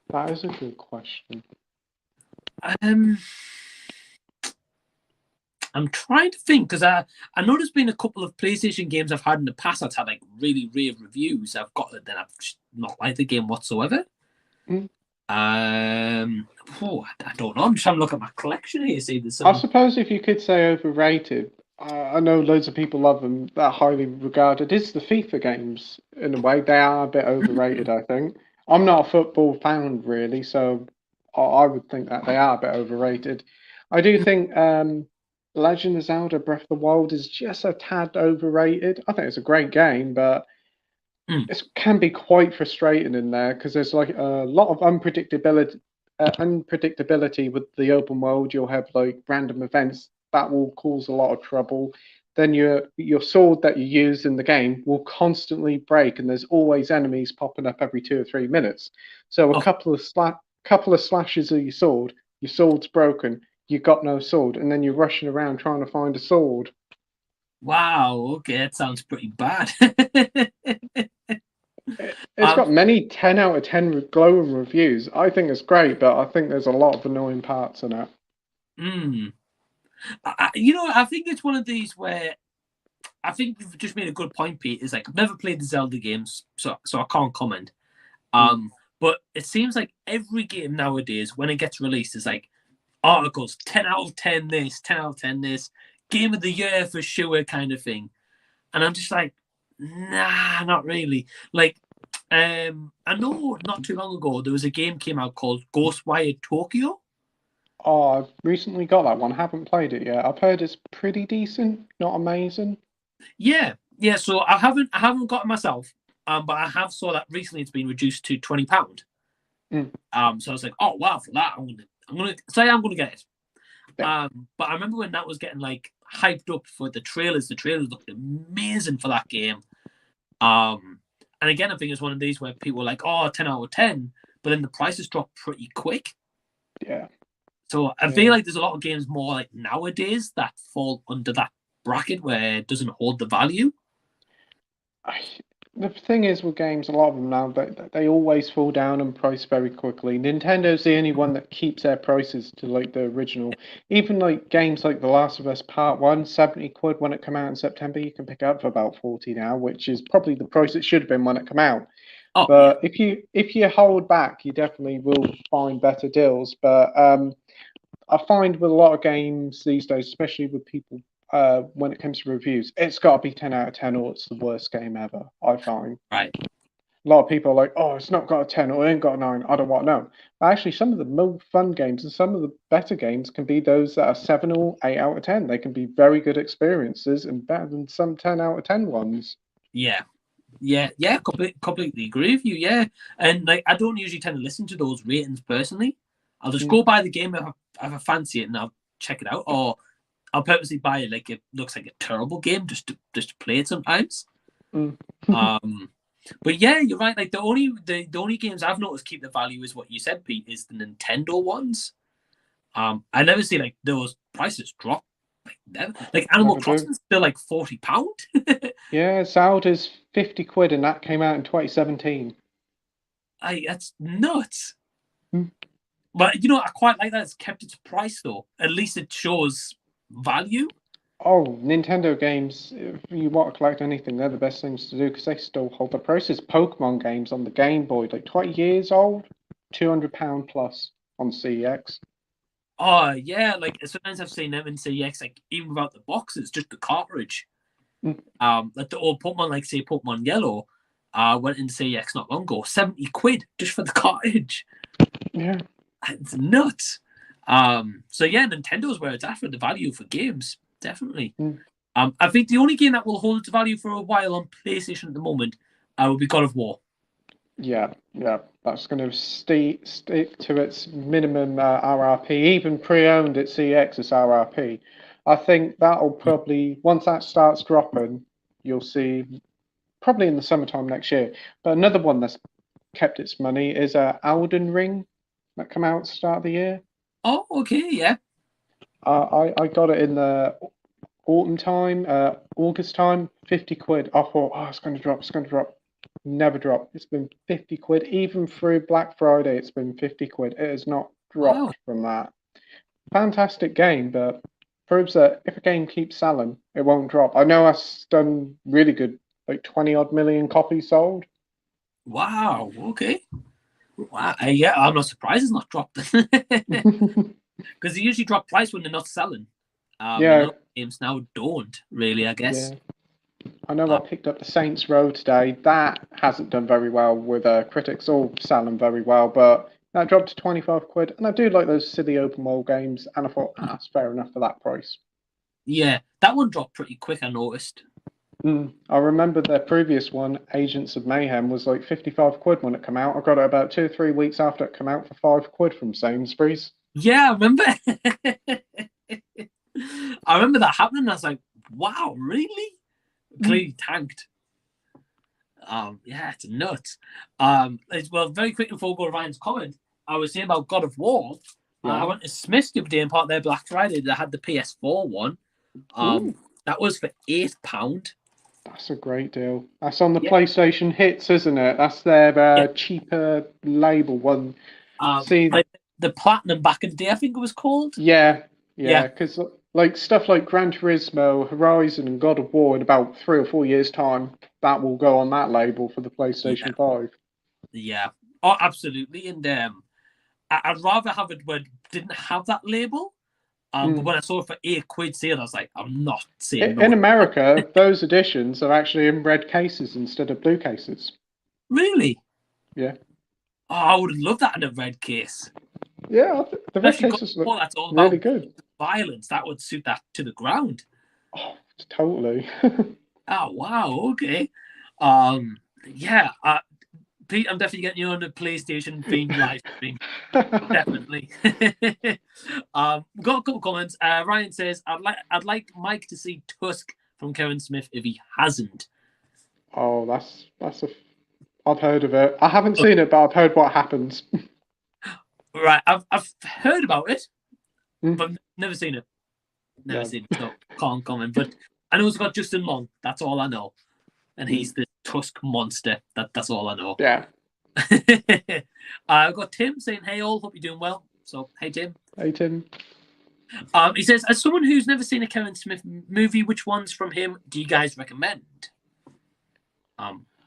That is a good question. I'm trying to think, because I know there's been a couple of PlayStation games I've had in the past that's had like really rave reviews. I've got it, then I've just not liked the game whatsoever. I don't know. I'm just having a look at my collection here. See, there's some... I suppose if you could say overrated, I know loads of people love them. They're highly regarded. It's the FIFA games in a way. They are a bit overrated, I think. I'm not a football fan really, so I would think that they are a bit overrated. I do think Legend of Zelda Breath of the Wild is just a tad overrated. I think it's a great game, but it can be quite frustrating in there because there's like a lot of unpredictability with the open world. You'll have like random events that will cause a lot of trouble. Then your sword that you use in the game will constantly break, and there's always enemies popping up every 2 or 3 minutes. So a couple of slashes of your sword's broken, you've got no sword, and then you're rushing around trying to find a sword. Wow, okay, that sounds pretty bad. It's got many 10 out of 10 glowing reviews. I think it's great, but I think there's a lot of annoying parts in it. I think it's one of these where I think you've just made a good point, Pete. Is like I've never played the Zelda games, so I can't comment. But it seems like every game nowadays, when it gets released, is like articles 10 out of 10 this, 10 out of 10 this, game of the year for sure kind of thing. And I'm just like, nah, not really. Like, I know not too long ago there was a game came out called Ghostwire Tokyo. Oh, I've recently got that one. Haven't played it yet. I've heard it's pretty decent, not amazing. Yeah. So I haven't got it myself, but I have saw that recently it's been reduced to £20. So I was like, oh wow, for that I'm gonna get it. Yeah. But I remember when that was getting like hyped up for the trailers. The trailers looked amazing for that game. And again, I think it's one of these where people are like, oh, 10 out of 10, but then the prices drop pretty quick. Yeah. So I feel like there's a lot of games more like nowadays that fall under that bracket where it doesn't hold the value. The thing is with games, a lot of them now, they always fall down in price very quickly. Nintendo's the only one that keeps their prices to like the original. Even like games like The Last of Us Part 1, 70 quid when it came out in September, you can pick up for about 40 now, which is probably the price it should have been when it came out. Oh, but if you hold back, you definitely will find better deals. But I find with a lot of games these days, especially with people, when it comes to reviews, it's got to be 10 out of 10 or it's the worst game ever, I find. Right. A lot of people are like, oh, it's not got a 10 or it ain't got a 9, I don't want to know. But actually, some of the more fun games and some of the better games can be those that are 7 or 8 out of 10. They can be very good experiences and better than some 10 out of 10 ones. Yeah, completely agree with you, yeah. And like, I don't usually tend to listen to those ratings personally. I'll just go buy the game if I fancy it and I'll check it out, or I'll purposely buy it like it looks like a terrible game just to play it sometimes. But yeah, you're right. Like the only games I've noticed keep the value is what you said, Pete, is the Nintendo ones. I never see like those prices drop. Like Animal Crossing is still like £40. Yeah, Zelda's 50 quid and that came out in 2017. That's nuts. But I quite like that it's kept its price though. At least it shows value. Oh, Nintendo games, if you want to collect anything, they're the best things to do because they still hold the prices. Pokemon games on the Game Boy, like 20 years old, £200 plus on CEX. Oh, yeah, like sometimes I've seen them in CEX, like even without the boxes, just the cartridge. Like the old Pokemon, like say Pokemon Yellow, went into CEX not long ago, 70 quid just for the cartridge. Yeah. It's nuts. So yeah, Nintendo's where it's at for the value for games, definitely. I think the only game that will hold its value for a while on PlayStation at the moment will be God of War. Yeah, that's going to stick to its minimum RRP. Even pre-owned at CX is RRP. I think that'll probably, once that starts dropping, you'll see probably in the summertime next year. But another one that's kept its money is Elden Ring that come out at the start of the year. Oh, okay, yeah. I got it in the autumn time, August time, 50 quid. I thought, oh, it's going to drop. Never dropped. It's been 50 quid. Even through Black Friday, it's been 50 quid. It has not dropped from that. Fantastic game, but proves that if a game keeps selling, it won't drop. I know it's done really good, like 20 odd million copies sold. Wow, okay. Wow. Yeah, I'm not surprised it's not dropped. Because they usually drop price when they're not selling. Games now don't really, I guess. Yeah. I know I picked up the Saints Row today. That hasn't done very well with critics all selling very well, but That dropped to 25 quid, and I do like those silly open world games, and I thought, that's fair enough for that price. Yeah, that one dropped pretty quick, I noticed. I remember their previous one, Agents of Mayhem, was like 55 quid when it came out. I got it about 2 or 3 weeks after it came out for 5 quid from Sainsbury's. Yeah, I remember. I remember that happening. I was like, wow, really? Clearly tanked. Yeah, it's nuts. Well, very quickly before we go to Ryan's comment, I was saying about God of War. I went to Smith's the other day and part of their Black Friday. They had the PS4 one. That was for £8. That's a great deal. That's on the PlayStation Hits, isn't it? That's their cheaper label one. See, the Platinum back in the day, I think it was called. Yeah, because like stuff like Gran Turismo, Horizon, and God of War in about 3 or 4 years' time, that will go on that label for the PlayStation 5. Yeah, oh, absolutely. And I'd rather have it where it didn't have that label. But when I saw it for £8 sale, I was like, I'm not saying no. In America, those editions are actually in red cases instead of blue cases. Really? Yeah. Oh, I would love that in a red case. Yeah, the red cases look that's all really good. Violence, that would suit that to the ground. Oh, totally. Oh, wow, okay. Yeah, Pete, I'm definitely getting you on the PlayStation themed live stream. Definitely. Got a couple comments. Ryan says, I'd like Mike to see Tusk from Kevin Smith if he hasn't. Oh, I've heard of it. I haven't seen it, but I've heard what happens. Right, I've heard about it, but never seen it. Never seen it, so can't comment. But I know it's got Justin Long. That's all I know, and he's the Tusk monster. That's all I know. Yeah. I've got Tim saying, "Hey all, hope you're doing well." So, hey Tim. Hey Tim. He says, as someone who's never seen a Kevin Smith movie, which ones from him do you guys recommend?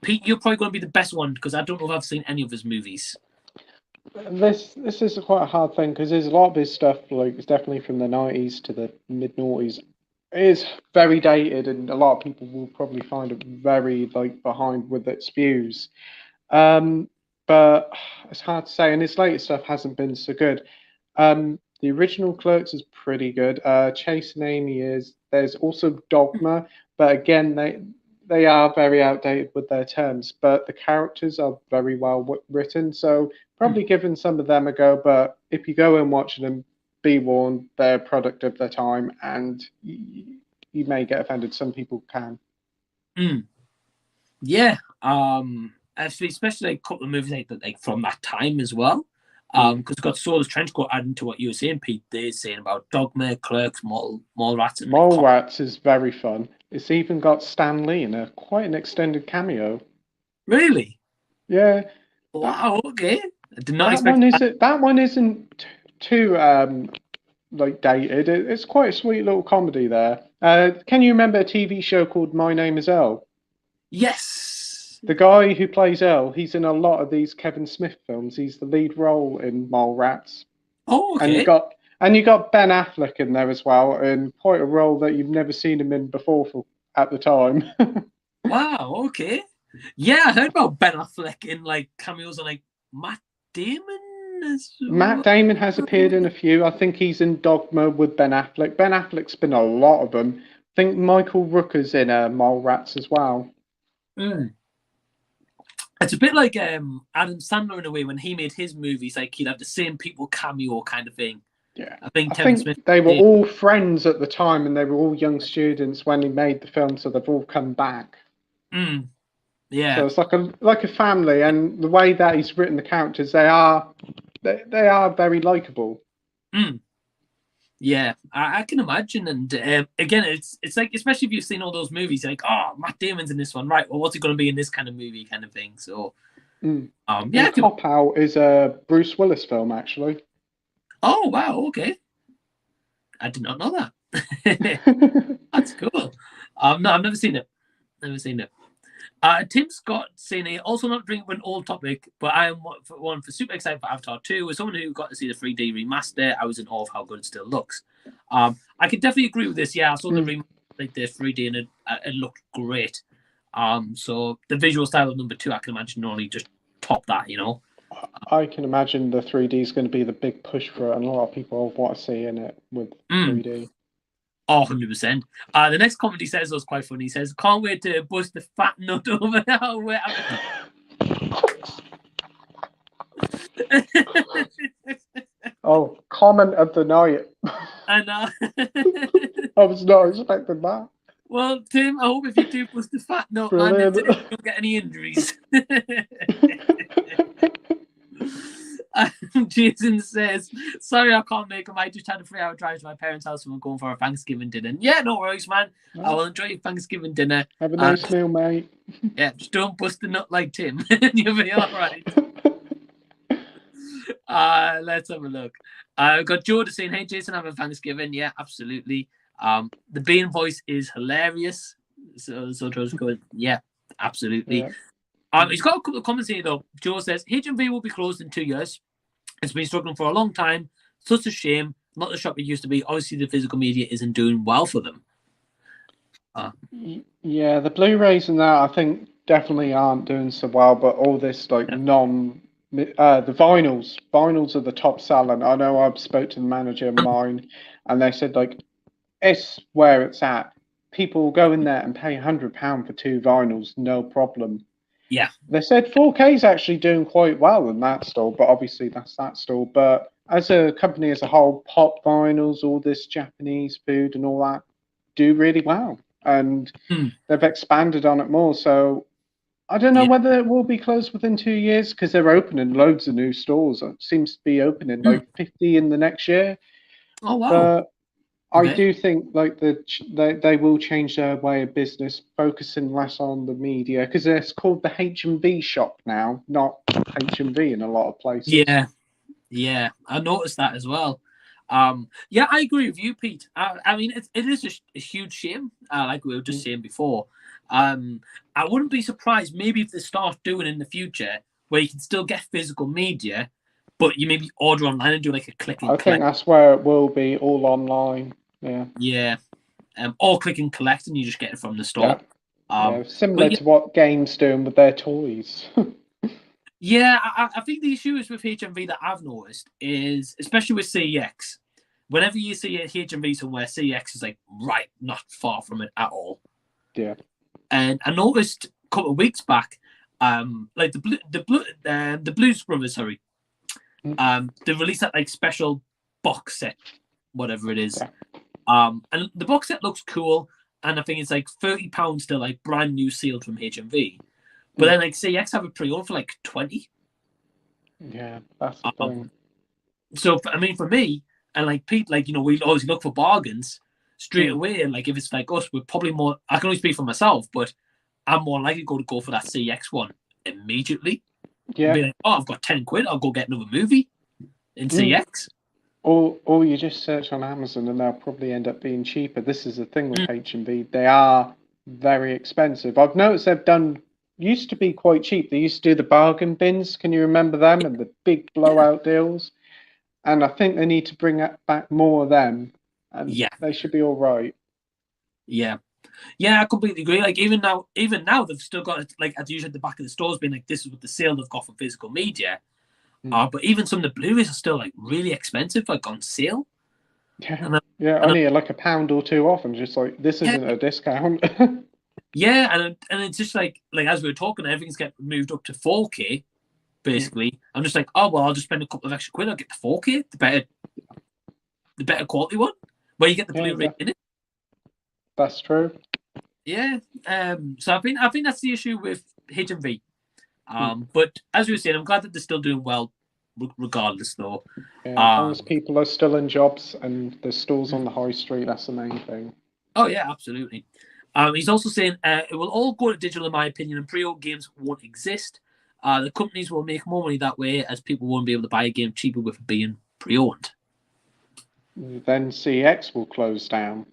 Pete, you're probably going to be the best one because I don't know if I've seen any of his movies. This is quite a hard thing because there's a lot of his stuff, like it's definitely from the 90s to the mid noughties. It is very dated, and a lot of people will probably find it very like behind with its views. But it's hard to say, and his latest stuff hasn't been so good. The original Clerks is pretty good. Chasing Amy is. There's also Dogma, but again, they are very outdated with their terms. But the characters are very well written, so probably giving some of them a go. But if you go and watch them, be warned, they're a product of their time, and you may get offended. Some people can. Yeah. Especially like a couple of movies like from that time as well. Because it's got Solar's Trenchcoat adding to what you were saying, Pete. They're saying about Dogma, Clerks, Mallrats. Mallrats is very fun. It's even got Stan Lee in quite an extended cameo. Really? Yeah. Wow. Okay. I did not expect that one isn't too like dated. It's quite a sweet little comedy there. Can you remember a TV show called My Name Is Earl? Yes. The guy who plays Earl, he's in a lot of these Kevin Smith films. He's the lead role in Mallrats. Oh, okay. And you got Ben Affleck in there as well, in quite a role that you've never seen him in before at the time. Wow. Okay. Yeah, I heard about Ben Affleck in like cameos on like Matt Damon. Matt Damon has appeared in a few. I think he's in Dogma with Ben Affleck. Ben Affleck's been a lot of them. I think Michael Rooker's in Mallrats as well. It's a bit like Adam Sandler in a way when he made his movies. Like he'd have the same people cameo kind of thing. Yeah, I think Smith they were all friends at the time, and they were all young students when he made the film, so they've all come back. Yeah. So it's like a family, and the way that he's written the characters, they are very likable. Yeah, I can imagine, and again, it's like, especially if you've seen all those movies, like, oh, Matt Damon's in this one, right? Well, what's he going to be in this kind of movie, kind of thing? So, yeah, Cop Out is a Bruce Willis film, actually. Oh wow, okay, I did not know that. That's cool. No, I've never seen it. Tim Scott saying, also not bringing up an old topic, but I am one for super excited for Avatar 2. As someone who got to see the 3D remaster, I was in awe of how good it still looks. I can definitely agree with this. Yeah, I saw the remaster, like the 3D, and it looked great. So the visual style of number 2, I can imagine only just top that, you know. I can imagine the 3D is going to be the big push for it, and a lot of people want to see in it with 3D. Oh, 100%. The next comment he says was quite funny. He says, "Can't wait to bust the fat nut over now." Oh, comment of the night. I know. I was not expecting that. Well, Tim, I hope if you do bust the fat nut, man, Brilliant. you don't get any injuries. Jason says, "Sorry, I can't make them. I just had a 3-hour drive to my parents' house and we're going for a Thanksgiving dinner." Yeah, no worries, man. No. I will enjoy your Thanksgiving dinner. Have a nice meal, mate. Yeah, just don't bust the nut like Tim. You'll be all right. Let's have a look. I've got Jordan saying, "Hey, Jason, have a Thanksgiving." Yeah, absolutely. The Bean voice is hilarious. So Joe's going, yeah, absolutely. Yeah. He's got a couple of comments here, though. Joe says, "HMV will be closed in 2 years. It's been struggling for a long time. Such a shame. Not the shop it used to be. Obviously, the physical media isn't doing well for them." Yeah, the Blu-rays and that, I think, definitely aren't doing so well, but all this, like, the vinyls are the top selling. I know I've spoke to the manager of mine, and they said, like, it's where it's at. People go in there and pay £100 for 2 vinyls, no problem. Yeah. They said 4K is actually doing quite well in that store, but obviously that's that store. But as a company as a whole, pop vinyls, all this Japanese food and all that do really well. And they've expanded on it more. So I don't know whether it will be closed within 2 years, because they're opening loads of new stores. It seems to be opening like 50 in the next year. Oh, wow. But I do think like they will change their way of business, focusing less on the media, because it's called the H&V shop now, not H&V in a lot of places. Yeah, I noticed that as well. Yeah, I agree with you, Pete. I mean, it is a huge shame, like we were just saying before. I wouldn't be surprised maybe if they start doing in the future where you can still get physical media, but you maybe order online and do like a click and collect. I think that's where it will be, all online. Yeah. Or click and collect, and you just get it from the store. Similar to what games doing with their toys. Yeah, I think the issue is with HMV that I've noticed is, especially with CEX, whenever you see a HMV somewhere, CEX is like right not far from it at all. Yeah. And I noticed a couple of weeks back, like the Blues Brothers, sorry, they released that like special box set, whatever it is. Yeah. And the box set looks cool, and I think it's like £30 still, like brand new sealed from HMV. But then, like, CX have a pre-order for like 20. Yeah, that's the thing. So, I mean, for me, and like Pete, like, you know, we always look for bargains straight away. And like, if it's like us, we're probably more, I can only speak for myself, but I'm more likely to go for that CX one immediately. Yeah. Be like, oh, I've got 10 quid, I'll go get another movie in CX. Or you just search on Amazon and they'll probably end up being cheaper. This is the thing with H&V. They are very expensive. I've noticed they've used to be quite cheap. They used to do the bargain bins. Can you remember them? And the big blowout deals. And I think they need to bring back more of them. And they should be all right. Yeah, I completely agree. Like even now, they've still got it, like as usual at the back of the stores, being like, this is what the sale they've got for physical media. But even some of the Blu-rays are still like really expensive, like on sale. Yeah, only like £1 or £2 off, and just like, this isn't a discount. Yeah, and it's just like as we were talking, everything's getting moved up to 4K. Basically, I'm just like, oh well, I'll just spend a couple of extra quid. I'll get the 4K, the better quality one, where you get the Blu-ray in it. That's true. Yeah. So I think that's the issue with HMV. But as we were saying, I'm glad that they're still doing well, regardless, though. Yeah, as long as people are still in jobs and there's stores on the high street, that's the main thing. Oh yeah, absolutely. He's also saying it will all go to digital, in my opinion, and pre-owned games won't exist. The companies will make more money that way, as people won't be able to buy a game cheaper with it being pre-owned. Then CX will close down.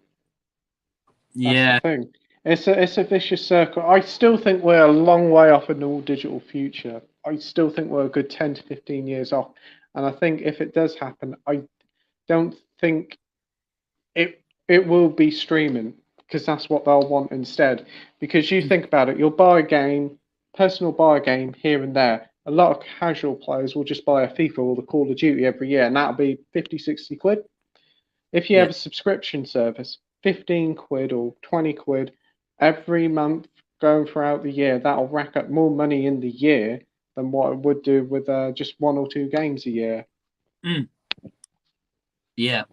That's the thing. It's a vicious circle. I still think we're a long way off an all-digital future. I still think we're a good 10 to 15 years off. And I think if it does happen, I don't think it will be streaming, because that's what they'll want instead. Because you think about it, you'll buy a game, person will buy a game here and there. A lot of casual players will just buy a FIFA or the Call of Duty every year, and that'll be 50, 60 quid. If you Yeah. have a subscription service, 15 quid or 20 quid every month going throughout the year, that'll rack up more money in the year than what it would do with just 1 or 2 games a year. Yeah.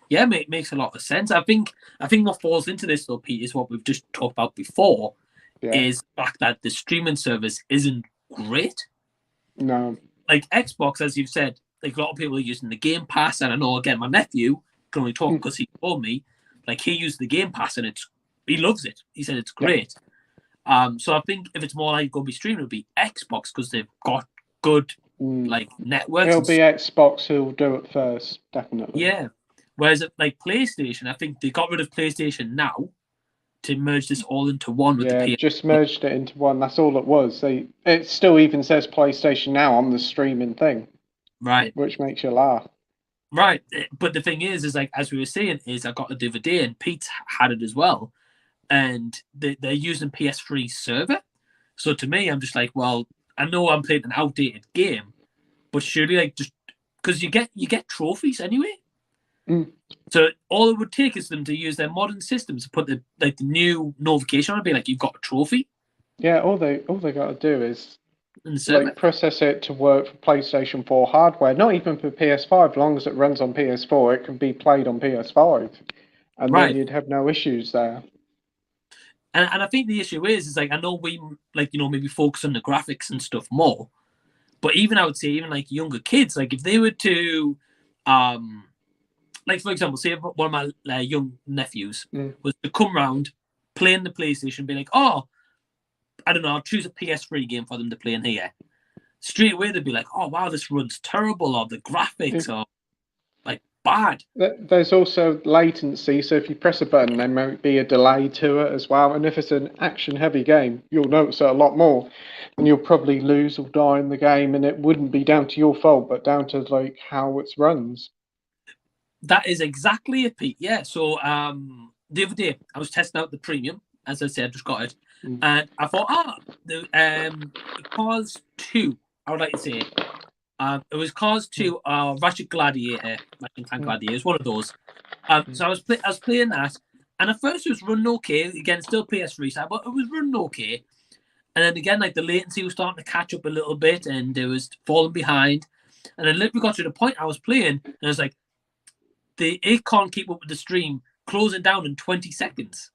Yeah, makes a lot of sense. I think what falls into this though, Pete, is what we've just talked about before, is the fact that the streaming service isn't great. No. Like Xbox, as you've said, like a lot of people are using the Game Pass, and I know again my nephew can only talk because he told me, like he used the Game Pass and he loves it. He said it's great. So I think if it's more like going to be streaming, it'll be Xbox because they've got good like networks. It'll be Xbox who'll do it first, definitely. Yeah. Whereas like PlayStation, I think they got rid of PlayStation Now to merge this all into one with the PS. Just merged it into one. That's all it was. It still even says PlayStation Now on the streaming thing. Right. Which makes you laugh. Right. But the thing is like, as we were saying, is I got a DVD and Pete had it as well. And they're using PS3 server. So to me, I'm just like, well, I know I'm playing an outdated game, but surely like just because you get trophies anyway. So all it would take is them to use their modern systems to put the new notification on and be like, you've got a trophy. Yeah, all they got to do is like process it to work for PlayStation 4 hardware, not even for PS5. As long as it runs on PS4, it can be played on PS5, and then you'd have no issues there. And I think the issue is like I know we maybe focus on the graphics and stuff more, but even I would say even like younger kids, like if they were to like for example, say one of my young nephews was to come round, playing the PlayStation, be like, oh, I don't know, I'll choose a PS3 game for them to play in here. Straight away they'd be like, oh wow, this runs terrible, or the graphics are like bad. There's also latency, so if you press a button, there might be a delay to it as well. And if it's an action-heavy game, you'll notice it a lot more, and you'll probably lose or die in the game, and it wouldn't be down to your fault, but down to like how it runs. That is exactly it, Pete. Yeah. So the other day I was testing out the premium. As I said, I just got it, and I thought, the Cars 2. I would like to say it was Cars 2, Ratchet Gladiator, Ratchet Clank Gladiator. It's one of those. So I was playing that, and at first it was running okay. Again, still PS3 side, but it was running okay. And then again, like the latency was starting to catch up a little bit, and it was falling behind. And I literally got to the point I was playing, and I was like, it can't keep up with the stream, closing down in 20 seconds.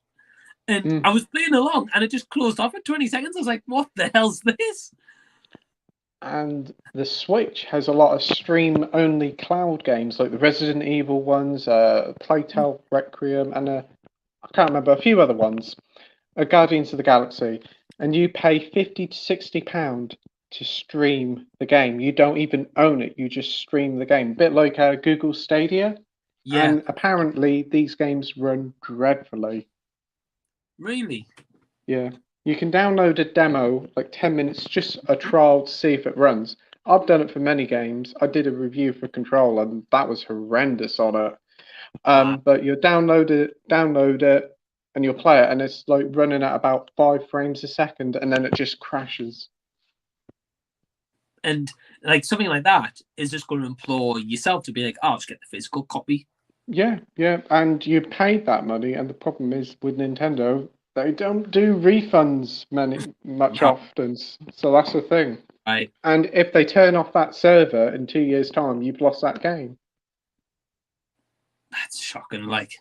And I was playing along, and it just closed off in 20 seconds. I was like, what the hell's this? And the Switch has a lot of stream-only cloud games, like the Resident Evil ones, Playtale Requiem, and I can't remember, a few other ones, Guardians of the Galaxy. And you pay £50 to £60 to stream the game. You don't even own it, you just stream the game. A bit like Google Stadia. Yeah. And apparently these games run dreadfully. Really? Yeah. You can download a demo, like 10 minutes, just a trial to see if it runs. I've done it for many games. I did a review for Control, and that was horrendous on it. But you download it, and you'll play it, and it's like running at about 5 frames a second, and then it just crashes. And like something like that is just going to implore yourself to be like, oh, just get the physical copy. Yeah, and you paid that money, and the problem is with Nintendo, they don't do refunds much often, so that's the thing. Right. And if they turn off that server in 2 years' time, you've lost that game. That's shocking. Like,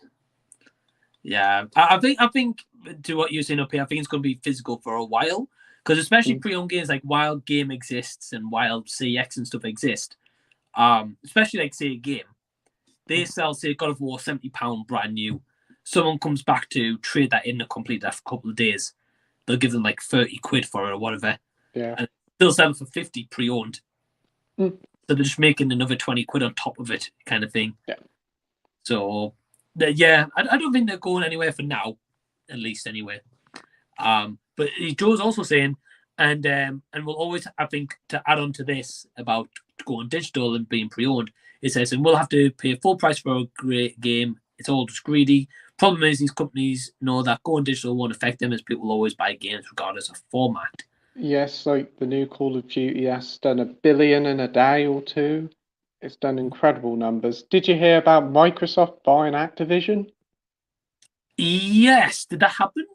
yeah, I think to what you're saying up here, I think it's going to be physical for a while, because especially pre-owned games like while Game exists and while CX and stuff exist, especially like say a game. They sell, say, God of War, £70 brand new. Someone comes back to trade that in to complete that for a couple of days. They'll give them like 30 quid for it or whatever. Yeah. And they'll sell it for 50 pre-owned. So they're just making another 20 quid on top of it, kind of thing. Yeah. So, yeah, I don't think they're going anywhere for now, at least anyway. But Joe's also saying, and we'll always, I think, to add on to this about going digital and being pre-owned, it says, and we'll have to pay full price for a great game. It's all just greedy. Problem is, these companies know that going digital won't affect them, as people will always buy games regardless of format. Yes, like the new Call of Duty has done 1 billion in a day or two. It's done incredible numbers. Did you hear about Microsoft buying Activision? Yes, did that happen?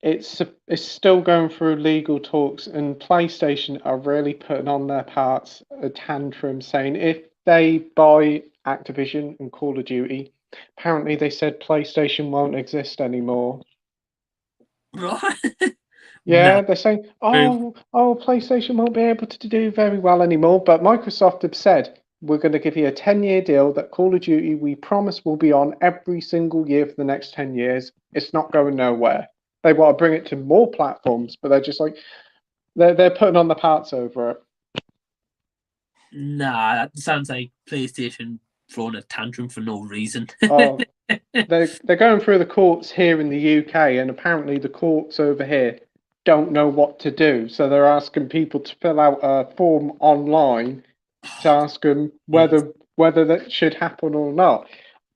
It's still going through legal talks, and PlayStation are really putting on their parts a tantrum, saying if they buy Activision and Call of Duty, apparently they said PlayStation won't exist anymore. Right. Yeah, No. they're saying, PlayStation won't be able to do very well anymore. But Microsoft have said, we're going to give you a 10-year deal that Call of Duty, we promise, will be on every single year for the next 10 years. It's not going nowhere. They want to bring it to more platforms, but they're just like, they're putting on the parts over it. Nah, that sounds like PlayStation throwing a tantrum for no reason. Oh, they're going through the courts here in the UK, and apparently the courts over here don't know what to do. So they're asking people to fill out a form online to ask them whether that should happen or not.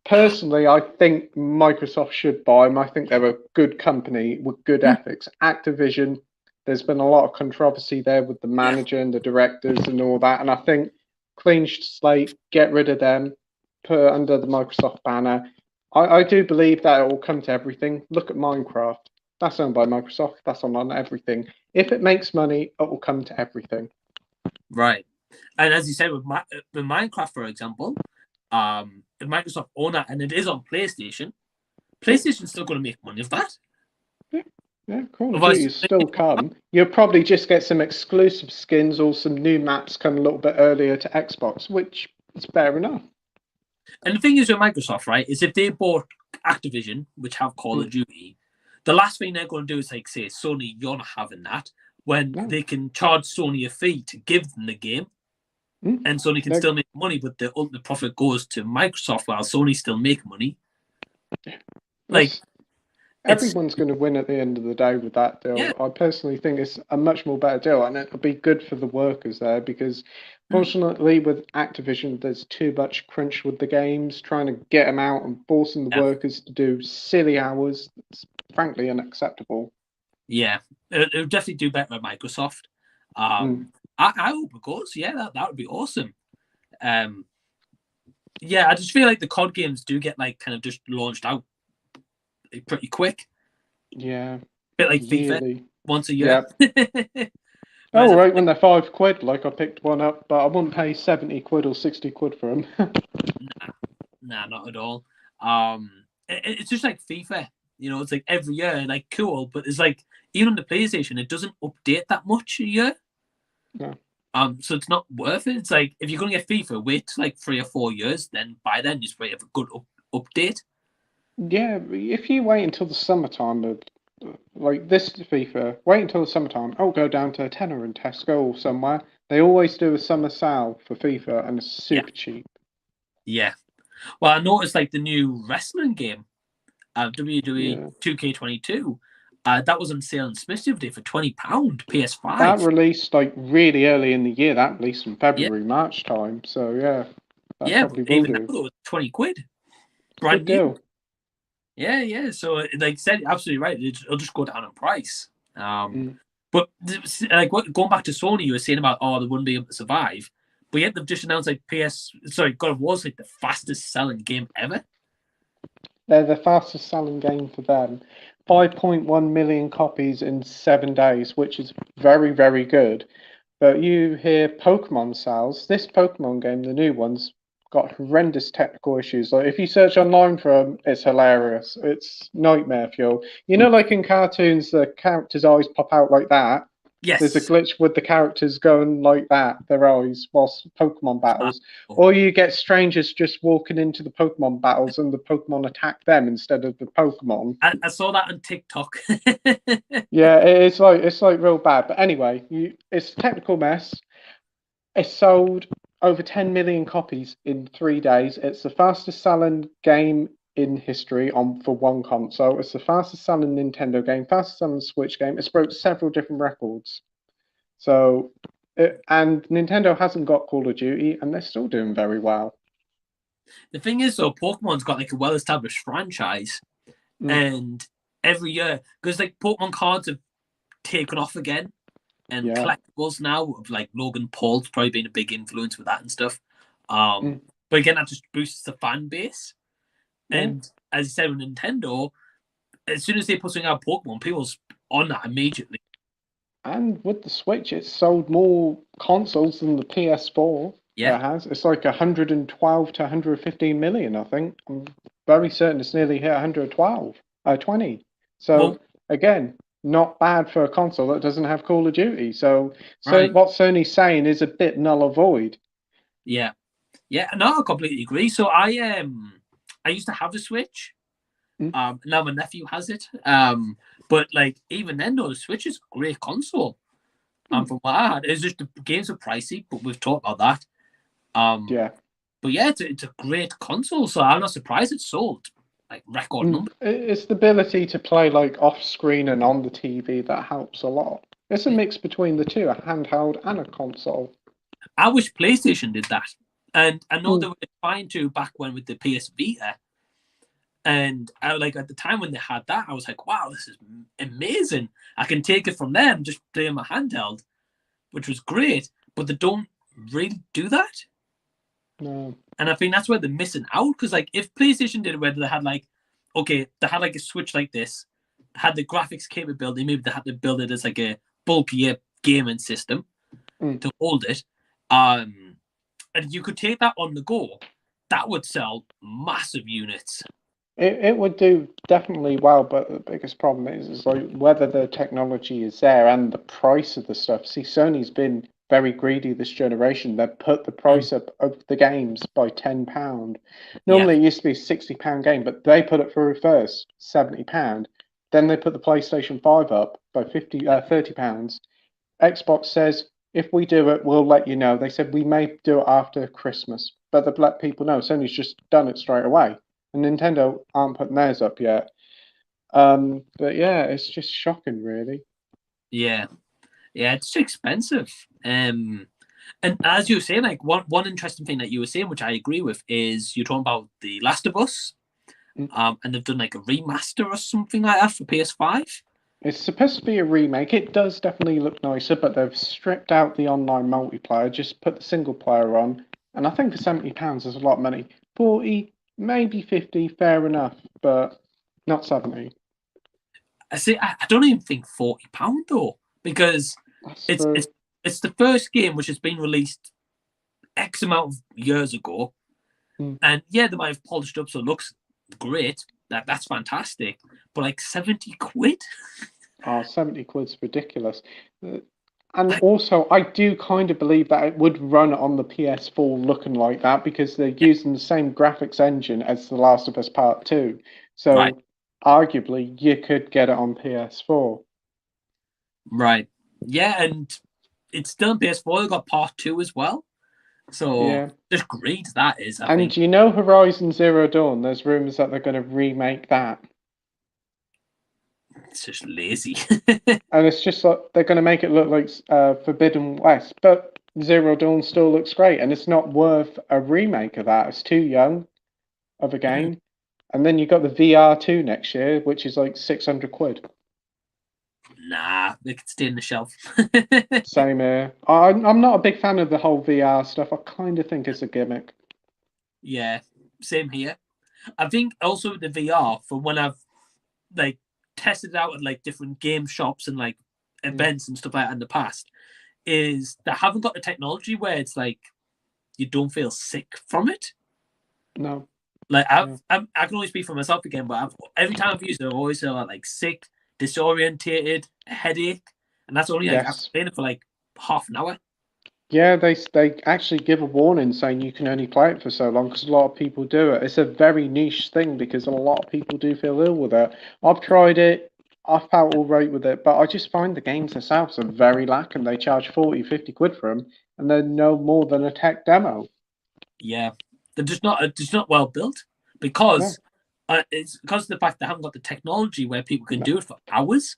Personally, I think Microsoft should buy them. I think they're a good company with good ethics. Activision, there's been a lot of controversy there with the manager and the directors and all that, and I think clean slate, get rid of them, put it under the Microsoft banner. I do believe that it will come to everything. Look at Minecraft. That's owned by Microsoft. That's on everything. If it makes money, it will come to everything. Right. And as you said, with Minecraft, for example, if Microsoft own that and it is on PlayStation, PlayStation's still going to make money of that. Yeah, Call of Duty still come. You'll probably just get some exclusive skins or some new maps come a little bit earlier to Xbox, which is fair enough. And the thing is with Microsoft, right, is if they bought Activision, which have Call of Duty, the last thing they're going to do is like say, Sony, you're not having that, when they can charge Sony a fee to give them the game, and Sony can still make money, but the ultimate profit goes to Microsoft while Sony still make money. Like, everyone's going to win at the end of the day with that deal. Yeah. I personally think it's a much more better deal, and it'll be good for the workers there because, fortunately, with Activision, there's too much crunch with the games, trying to get them out and forcing the workers to do silly hours. It's frankly unacceptable. Yeah, it would definitely do better at Microsoft. I hope it goes. Yeah, that would be awesome. Yeah, I just feel like the COD games do get like kind of just launched out pretty quick. Yeah, bit like FIFA once a year. Yep. Oh, right, when they're £5, like I picked one up, but I wouldn't pay 70 quid or 60 quid for them. Nah, not at all. It's just like FIFA. You know, it's like every year, like cool, but it's like even on the PlayStation, it doesn't update that much a year. No. So it's not worth it. It's like if you're going to get FIFA, wait like 3 or 4 years. Then by then, just wait for a good update. Yeah, if you wait until the summertime, like this FIFA, wait until the summertime. I'll go down to a tenner in Tesco or somewhere. They always do a summer sale for FIFA, and it's super cheap. Yeah. Well, I noticed like the new wrestling game, WWE 2K22. That was on sale on Smith's the other day for £20 PS5. That released like really early in the year. That released in February, March time. So yeah, that probably will do. Now, 20 quid. Brand new. Deal. Yeah. So like said, absolutely right. It'll just go down in price. But like going back to Sony, you were saying about they wouldn't be able to survive, but yet they've just announced like God of War's like the fastest selling game ever. They're the fastest selling game for them. 5.1 million copies in 7 days, which is very, very good. But you hear Pokemon sales. This Pokemon game, the new one's got horrendous technical issues. Like if you search online for them, it's hilarious. It's nightmare fuel. You know, like in cartoons, the characters' eyes pop out like that. Yes. There's a glitch with the characters going like that, their eyes, whilst Pokemon battles. Or you get strangers just walking into the Pokemon battles and the Pokemon attack them instead of the Pokemon. I saw that on TikTok. Yeah, it's like real bad. But anyway, it's a technical mess. It's sold over 10 million copies in 3 days. It's the fastest selling game in history for one console. It's the fastest selling Nintendo game, fastest selling Switch game. It's broke several different records. So, and Nintendo hasn't got Call of Duty, and they're still doing very well. The thing is, though, Pokemon's got like a well-established franchise, and every year, because like Pokemon cards have taken off again, and Yeah. collectibles now of like Logan Paul's probably been a big influence with that and stuff. But again, that just boosts the fan base. Yeah. And as you said with Nintendo, as soon as they put something out Pokemon, people's on that immediately. And with the Switch, it's sold more consoles than the PS4. Yeah. It has. It's like 112 to 115 million, I think. I'm very certain it's nearly hit 20. So Well, again, not bad for a console that doesn't have Call of Duty. So right. what Sony's saying is a bit null or void. Yeah. Yeah, no, I completely agree. So I used to have a Switch. Now my nephew has it. But like even then though, the Switch is a great console. From what I had, it's just the games are pricey, but we've talked about that. Yeah. But yeah, it's a great console, so I'm not surprised it's sold like record number. It's the ability to play like off screen and on the TV that helps a lot. It's a mix between the two, a handheld and a console. I wish PlayStation did that. And I know they were trying to back when with the PS Vita. And I like at the time when they had that, I was like, wow, this is amazing. I can take it from there and just play my handheld, which was great. But they don't really do that. No. And I think that's where they're missing out. Because like if PlayStation did it where they had like, okay, they had like a Switch like this, had the graphics capability, maybe they had to build it as like a bulkier gaming system to hold it. And you could take that on the go. That would sell massive units. It would do definitely well, but the biggest problem is like whether the technology is there and the price of the stuff. See, Sony's been very greedy this generation. They've put the price up of the games by £10. Normally it used to be a £60 game, but they put it through first, £70. Then they put the PlayStation 5 up by £30. Xbox says, if we do it, we'll let you know. They said we may do it after Christmas, but they've let people know. Sony's just done it straight away. And Nintendo aren't putting theirs up yet. But yeah, it's just shocking, really. Yeah, it's expensive. And as you were saying, like one interesting thing that you were saying, which I agree with, is you're talking about The Last of Us, and they've done like a remaster or something like that for PS5. It's supposed to be a remake. It does definitely look nicer, but they've stripped out the online multiplayer, just put the single player on. And I think for £70 is a lot of money. 40, maybe 50, fair enough, but not 70. I see. I don't even think £40 though, because it's the first game which has been released X amount of years ago, and yeah, they might have polished up so it looks great. That's fantastic, but like 70 quid. Oh, 70 quid's ridiculous. And also, I do kind of believe that it would run on the PS4 looking like that because they're using the same graphics engine as The Last of Us Part 2. So, arguably, you could get it on PS4. Right. Yeah, and it's still on PS4. They've got Part 2 as well. So, just great that is, I think. You know Horizon Zero Dawn? There's rumours that they're going to remake that. It's just lazy. And it's just like they're going to make it look like Forbidden West, but Zero Dawn still looks great, and it's not worth a remake of that. It's too young of a game. And then you got the VR2 next year, which is like 600 quid. Nah, they could stay on the shelf. Same here. I'm not a big fan of the whole VR stuff. I kind of think it's a gimmick. Yeah, same here. I think also the VR, for when I've like tested it out at like different game shops and like events and stuff like that in the past, is they haven't got the technology where it's like you don't feel sick from it. No. Like I can only speak for myself again, but every time I've used it, I've always felt like sick, disorientated, headache, and that's only like I've played it for like half an hour. Yeah, they actually give a warning saying you can only play it for so long because a lot of people do it. It's a very niche thing because a lot of people do feel ill with it. I've tried it. I felt all right with it, but I just find the games themselves are very lacking. They charge 40, 50 quid for them, and they're no more than a tech demo. Yeah, they're just not well built because it's because of the fact they haven't got the technology where people can do it for hours.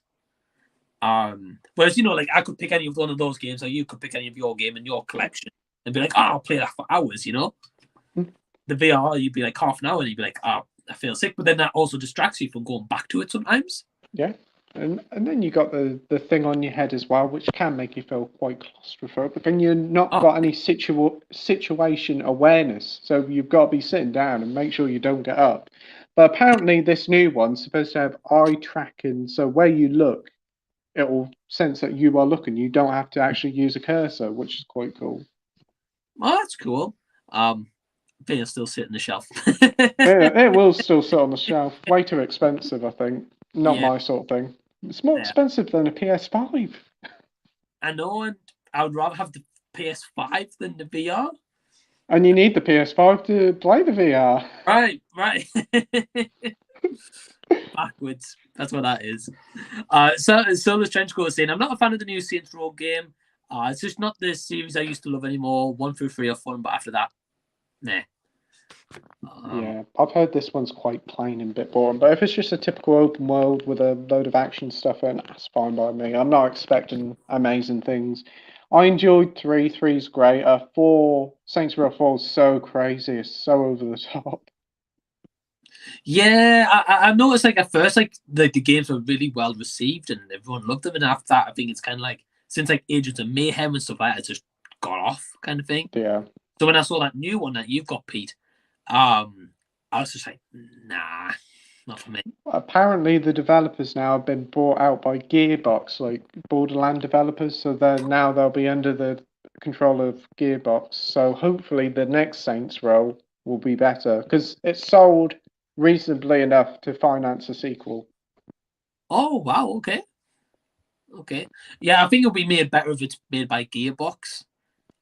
Whereas, like I could pick any of one of those games, or you could pick any of your game in your collection and be like, oh, I'll play that for hours, The VR, you'd be like half an hour and you'd be like, oh, I feel sick. But then that also distracts you from going back to it sometimes. Yeah. And then you got the thing on your head as well, which can make you feel quite claustrophobic, and you've not got any situation awareness, so you've got to be sitting down and make sure you don't get up. But apparently this new one's supposed to have eye tracking, so where you look, it will sense that you are looking. You don't have to actually use a cursor, which is quite cool. Oh, that's cool. I think it'll still sit on the shelf. It will still sit on the shelf. Way too expensive, I think. Not Yeah. my sort of thing. It's more expensive than a PS5. I know, and I would rather have the PS5 than the VR. And you need the PS5 to play the VR. Right. Backwards. That's what that is. So the Trenchcoat is saying, I'm not a fan of the new Saints Row game. It's just not the series I used to love anymore. 1 through 3 are fun, but after that, nah. Yeah, I've heard this one's quite plain and a bit boring, but if it's just a typical open world with a load of action stuff in, that's fine by me. I'm not expecting amazing things. I enjoyed 3. 3's great. 4, Saints Row 4 is so crazy. It's so over the top. Yeah, I noticed like at first like the games were really well received and everyone loved them, and after that I think it's kind of like since like Agents of Mayhem and stuff like that, it's just got off kind of thing. Yeah. So when I saw that new one that you've got, Pete, I was just like, nah, not for me. Apparently, the developers now have been bought out by Gearbox, like Borderland developers, so they'll be under the control of Gearbox. So hopefully, the next Saints Row will be better because it sold reasonably enough to finance a sequel. Oh wow, okay, yeah, I think it'll be made better if it's made by Gearbox.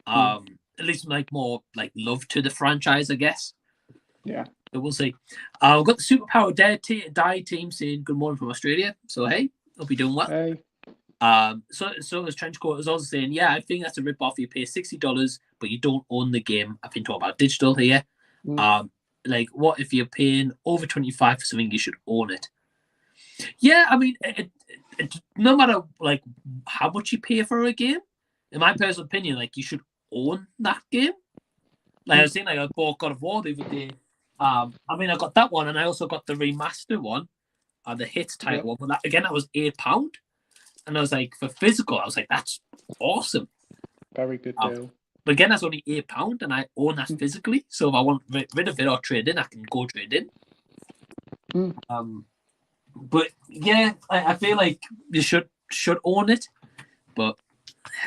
At least like more like love to the franchise, I guess. Yeah. But we'll see. We've got the Superpower Die team saying good morning from Australia. So hey, hope you're doing well. Hey. So as Trenchcoat is also saying, yeah, I think that's a rip off. You pay $60, but you don't own the game. I've been talking about digital here. Like, what if you're paying over $25 for something? You should own it. Yeah, I mean, no matter like how much you pay for a game, in my personal opinion, like you should own that game. Like I was saying, like I bought God of War the other day. I mean, I got that one, and I also got the remaster one, the hit title one. But that, again, that was £8, and I was like, for physical, I was like, that's awesome. Very good deal. But again, that's only £8, and I own that physically. So if I want rid of it or trade in, I can go trade in. But yeah, I feel like you should own it. But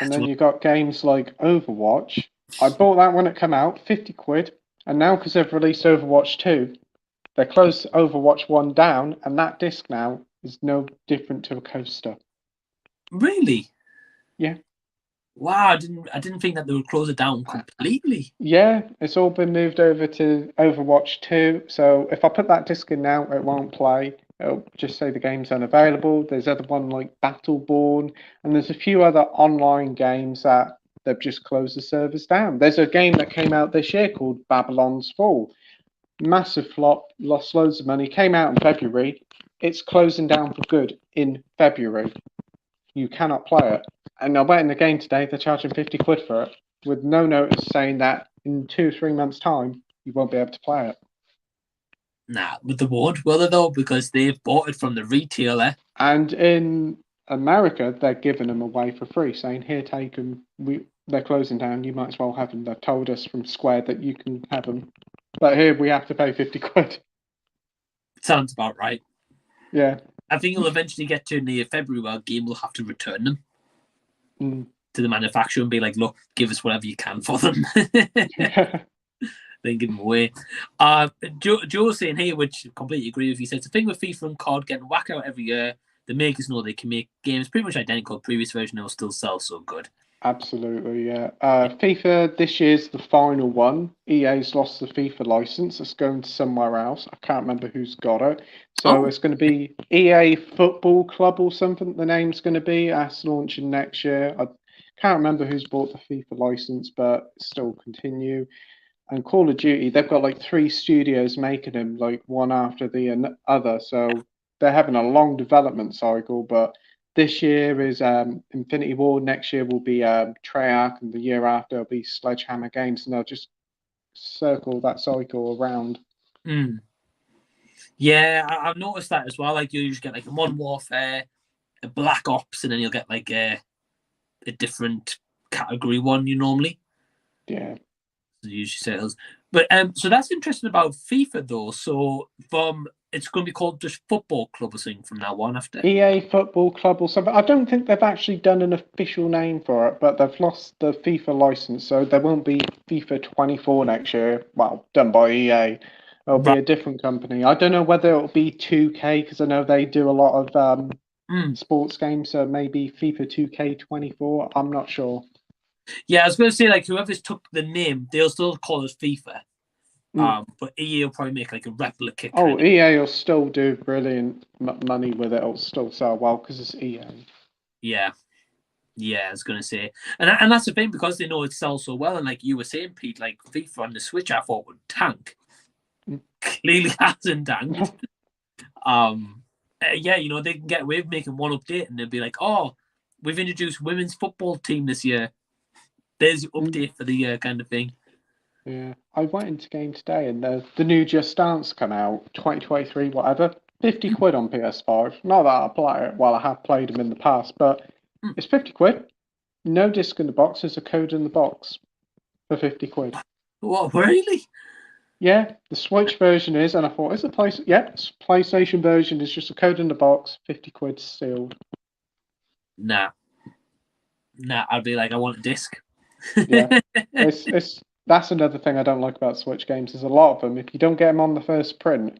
and then you got games like Overwatch. I bought that when it came out, £50, and now because they've released Overwatch 2, they closed Overwatch 1 down, and that disc now is no different to a coaster. Really? Yeah. Wow, I didn't think that they would close it down completely. Yeah, it's all been moved over to Overwatch 2. So if I put that disc in now, it won't play. It'll just say the game's unavailable. There's other one like Battleborn, and there's a few other online games that they've just closed the servers down. There's a game that came out this year called Babylon's Fall. Massive flop, lost loads of money, came out in February. It's closing down for good in February. You cannot play it. And I went in the game today, they're charging £50 for it, with no notice saying that in 2 or 3 months' time, you won't be able to play it. Nah, but they won't, will they though? Because they've bought it from the retailer. And in America, they're giving them away for free, saying, here, take them. They're closing down, you might as well have them. They've told us from Square that you can have them. But here, we have to pay £50. Sounds about right. Yeah. I think you'll eventually get to near February where a game will have to return them to the manufacturer and be like, look, give us whatever you can for them. Then give them away. Joe's saying here, which I completely agree with you, says the thing with FIFA and COD getting whacked out every year, the makers know they can make games pretty much identical to the previous version, they'll still sell so good. Absolutely, yeah. FIFA this year's the final one. EA's lost the FIFA license. It's going to somewhere else. I can't remember who's got it. So it's going to be EA Football Club or something. The name's going to be. That's launching next year. I can't remember who's bought the FIFA license, but still continue. And Call of Duty, they've got like 3 studios making them, like one after the other. So they're having a long development cycle, but this year is Infinity Ward. Next year will be Treyarch, and the year after will be Sledgehammer Games, and they'll just circle that cycle around. Yeah, I've noticed that as well. Like you usually get like Modern Warfare, a Black Ops, and then you'll get like a different category one. You normally, Yeah. usually sales. But so that's interesting about FIFA though. So it's going to be called just Football Club or something from now on after. EA Football Club or something. I don't think they've actually done an official name for it, but they've lost the FIFA license, so there won't be FIFA 24 next year. Well, done by EA. It'll be a different company. I don't know whether it'll be 2K, because I know they do a lot of sports games, so maybe FIFA 2K24. I'm not sure. Yeah, I was going to say, like, whoever's took the name, they'll still call it FIFA. But EA will probably make like a replica. Oh, EA will still do brilliant money with it. It'll still sell well because it's EA. Yeah, I was going to say. And that's the thing, because they know it sells so well. And like you were saying, Pete, like FIFA on the Switch, I thought would tank. Clearly hasn't tanked. Yeah, you know, they can get away with making one update and they'll be like, oh, we've introduced women's football team this year. There's your update for the year kind of thing. Yeah, I went into game today and the new Just Dance come out, 2023, whatever, 50 quid on PS5. Not that I play it, well, I have played them in the past, but it's 50 quid. No disc in the box, there's a code in the box for 50 quid. What, really? Yeah, the Switch version is, and I thought, is it PlayStation version is just a code in the box, 50 quid sealed. Nah, I'd be like, I want a disc. Yeah, that's another thing I don't like about Switch games. There's a lot of them. If you don't get them on the first print,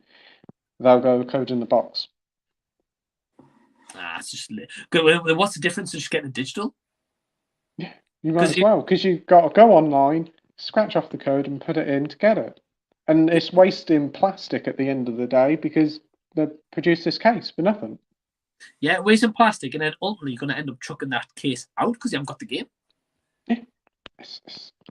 they'll go code in the box. It's just good. What's the difference to just getting a digital? Yeah, you might as well, because you've got to go online, scratch off the code, and put it in to get it. And it's wasting plastic at the end of the day because they produce this case for nothing. Yeah, wasting plastic, and then ultimately you're going to end up chucking that case out because you haven't got the game. Yeah.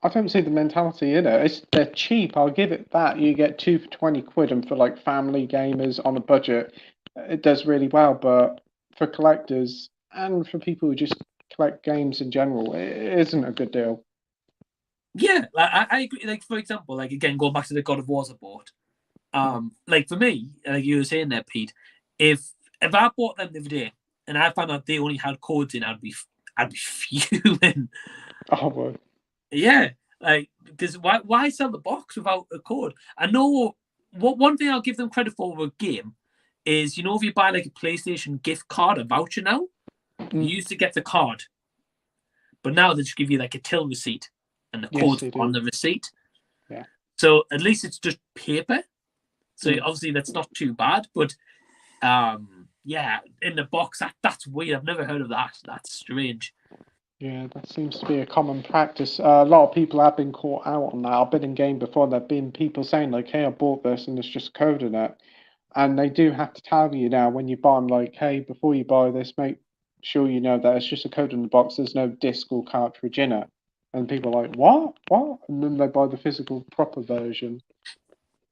I don't see the mentality in it. They're cheap, I'll give it that. You get 2 for 20 quid, and for like family gamers on a budget, it does really well. But for collectors and for people who just collect games in general, it isn't a good deal. Yeah, I agree. Like, for example, like again, going back to the God of Wars I bought. Like for me, like you were saying there, Pete, if I bought them the other day and I found out they only had codes in, I'd be fuming. Oh boy. Yeah, like, because why sell the box without a code? I know one thing I'll give them credit for with a game is, you know, if you buy like a PlayStation gift card, a voucher now, you used to get the card, but now they just give you like a till receipt and the code on the receipt. Yeah. So at least it's just paper. So obviously that's not too bad, but yeah, in the box that's weird. I've never heard of that. That's strange. Yeah, that seems to be a common practice. A lot of people have been caught out on that. I've been in game before, there have been people saying, like, hey, I bought this and there's just a code in it. And they do have to tell you now when you buy them, like, hey, before you buy this, make sure you know that it's just a code in the box. There's no disc or cartridge in it. And people are like, what? And then they buy the physical proper version.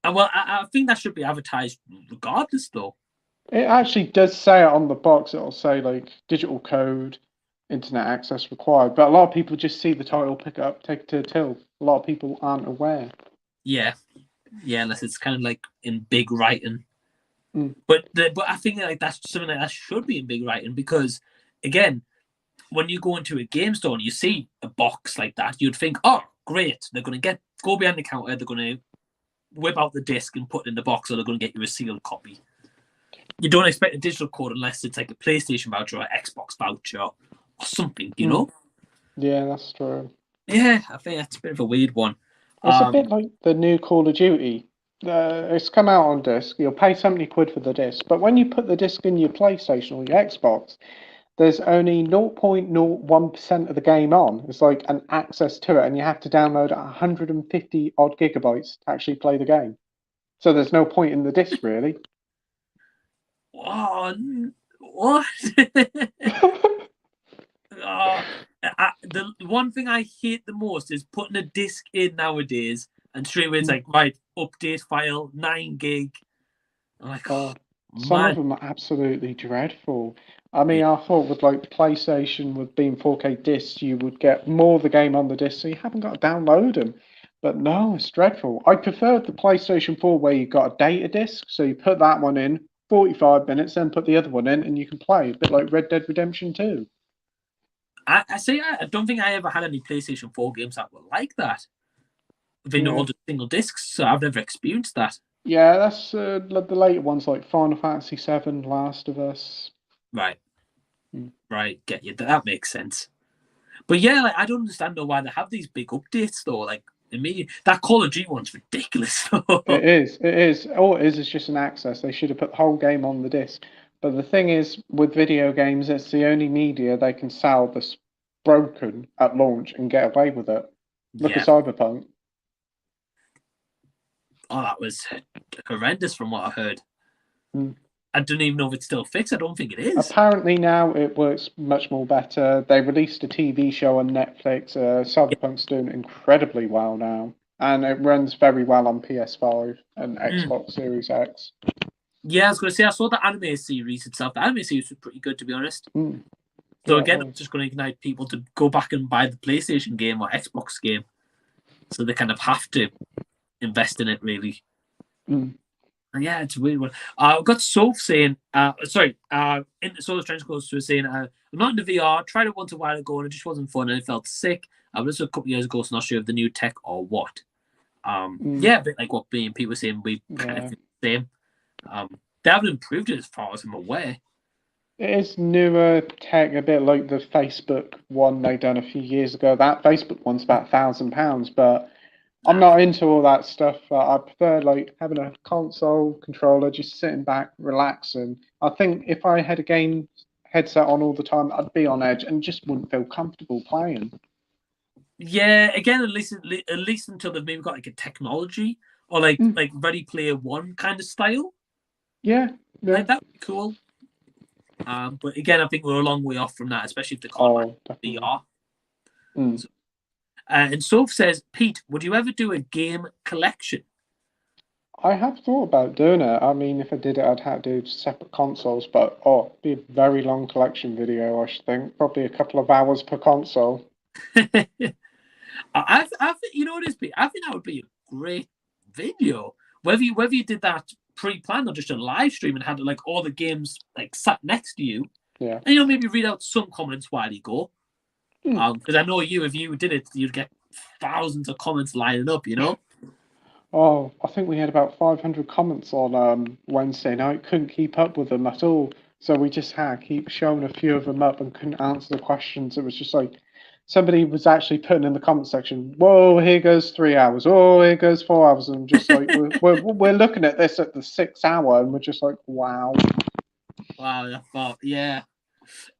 Well, I think that should be advertised regardless, though. It actually does say it on the box. It'll say, like, digital code, internet access required, but a lot of people just see the title, pick it up, take it to a till. A lot of people aren't aware. Yeah, unless it's kind of like in big writing. But I think like that's something that should be in big writing, because again, when you go into a game store and you see a box like that, you'd think, oh, great, they're going to go behind the counter, they're going to whip out the disc and put it in the box, or they're going to get you a sealed copy. You don't expect a digital code unless it's like a PlayStation voucher or Xbox voucher or something, you know? Yeah, that's true. Yeah, I think that's a bit of a weird one. It's a bit like the new Call of Duty. It's come out on disc. You'll pay 70 quid for the disc, but when you put the disc in your PlayStation or your Xbox, there's only 0.01% of the game on. It's like an access to it, and you have to download 150 odd gigabytes to actually play the game. So there's no point in the disc, really. What? The one thing I hate the most is putting a disc in nowadays, and straight away it's like, right, update file, 9 gig. I'm like, some of them are absolutely dreadful. I mean, I thought with like PlayStation, with being 4K discs, you would get more of the game on the disc, so you haven't got to download them. But no, it's dreadful. I preferred the PlayStation 4 where you got a data disc, so you put that one in, 45 minutes, then put the other one in, and you can play. A bit like Red Dead Redemption 2. I say I don't think I ever had any PlayStation 4 games that were like that. They all just single discs, so I've never experienced that. Yeah, that's the later ones like Final Fantasy VII, Last of Us. Right. Right, get you. That makes sense. But yeah, like, I don't understand why they have these big updates though. Like that Call of Duty one's ridiculous though. It is. All it is just an access. They should have put the whole game on the disc. But the thing is, with video games, it's the only media they can sell that's broken at launch and get away with it. Look at Cyberpunk. Oh, that was horrendous from what I heard. I don't even know if it's still fixed. I don't think it is. Apparently now it works much more better. They released a TV show on Netflix. Cyberpunk's doing incredibly well now. And it runs very well on PS5 and Xbox Series X. Yeah, I was going to say, I saw the anime series itself. The anime series was pretty good, to be honest. So again, I'm just going to ignite people to go back and buy the PlayStation game or Xbox game. So they kind of have to invest in it, really. Yeah, it's a weird one. I've got Soph saying, in Solar Trench Coats was saying, I'm not into VR, tried it once a while ago and it just wasn't fun and it felt sick. This was a couple of years ago, so not sure of the new tech or what. Yeah, a bit like what me and Pete were saying, we kind of think the same. They haven't improved it as far as I'm aware. It is newer tech, a bit like the Facebook one they done a few years ago. That Facebook one's about £1,000, but I'm not into all that stuff. I prefer like having a console controller, just sitting back, relaxing. I think if I had a game headset on all the time, I'd be on edge and just wouldn't feel comfortable playing. Yeah, again, at least until they've maybe got like a technology or like Ready Player One kind of style. Yeah. Like that would be cool. But again, I think we're a long way off from that, especially if they can't VR. So, and Soph says, Pete, would you ever do a game collection? I have thought about doing it. I mean, if I did it, I'd have to do separate consoles, but it'd be a very long collection video, I should think. Probably a couple of hours per console. I think, you know what it is, Pete? I think that would be a great video. Whether you did that pre-planned or just a live stream and had like all the games like sat next to you. Yeah. And maybe read out some comments while you go. Because I know if you did it, you'd get thousands of comments lining up, Oh, I think we had about 500 comments on Wednesday night. Couldn't keep up with them at all. So we just had to keep showing a few of them up and couldn't answer the questions. It was just like somebody was actually putting in the comment section, whoa, here goes 3 hours. Oh, here goes 4 hours. And just like, we're looking at this at the 6 hour and we're just like, wow. Wow, yeah.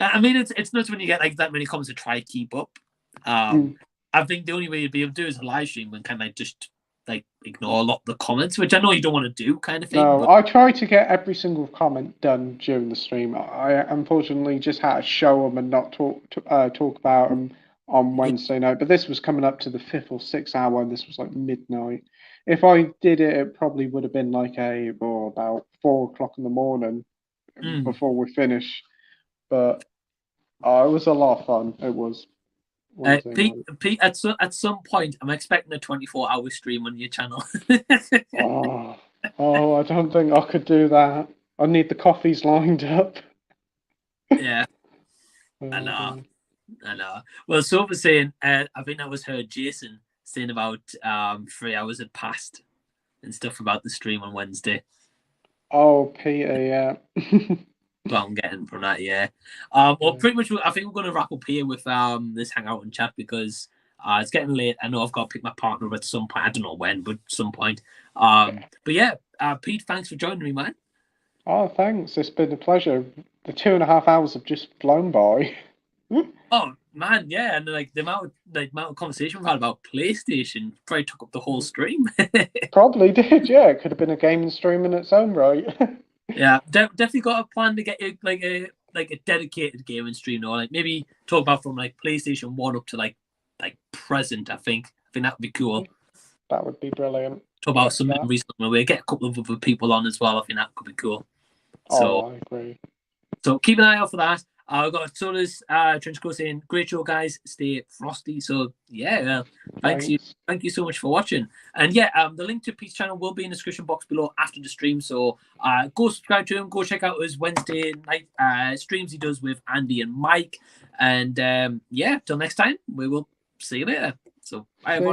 I mean, it's nuts when you get like that many comments to try to keep up. I think the only way you'd be able to do is a live stream and kind of just like ignore a lot of the comments, which I know you don't want to do, kind of thing. No, I try to get every single comment done during the stream. I unfortunately just had to show them and not talk about them on Wednesday night. But this was coming up to the 5th or 6th hour, and this was like midnight. If I did it, it probably would have been like about 4 o'clock in the morning before we finish. But it was a lot of fun. It was. Pete, at some point, I'm expecting a 24-hour stream on your channel. I don't think I could do that. I need the coffees lined up. Yeah, I know. Well, Soph was saying, I think that was her, Jason, saying about 3 hours had passed and stuff about the stream on Wednesday. Oh, Peter, yeah. Well, I'm getting from that, yeah. Well, pretty much, I think we're going to wrap up here with this hangout and chat because it's getting late. I know I've got to pick my partner up at some point. I don't know when, but some point. But yeah, Pete, thanks for joining me, man. Oh, thanks. It's been a pleasure. The 2.5 hours have just flown by. Oh man, yeah, and like the amount of conversation we've had about PlayStation probably took up the whole stream. Probably did, yeah. It could have been a gaming stream in its own right. Yeah, definitely got a plan to get you like a dedicated gaming stream, or like maybe talk about from like PlayStation 1 up to like present. I think that would be cool. That would be brilliant. Talk about some memories somewhere. We get a couple of other people on as well. I think that could be cool. So I agree. So keep an eye out for that. I've got Solis Trenchcoat saying, great show, guys. Stay frosty. So, yeah, thank you so much for watching. And yeah, the link to Pete's channel will be in the description box below after the stream. So go subscribe to him. Go check out his Wednesday night streams he does with Andy and Mike. And yeah, till next time, we will see you later. So, bye, everyone.